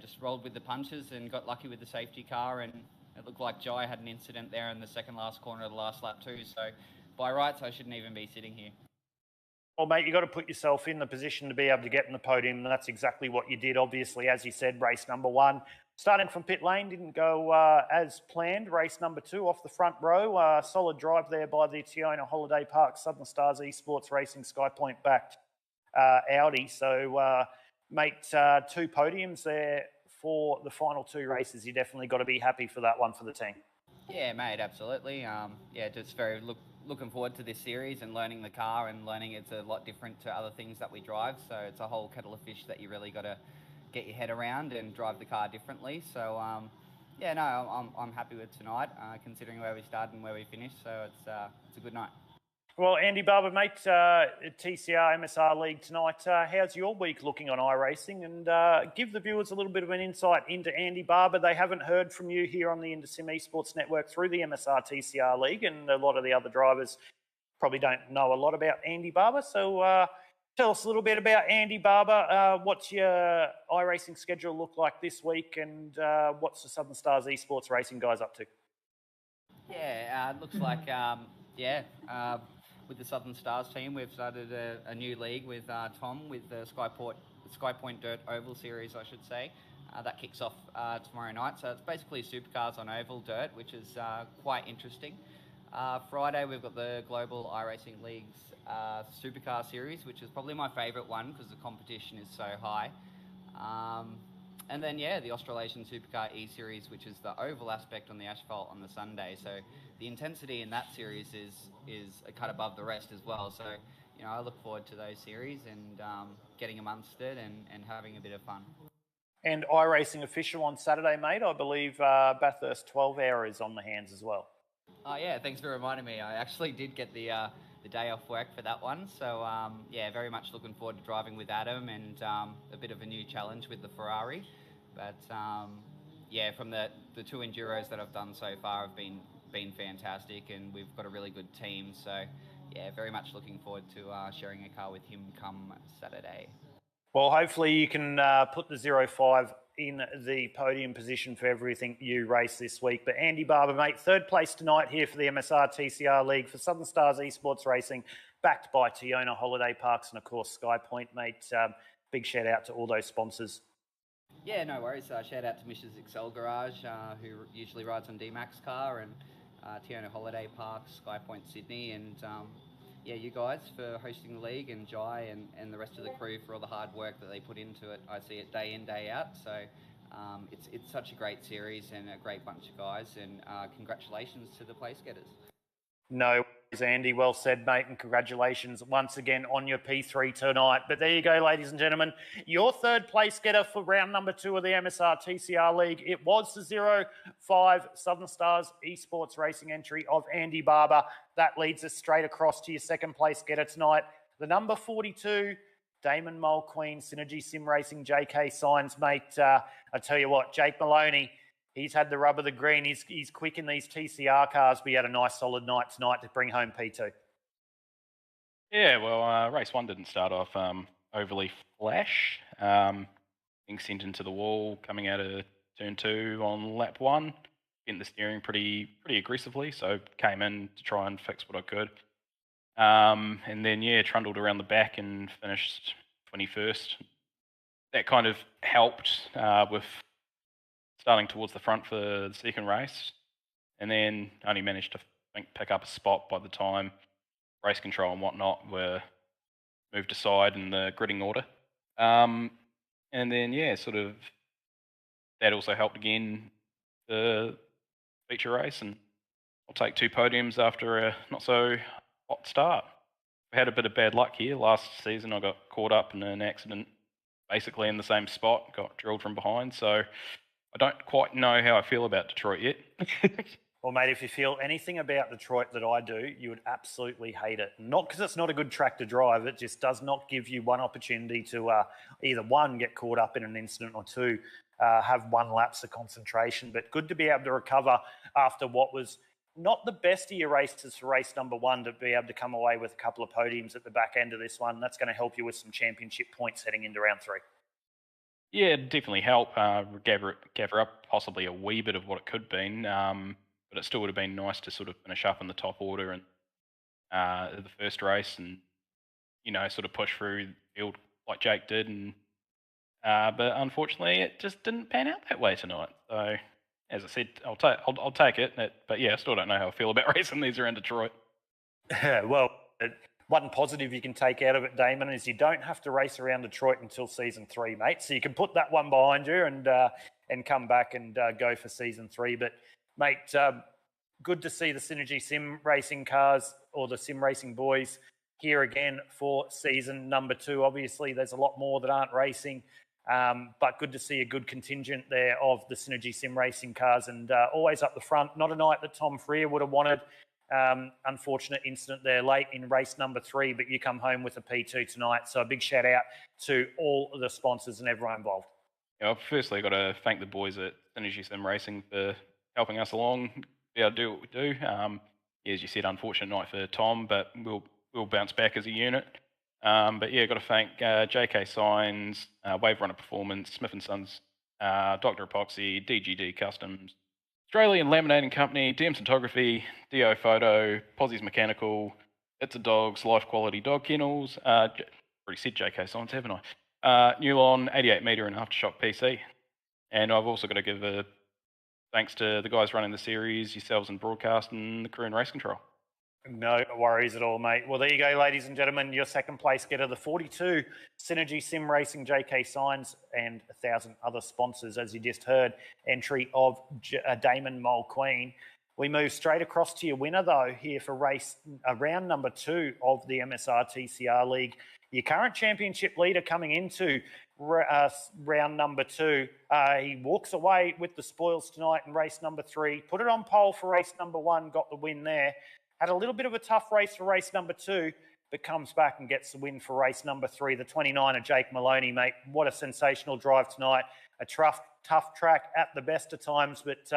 just rolled with the punches and got lucky with the safety car, and it looked like Jai had an incident there in the second last corner of the last lap too, so by rights I shouldn't even be sitting here. Well, mate, you've got to put yourself in the position to be able to get in the podium, and that's exactly what you did, obviously. As you said, race number 1, starting from pit lane, didn't go as planned. Race number 2, off the front row, solid drive there by the Tiona Holiday Park Southern Stars Esports Racing Skypoint-backed Audi. So, mate, 2 podiums there for the final 2 races. You definitely got to be happy for that one for the team. Yeah, mate, absolutely. Just very looking forward to this series and learning the car and learning it's a lot different to other things that we drive. So it's a whole kettle of fish that you really got to get your head around and drive the car differently. So, I'm happy with tonight, considering where we started and where we finished. So it's a good night. Well, Andy Barber, mate, TCR MSR League tonight. How's your week looking on iRacing? And give the viewers a little bit of an insight into Andy Barber. They haven't heard from you here on the Intersim Esports Network through the MSR TCR League, and a lot of the other drivers probably don't know a lot about Andy Barber. So tell us a little bit about Andy Barber. What's your iRacing schedule look like this week, and what's the Southern Stars Esports Racing guys up to? Yeah, it looks like, with the Southern Stars team, we've started a new league with Tom, with the Skypoint Dirt Oval Series, I should say. That kicks off tomorrow night. So it's basically supercars on oval dirt, which is quite interesting. Friday, we've got the Global iRacing League's Supercar Series, which is probably my favourite one because the competition is so high. And then, yeah, the Australasian Supercar E-Series, which is the oval aspect on the asphalt on the Sunday. So the intensity in that series is a cut above the rest as well. So, you know, I look forward to those series and getting amongst it and having a bit of fun. And iRacing official on Saturday, mate. I believe Bathurst 12 hour is on the hands as well. Oh, yeah, thanks for reminding me. I actually did get the day off work for that one. So, yeah, very much looking forward to driving with Adam and a bit of a new challenge with the Ferrari. But, yeah, from the two Enduros that I've done so far have been fantastic, and we've got a really good team. So, yeah, very much looking forward to sharing a car with him come Saturday. Well, hopefully you can put the 05 in the podium position for everything you race this week. But Andy Barber, mate, third place tonight here for the MSR TCR League for Southern Stars Esports Racing, backed by Tiona Holiday Parks and, of course, Sky Point, mate. Big shout out to all those sponsors. Yeah, no worries. Shout out to Mrs. Excel Garage, who usually rides on D-Max car, and Tiona Holiday Parks, Sky Point Sydney, and yeah, you guys for hosting the league, and Jai and the rest of the crew for all the hard work that they put into it. I see it day in, day out. So it's such a great series and a great bunch of guys, and congratulations to the place getters. No worries, Andy. Well said, mate, and congratulations once again on your P3 tonight. But there you go, ladies and gentlemen. Your third place getter for round number 2 of the MSR TCR League. It was the 05 Southern Stars Esports Racing entry of Andy Barber. That leads us straight across to your second place getter tonight. The number 42, Damon Mulqueen, Synergy Sim Racing, JK Signs, mate. I tell you what, Jake Maloney, he's had the rub of the green. He's quick in these TCR cars, but he had a nice solid night tonight to bring home P2. Yeah, well, race 1 didn't start off overly flash. Being sent into the wall, coming out of turn 2 on lap 1, getting the steering pretty aggressively, so came in to try and fix what I could. And then, yeah, trundled around the back and finished 21st. That kind of helped with starting towards the front for the second race, and then only managed to pick up a spot by the time race control and whatnot were moved aside in the gridding order. And then, yeah, sort of that also helped again the feature race, and I'll take 2 podiums after a not so hot start. I had a bit of bad luck here. Last season I got caught up in an accident basically in the same spot, got drilled from behind, so I don't quite know how I feel about Detroit yet. Well, mate, if you feel anything about Detroit that I do, you would absolutely hate it. Not because it's not a good track to drive, it just does not give you one opportunity to either, one, get caught up in an incident, or two, have one lapse of concentration. But good to be able to recover after what was not the best of your races for race number 1, to be able to come away with a couple of podiums at the back end of this one. That's going to help you with some championship points heading into round 3. Yeah, it'd definitely help. Gather up possibly a wee bit of what it could have been, but it still would have been nice to sort of finish up in the top order and the first race, and sort of push through the field like Jake did. And but unfortunately, it just didn't pan out that way tonight. So, as I said, I'll take it. But yeah, I still don't know how I feel about racing these around Detroit. Well, one positive you can take out of it, Damon, is you don't have to race around Detroit until season 3, mate. So you can put that one behind you and come back and go for season 3. But, mate, good to see the Synergy Sim Racing cars, or the Sim Racing boys, here again for season number 2. Obviously, there's a lot more that aren't racing, but good to see a good contingent there of the Synergy Sim Racing cars, and always up the front. Not a night that Tom Freer would have wanted. Unfortunate incident there late in race number 3, but you come home with a P2 tonight. So a big shout out to all the sponsors and everyone involved. Yeah, firstly, I've got to thank the boys at Synergy Sim Racing for helping us along, be able to do what we do. As you said, unfortunate night for Tom, but we'll bounce back as a unit. But yeah, got to thank JK Signs, Wave Runner Performance, Smith & Sons, Dr. Epoxy, DGD Customs, Australian Laminating Company, DM Photography, DO Photo, Posse's Mechanical, It's a Dogs, Life Quality Dog Kennels, already said JK Signs, haven't I? Newlon, 88 metre and Aftershock PC. And I've also got to give a thanks to the guys running the series, yourselves in broadcast, and the crew in race control. No worries at all, mate. Well, there you go, ladies and gentlemen. Your second place getter, the 42 Synergy Sim Racing, JK Signs, and 1,000 other sponsors, as you just heard. Entry of Damon Mulqueen. We move straight across to your winner, though, here for round number 2 of the MSR TCR League. Your current championship leader coming into round number 2. He walks away with the spoils tonight in race number 3. Put it on pole for race number 1, got the win there. Had a little bit of a tough race for race number 2, but comes back and gets the win for race number 3. The 29 of Jake Maloney, mate. What a sensational drive tonight. A tough track at the best of times, but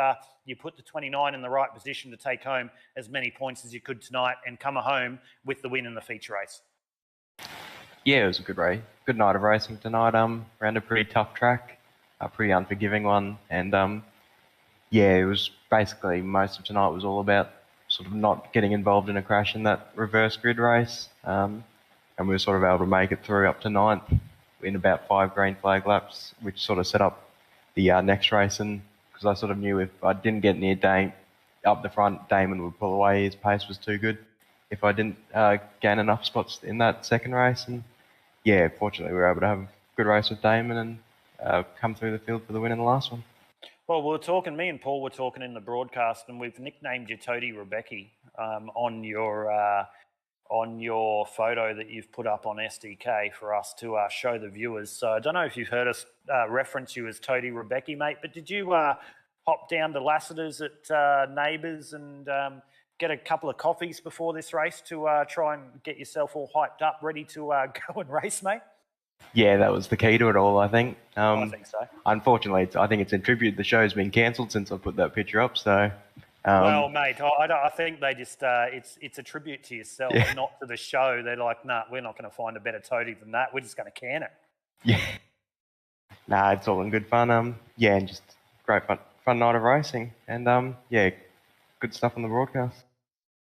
you put the 29 in the right position to take home as many points as you could tonight and come home with the win in the feature race. Yeah, it was a good race. Good night of racing tonight. Ran a pretty tough track, a pretty unforgiving one, and yeah, it was basically most of tonight was all about sort of not getting involved in a crash in that reverse grid race, and we were sort of able to make it through up to 9th in about 5 green flag laps, which sort of set up the next race. And because I sort of knew if I didn't get near Dame up the front, Damon would pull away. His pace was too good if I didn't gain enough spots in that second race. And yeah, fortunately we were able to have a good race with Damon and come through the field for the win in the last one. Well, me and Paul were talking in the broadcast, and we've nicknamed you Toady Rebecca on your photo that you've put up on SDK for us to show the viewers. So I don't know if you've heard us reference you as Toady Rebecca, mate, but did you hop down to Lassiter's at Neighbours and get a couple of coffees before this race to try and get yourself all hyped up, ready to go and race, mate? Yeah, that was the key to it all, I think. I think so. Unfortunately, I think it's in tribute. The show's been cancelled since I put that picture up, so... well, mate, I think they just, it's a tribute to yourself, not to the show. They're like, nah, we're not going to find a better toady than that. We're just going to can it. Yeah. Nah, it's all in good fun. Yeah, and just great fun night of racing. And yeah, good stuff on the broadcast.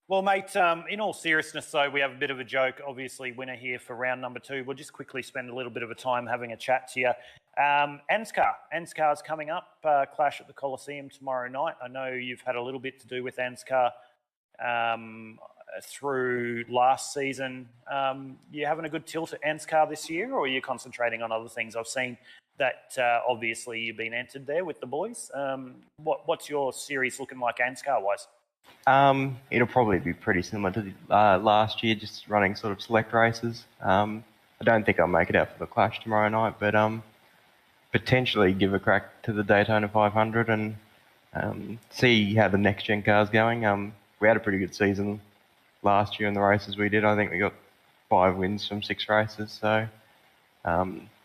Well, mate, in all seriousness, though, we have a bit of a joke. Obviously, winner here for round number 2. We'll just quickly spend a little bit of a time having a chat to you. Anscar's coming up, clash at the Coliseum tomorrow night. I know you've had a little bit to do with Anscar through last season. You having a good tilt at Anscar this year, or are you concentrating on other things? I've seen that obviously you've been entered there with the boys. What's your series looking like Anscar-wise? It'll probably be pretty similar to last year, just running sort of select races. I don't think I'll make it out for the clash tomorrow night, but potentially give a crack to the Daytona 500 and see how the next gen car's going. We had a pretty good season last year in the races we did. I think we got 5 wins from 6 races. So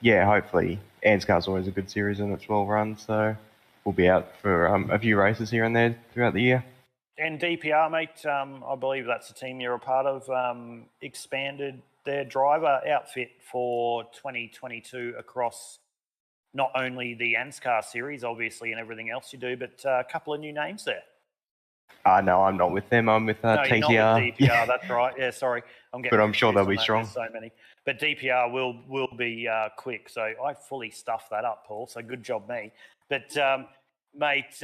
yeah, hopefully Anscar's always a good series and it's well run. So we'll be out for a few races here and there throughout the year. And DPR, mate, I believe that's the team you're a part of, expanded their driver outfit for 2022 across not only the Anscar series, obviously, and everything else you do, but a couple of new names there. No, I'm not with them. I'm with no, TCR. You're not with DPR, that's right. Yeah, sorry. But I'm sure they'll be strong. There's so many. But DPR will be quick. So I fully stuffed that up, Paul. So good job, me. But, mate...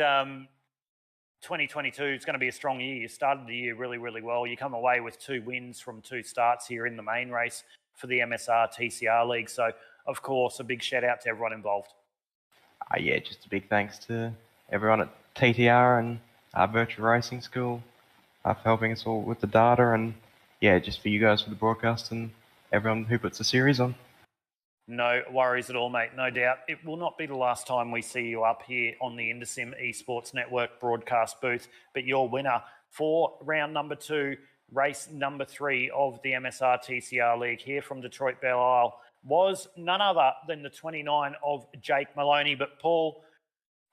2022 is going to be a strong year. You started the year really, really well. You come away with 2 wins from 2 starts here in the main race for the MSR TCR League. So, of course, a big shout out to everyone involved. Yeah, just a big thanks to everyone at TTR and our virtual racing school for helping us all with the data, and yeah, just for you guys for the broadcast and everyone who puts the series on. No worries at all, mate. No doubt. It will not be the last time we see you up here on the Indosim Esports Network broadcast booth, but your winner for round number 2, race number 3 of the MSR TCR League here from Detroit Belle Isle was none other than the 29 of Jake Maloney. But Paul,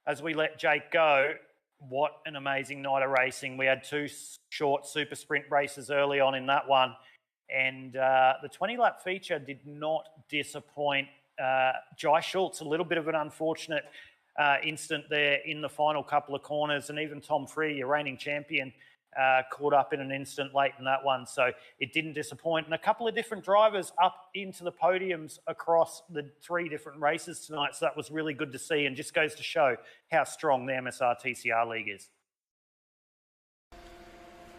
as we let Jake go, what an amazing night of racing. We had 2 short super sprint races early on in that one. And the 20-lap feature did not disappoint. Jai Schultz, a little bit of an unfortunate incident there in the final couple of corners. And even Tom Free, your reigning champion, caught up in an incident late in that one. So it didn't disappoint. And a couple of different drivers up into the podiums across the 3 different races tonight. So that was really good to see and just goes to show how strong the MSR TCR League is.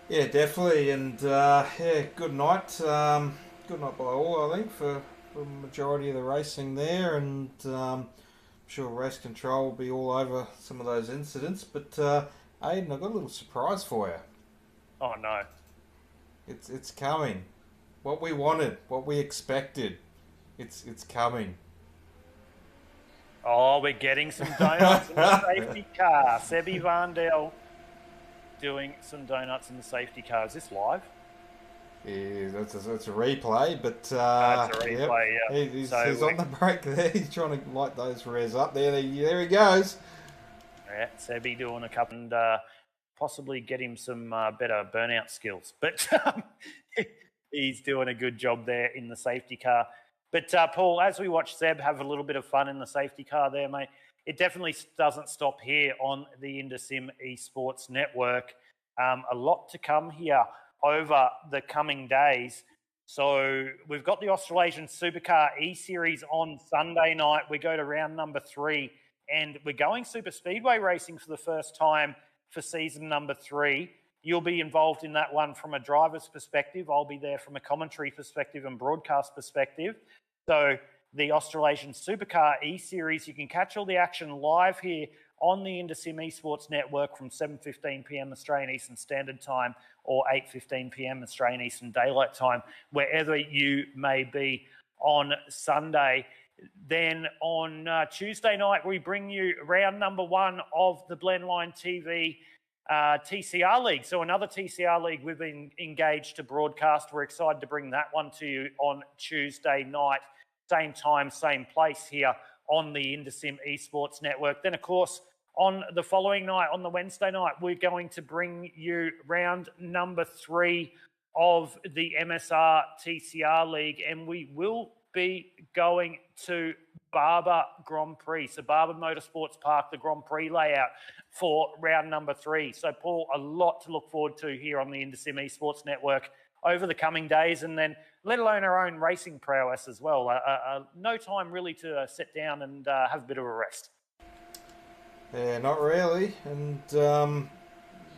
Yeah, definitely, and good night. Good night by all, I think, for the majority of the racing there, and I'm sure race control will be all over some of those incidents. But Aiden, I've got a little surprise for you. Oh no! It's coming. What we wanted, what we expected. It's coming. Oh, we're getting some donuts in the safety car. Sebi Varndell doing some donuts in the safety car. Is this live? Yeah, that's a replay, but It's a replay, yep. yeah. He's So on the break there. He's trying to light those rears up. There he goes. yeah, Sebi doing a couple and possibly get him some better burnout skills. But he's doing a good job there in the safety car. But Paul, as we watch Seb have a little bit of fun in the safety car there, mate, it definitely doesn't stop here on the InterSim Esports Network. A lot to come here over the coming days. So we've got the Australasian Supercar E-Series on Sunday night. We go to round number 3, and we're going super speedway racing for the first time for season number 3. You'll be involved in that one from a driver's perspective. I'll be there from a commentary perspective and broadcast perspective. So the Australasian Supercar E-Series, you can catch all the action live here on the InterSim Esports Network from 7:15 p.m. Australian Eastern Standard Time or 8:15 p.m. Australian Eastern Daylight Time, wherever you may be on Sunday. Then on Tuesday night, we bring you round number 1 of the Blendline TV TCR League. So another TCR League we've been engaged to broadcast. We're excited to bring that one to you on Tuesday night. Same time, same place here on the InterSim Esports Network. Then, of course, on the following night, on the Wednesday night, we're going to bring you round number 3 of the MSR TCR League, and we will be going to Barber Grand Prix. So Barber Motorsports Park, the Grand Prix layout for round number 3. So, Paul, a lot to look forward to here on the InterSim Esports Network over the coming days, and then let alone our own racing prowess as well. No time really to sit down and have a bit of a rest. Yeah, not really, and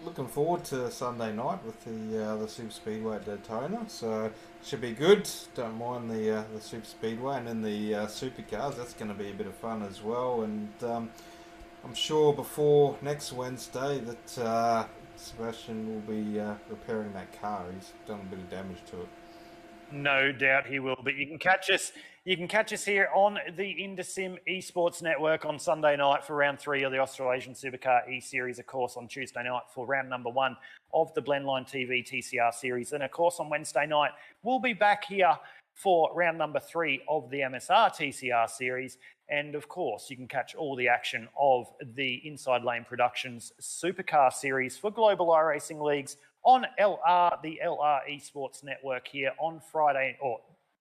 looking forward to Sunday night with the Super Speedway at Daytona. So should be good. Don't mind the Super Speedway, and then the supercars. That's going to be a bit of fun as well. And I'm sure before next Wednesday that Sebastian will be repairing that car. He's done a bit of damage to it. No doubt he will. But you can catch us. You can catch us here on the InterSim Esports Network on Sunday night for round 3 of the Australasian Supercar E-Series. Of course, on Tuesday night for round number 1 of the Blendline TV TCR Series. And of course, on Wednesday night, we'll be back here for round number 3 of the MSR TCR Series. And of course, you can catch all the action of the Inside Lane Productions Supercar Series for Global iRacing Leagues on LR, the LR Esports Network here on Friday, or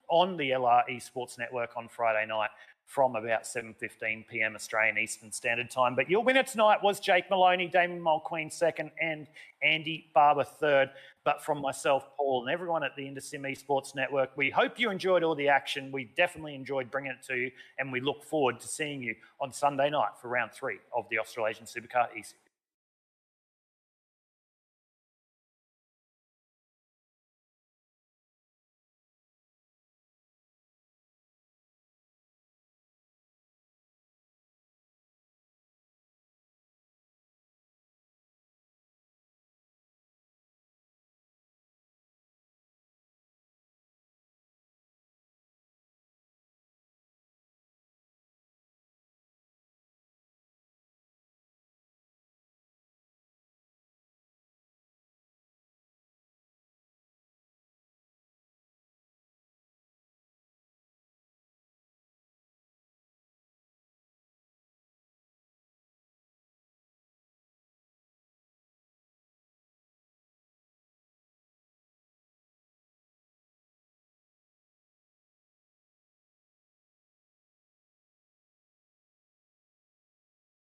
on the LR Esports Network on Friday night from about 7:15 p.m. Australian Eastern Standard Time. But your winner tonight was Jake Maloney, Damon Mulqueen second, and Andy Barber third. But from myself, Paul, and everyone at the InterSim Esports Network, we hope you enjoyed all the action. We definitely enjoyed bringing it to you, and we look forward to seeing you on Sunday night for round 3 of the Australasian Supercar E-Series.